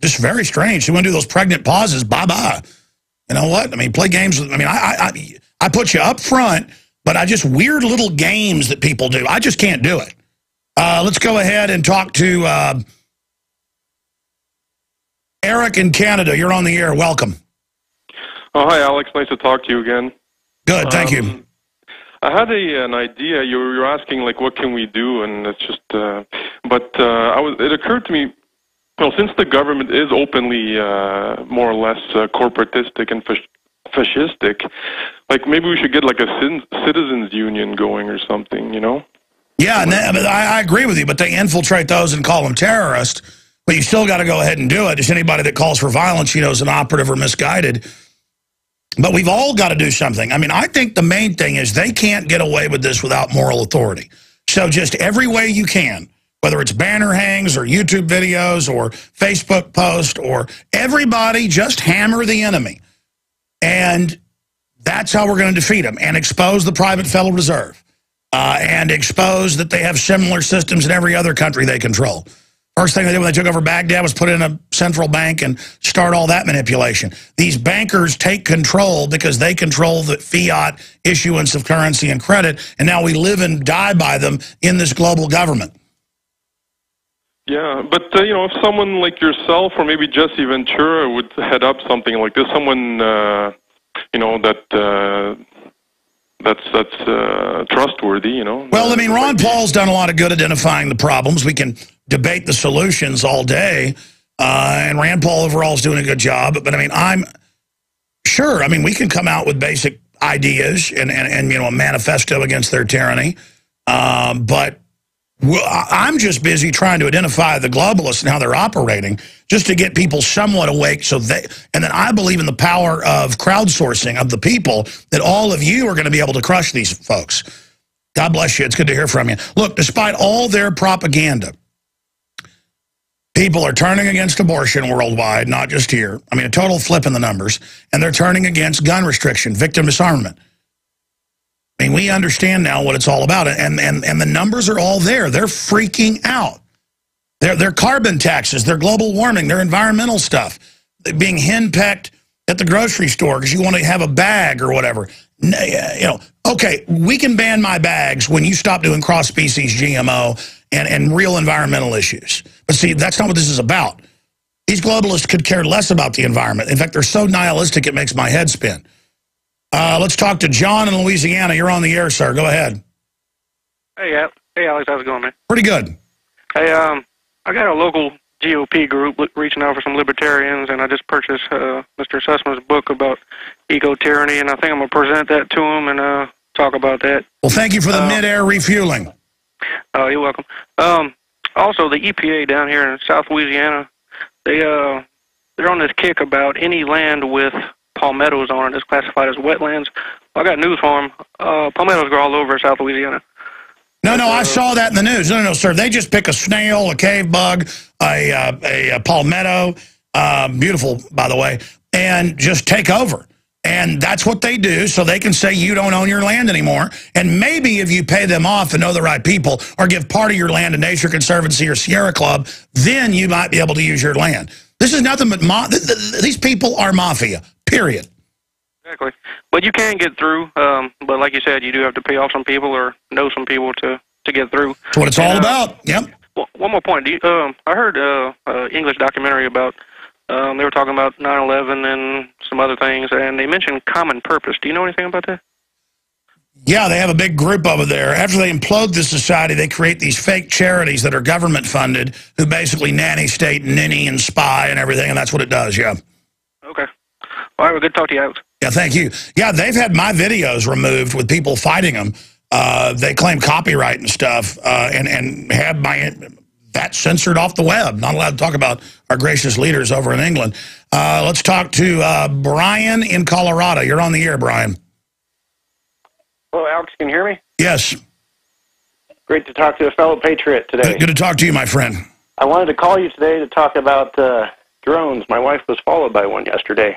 just very strange. You want to do those pregnant pauses? Bye bye. You know what? I mean, play games. I mean, I put you up front, but weird little games that people do. I just can't do it. Let's go ahead and talk to Eric in Canada. You're on the air. Welcome. Oh, hi, Alex. Nice to talk to you again. Good. Thank you. I had an idea. You were asking, like, what can we do? And it's just, it occurred to me, well, since the government is openly more or less corporatistic and fascistic, like, maybe we should get, like, a citizens union going or something, you know? Yeah, and I agree with you, but they infiltrate those and call them terrorists, but you still got to go ahead and do it. Just anybody that calls for violence, you know, is an operative or misguided. But we've all got to do something. I mean, I think the main thing is they can't get away with this without moral authority. So just every way you can, whether it's banner hangs or YouTube videos or Facebook posts or everybody, just hammer the enemy. And that's how we're going to defeat them and expose the private Federal Reserve and expose that they have similar systems in every other country they control. First thing they did when they took over Baghdad was put in a central bank and start all that manipulation. These bankers take control because they control the fiat issuance of currency and credit, and now we live and die by them in this global government. Yeah, but, you know, if someone like yourself or maybe Jesse Ventura would head up something like this, someone, you know, that's trustworthy, you know. Well, I mean, Ron Paul's done a lot of good identifying the problems. We can debate the solutions all day, and Rand Paul overall is doing a good job. But I mean, I'm sure, I mean, we can come out with basic ideas and you know, a manifesto against their tyranny. But I'm just busy trying to identify the globalists and how they're operating just to get people somewhat awake. And then I believe in the power of crowdsourcing of the people, that all of you are going to be able to crush these folks. God bless you. It's good to hear from you. Look, despite all their propaganda, people are turning against abortion worldwide, not just here. I mean, a total flip in the numbers. And they're turning against gun restriction, victim disarmament. I mean, we understand now what it's all about. And the numbers are all there. They're freaking out. Their carbon taxes, their global warming, their environmental stuff, being henpecked at the grocery store because you want to have a bag or whatever. You know, okay, we can ban my bags when you stop doing cross-species GMO and real environmental issues. But see, that's not what this is about. These globalists could care less about the environment. In fact, they're so nihilistic it makes my head spin. Let's talk to John in Louisiana. You're on the air, sir. Go ahead. Hey, Alex, how's it going, man? Pretty good. Hey, I got a local GOP group reaching out for some libertarians, and I just purchased Mr. Sussman's book about eco-tyranny, and I think I'm going to present that to him and talk about that. Well, thank you for the mid-air refueling. Oh, you're welcome. Also, the EPA down here in South Louisiana, they're on this kick about any land with palmettos on it is classified as wetlands. Well, I got news for them. Palmettos grow all over South Louisiana. No, I saw that in the news. No, sir. They just pick a snail, a cave bug, a palmetto, beautiful, by the way, and just take over. And that's what they do, so they can say you don't own your land anymore. And maybe if you pay them off and know the right people, or give part of your land to Nature Conservancy or Sierra Club, then you might be able to use your land. This is nothing but these people are mafia, period. Exactly. But you can get through. But like you said, you do have to pay off some people or know some people to get through. That's what it's all about. Yep. One more point. I heard an English documentary about, they were talking about 9/11 and some other things, and they mentioned common purpose. Do you know anything about that? Yeah, they have a big group over there. After they implode the society, they create these fake charities that are government-funded who basically nanny state and ninny and spy and everything, and that's what it does, yeah. Okay. All right, well, good to talk to you, Alex. Yeah, thank you. Yeah, they've had my videos removed with people fighting them. They claim copyright and stuff and have that censored off the web. Not allowed to talk about our gracious leaders over in England. Let's talk to Brian in Colorado. You're on the air, Brian. Hello, Alex. Can you hear me? Yes. Great to talk to a fellow patriot today. Good to talk to you, my friend. I wanted to call you today to talk about drones. My wife was followed by one yesterday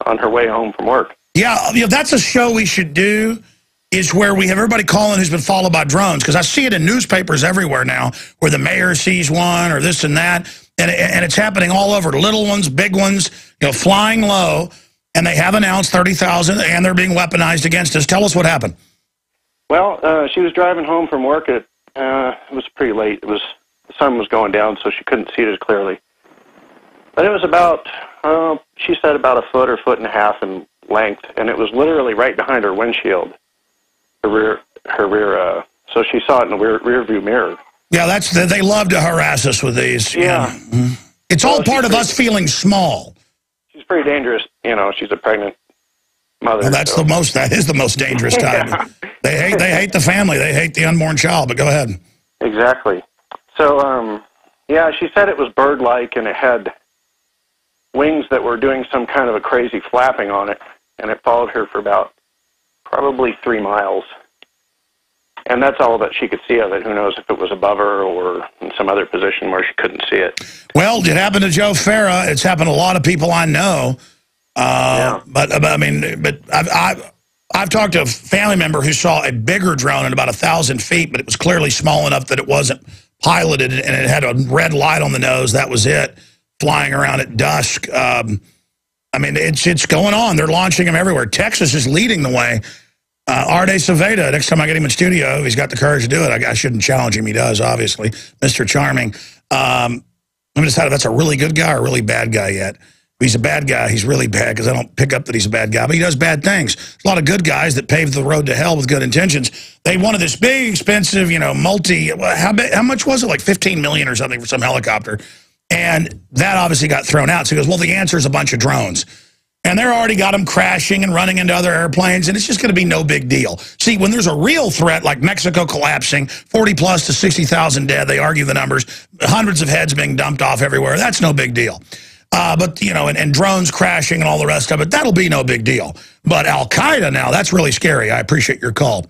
on her way home from work. Yeah, that's a show we should do, is where we have everybody calling who's been followed by drones, because I see it in newspapers everywhere now, where the mayor sees one or this and that, and it's happening all over. Little ones, big ones, flying low, and they have announced 30,000, and they're being weaponized against us. Tell us what happened. Well, she was driving home from work. It was pretty late. The sun was going down, so she couldn't see it as clearly. But it was about, she said about a foot or foot and a half in length, and it was literally right behind her windshield, the her rear. So she saw it in the rear view mirror. Yeah, they love to harass us with these. Yeah. It's all part of us feeling small. She's pretty dangerous. She's a pregnant mother. Well, that is the most dangerous time. Yeah. They hate the family. They hate the unborn child, but go ahead. Exactly. So, yeah, she said it was bird-like, and it had wings that were doing some kind of a crazy flapping on it, and it followed her for about probably 3 miles. And that's all that she could see of it. Who knows if it was above her or in some other position where she couldn't see it. Well, it happened to Joe Farah. It's happened to a lot of people I know. Yeah. But I've talked to a family member who saw a bigger drone at about 1,000 feet, but it was clearly small enough that it wasn't piloted, and it had a red light on the nose. That was it, flying around at dusk. It's going on. They're launching them everywhere. Texas is leading the way. Arde Saveda, next time I get him in studio, he's got the courage to do it. I shouldn't challenge him. He does, obviously. Mr. Charming. Let me decide if that's a really good guy or a really bad guy yet. If he's a bad guy, he's really bad, because I don't pick up that he's a bad guy. But he does bad things. There's a lot of good guys that paved the road to hell with good intentions. They wanted this big, expensive, how much was it? Like $15 million or something for some helicopter. And that obviously got thrown out. So he goes, well, the answer is a bunch of drones. And they're already got them crashing and running into other airplanes, and it's just going to be no big deal. See, when there's a real threat like Mexico collapsing, 40+ to 60,000 dead, they argue the numbers, hundreds of heads being dumped off everywhere, that's no big deal. And drones crashing and all the rest of it, that'll be no big deal. But Al-Qaeda now, that's really scary. I appreciate your call.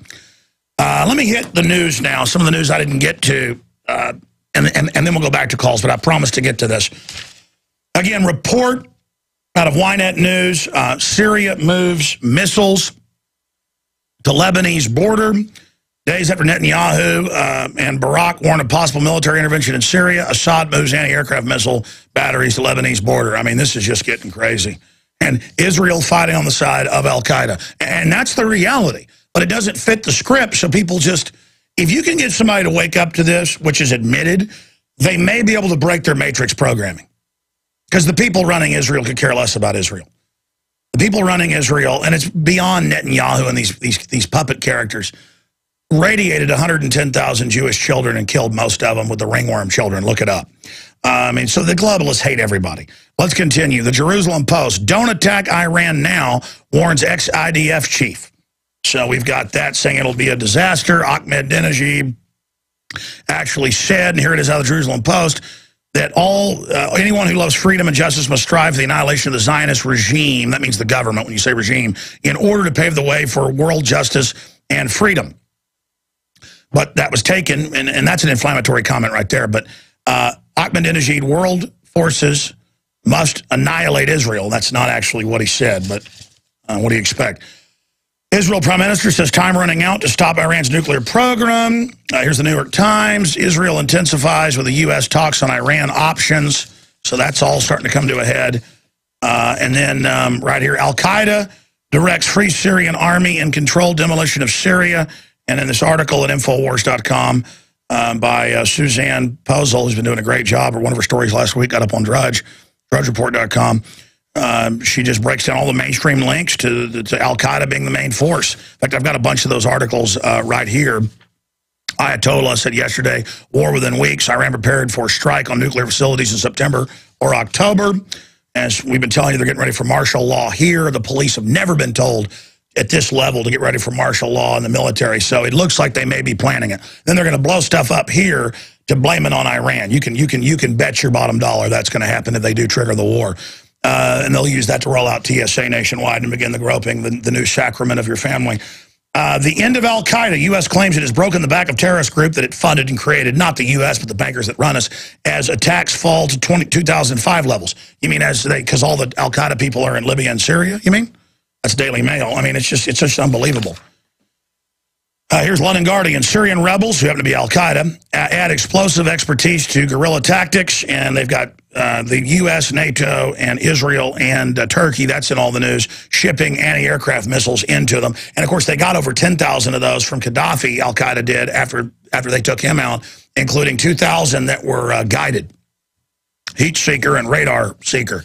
Let me hit the news now, some of the news I didn't get to, and then we'll go back to calls, but I promise to get to this. Again, report out of Ynet News, Syria moves missiles to Lebanese border. Days after Netanyahu and Barak warned of possible military intervention in Syria, Assad moves anti-aircraft missile batteries to Lebanese border. I mean, this is just getting crazy. And Israel fighting on the side of al-Qaeda. And that's the reality. But it doesn't fit the script, so people just... If you can get somebody to wake up to this, which is admitted, they may be able to break their matrix programming. Because the people running Israel could care less about Israel. The people running Israel, and it's beyond Netanyahu and these puppet characters, radiated 110,000 Jewish children and killed most of them with the ringworm children. Look it up. So the globalists hate everybody. Let's continue. The Jerusalem Post, don't attack Iran now, warns ex-IDF chief. So we've got that saying it'll be a disaster. Ahmadinejad actually said, and here it is out of the Jerusalem Post, that anyone who loves freedom and justice must strive for the annihilation of the Zionist regime, that means the government when you say regime, in order to pave the way for world justice and freedom. But that was taken, and that's an inflammatory comment right there, but Ahmadinejad, world forces must annihilate Israel. That's not actually what he said, but what do you expect? Israel Prime Minister says time running out to stop Iran's nuclear program. Here's the New York Times. Israel intensifies with the U.S. talks on Iran options. So that's all starting to come to a head. And then right here, Al-Qaeda directs Free Syrian Army in controlled demolition of Syria. And in this article at Infowars.com by Suzanne Posel, who's been doing a great job, or one of her stories last week got up on DrudgeReport.com. She just breaks down all the mainstream links to Al-Qaeda being the main force. In fact, I've got a bunch of those articles right here. Ayatollah said yesterday, war within weeks. Iran prepared for a strike on nuclear facilities in September or October. As we've been telling you, they're getting ready for martial law here. The police have never been told at this level to get ready for martial law in the military. So it looks like they may be planning it. Then they're going to blow stuff up here to blame it on Iran. You can bet your bottom dollar that's going to happen if they do trigger the war. And they'll use that to roll out TSA nationwide and begin the groping, the new sacrament of your family. The end of Al-Qaeda. U.S. claims it has broken the back of terrorist group that it funded and created, not the U.S., but the bankers that run us, as attacks fall to 2005 levels. You mean because all the Al-Qaeda people are in Libya and Syria, you mean? That's Daily Mail. I mean, it's just unbelievable. Here's London Guardian. Syrian rebels, who happen to be Al-Qaeda, add explosive expertise to guerrilla tactics, and they've got the U.S., NATO, and Israel, and Turkey, that's in all the news, shipping anti-aircraft missiles into them. And, of course, they got over 10,000 of those from Gaddafi, Al-Qaeda did, after they took him out, including 2,000 that were guided. Heat seeker and radar seeker.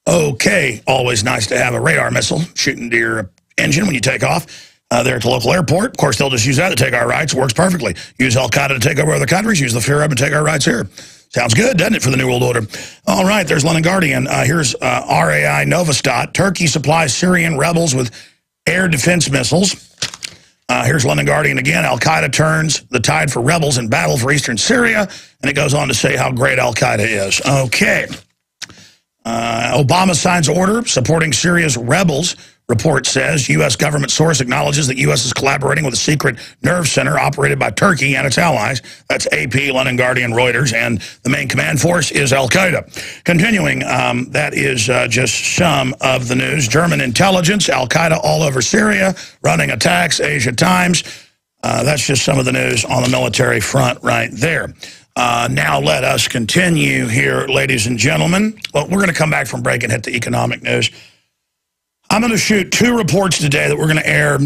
Okay, always nice to have a radar missile shooting to your engine when you take off. there at the local airport. Of course, they'll just use that to take our rights. It works perfectly. Use Al-Qaeda to take over other countries. Use the fear of them to take our rights here. Sounds good, doesn't it, for the New World Order? All right, there's London Guardian. Here's RAI Novastat. Turkey supplies Syrian rebels with air defense missiles. Here's London Guardian again. Al-Qaeda turns the tide for rebels in battle for eastern Syria. And it goes on to say how great Al-Qaeda is. Okay. Obama signs order supporting Syria's rebels. Report says U.S. government source acknowledges that U.S. is collaborating with a secret nerve center operated by Turkey and its allies. That's AP, London Guardian, Reuters, and the main command force is Al-Qaeda. Continuing, that is just some of the news. German intelligence, Al-Qaeda all over Syria, running attacks, Asia Times. That's just some of the news on the military front right there. Now let us continue here, ladies and gentlemen. Well, we're going to come back from break and hit the economic news. I'm going to shoot 2 reports today that we're going to air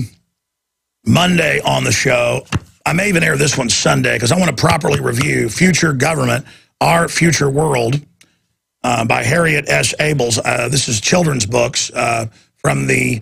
Monday on the show. I may even air this one Sunday because I want to properly review Future Government, Our Future World by Harriet S. Abels. This is children's books from the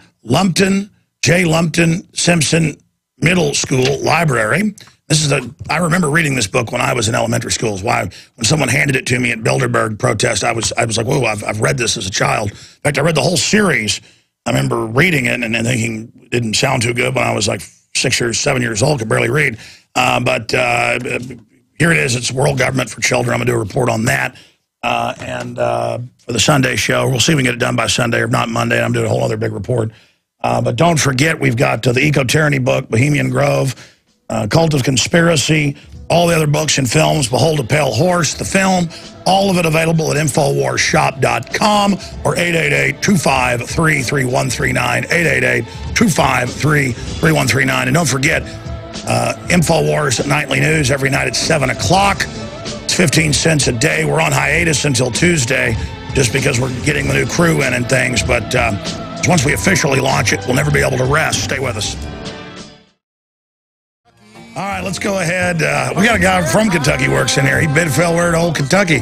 J. Lumpton Simpson Middle School Library. This is I remember reading this book when I was in elementary school. Why when someone handed it to me at Bilderberg protest, I was like, whoa, I've read this as a child. In fact, I read the whole series. I remember reading it and thinking it didn't sound too good when I was like 6 or 7 years old, could barely read. But here it is. It's World Government for Children. I'm going to do a report on that. And for the Sunday show, we'll see if we can get it done by Sunday or not Monday. I'm doing a whole other big report. But don't forget, we've got the Eco-Tyranny book, Bohemian Grove, Cult of Conspiracy, all the other books and films, Behold a Pale Horse, the film, all of it available at InfoWarsShop.com or 888-253-3139, 888-253-3139. And don't forget, InfoWars Nightly News every night at 7 o'clock. It's 15 cents a day. We're on hiatus until Tuesday just because we're getting the new crew in and things. But once we officially launch it, we'll never be able to rest. Stay with us. All right, let's go ahead. We got a guy from Kentucky works in here. He Bedfell, where to old Kentucky,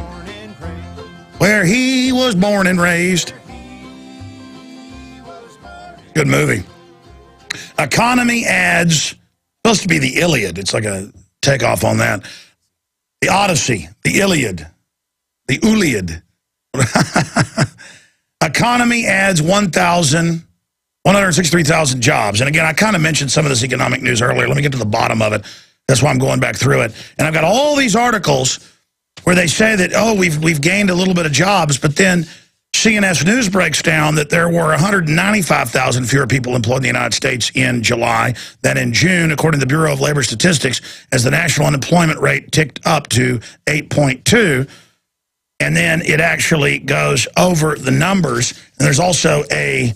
where he was born and raised. Good movie. Economy ads, supposed to be the Iliad. It's like a takeoff on that. The Odyssey, the Iliad, the Uliad. Economy adds 163,000 jobs. And again, I kind of mentioned some of this economic news earlier. Let me get to the bottom of it. That's why I'm going back through it. And I've got all these articles where they say that, oh, we've gained a little bit of jobs, but then CNS News breaks down that there were 195,000 fewer people employed in the United States in July than in June, according to the Bureau of Labor Statistics, as the national unemployment rate ticked up to 8.2. And then it actually goes over the numbers. And there's also a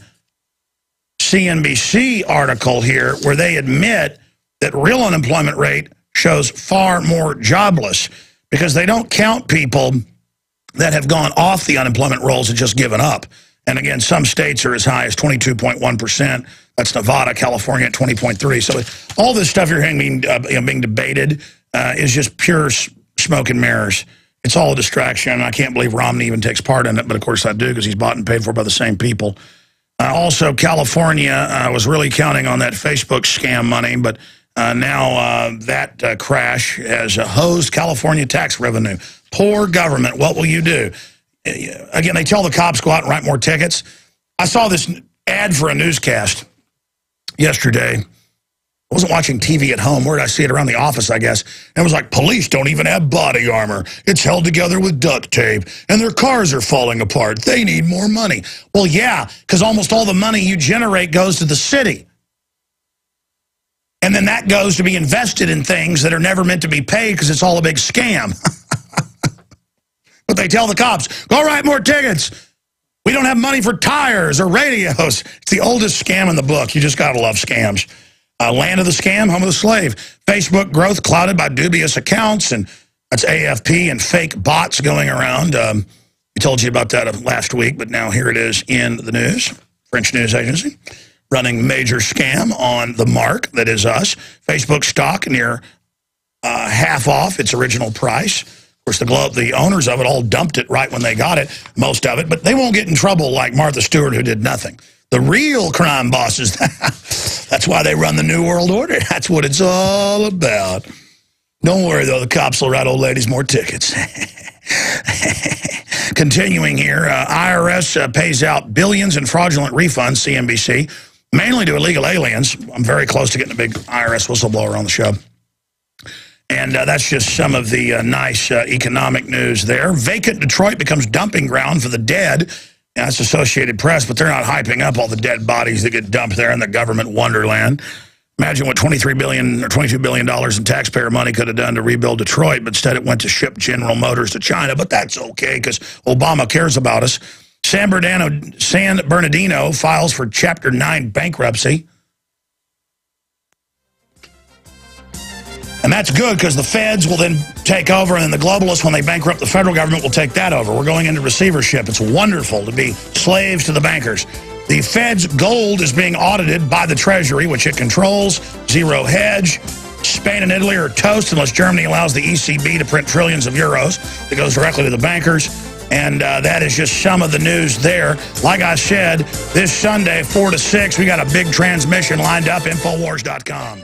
CNBC article here where they admit that real unemployment rate shows far more jobless because they don't count people that have gone off the unemployment rolls and just given up. And again, some states are as high as 22.1%. That's Nevada, California at 20.3%. So all this stuff you're hearing being debated is just pure smoke and mirrors. It's all a distraction. I can't believe Romney even takes part in it, but of course I do because he's bought and paid for by the same people. Also, California was really counting on that Facebook scam money, but now that crash has hosed California tax revenue. Poor government, what will you do? Again, they tell the cops go out and write more tickets. I saw this ad for a newscast yesterday. I wasn't watching TV at home. Where did I see it? Around the office, I guess. And it was like, police don't even have body armor. It's held together with duct tape, and their cars are falling apart. They need more money. Well, yeah, because almost all the money you generate goes to the city. And then that goes to be invested in things that are never meant to be paid because it's all a big scam. But they tell the cops, go write more tickets. We don't have money for tires or radios. It's the oldest scam in the book. You just got to love scams. Land of the scam, home of the slave. Facebook growth clouded by dubious accounts, and that's AFP and fake bots going around. We told you about that last week, but now here it is in the news. French news agency running major scam on the mark, that is us. Facebook stock near half off its original price. Of course, the owners of it all dumped it right when they got it, most of it, but they won't get in trouble like Martha Stewart, who did nothing. The real crime bosses, That's why they run the New World Order. That's what it's all about. Don't worry, though. The cops will write old ladies more tickets. Continuing here, IRS pays out billions in fraudulent refunds, CNBC, mainly to illegal aliens. I'm very close to getting a big IRS whistleblower on the show. And that's just some of the nice economic news there. Vacant Detroit becomes dumping ground for the dead. That's Associated Press, but they're not hyping up all the dead bodies that get dumped there in the government wonderland. Imagine what $23 billion or $22 billion in taxpayer money could have done to rebuild Detroit, but instead it went to ship General Motors to China. But that's okay, because Obama cares about us. San Bernardino files for Chapter 9 bankruptcy. And that's good, because the feds will then take over, and then the globalists, when they bankrupt the federal government, will take that over. We're going into receivership. It's wonderful to be slaves to the bankers. The Fed's gold is being audited by the Treasury, which it controls. Zero hedge. Spain and Italy are toast unless Germany allows the ECB to print trillions of euros that goes directly to the bankers. And that is just some of the news there. Like I said, this Sunday, 4 to 6, we got a big transmission lined up, Infowars.com.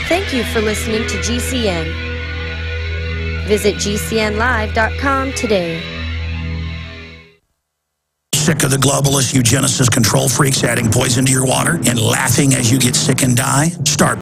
Thank you for listening to GCN. Visit GCNlive.com today. Sick of the globalists, eugenicists, control freaks adding poison to your water and laughing as you get sick and die? Start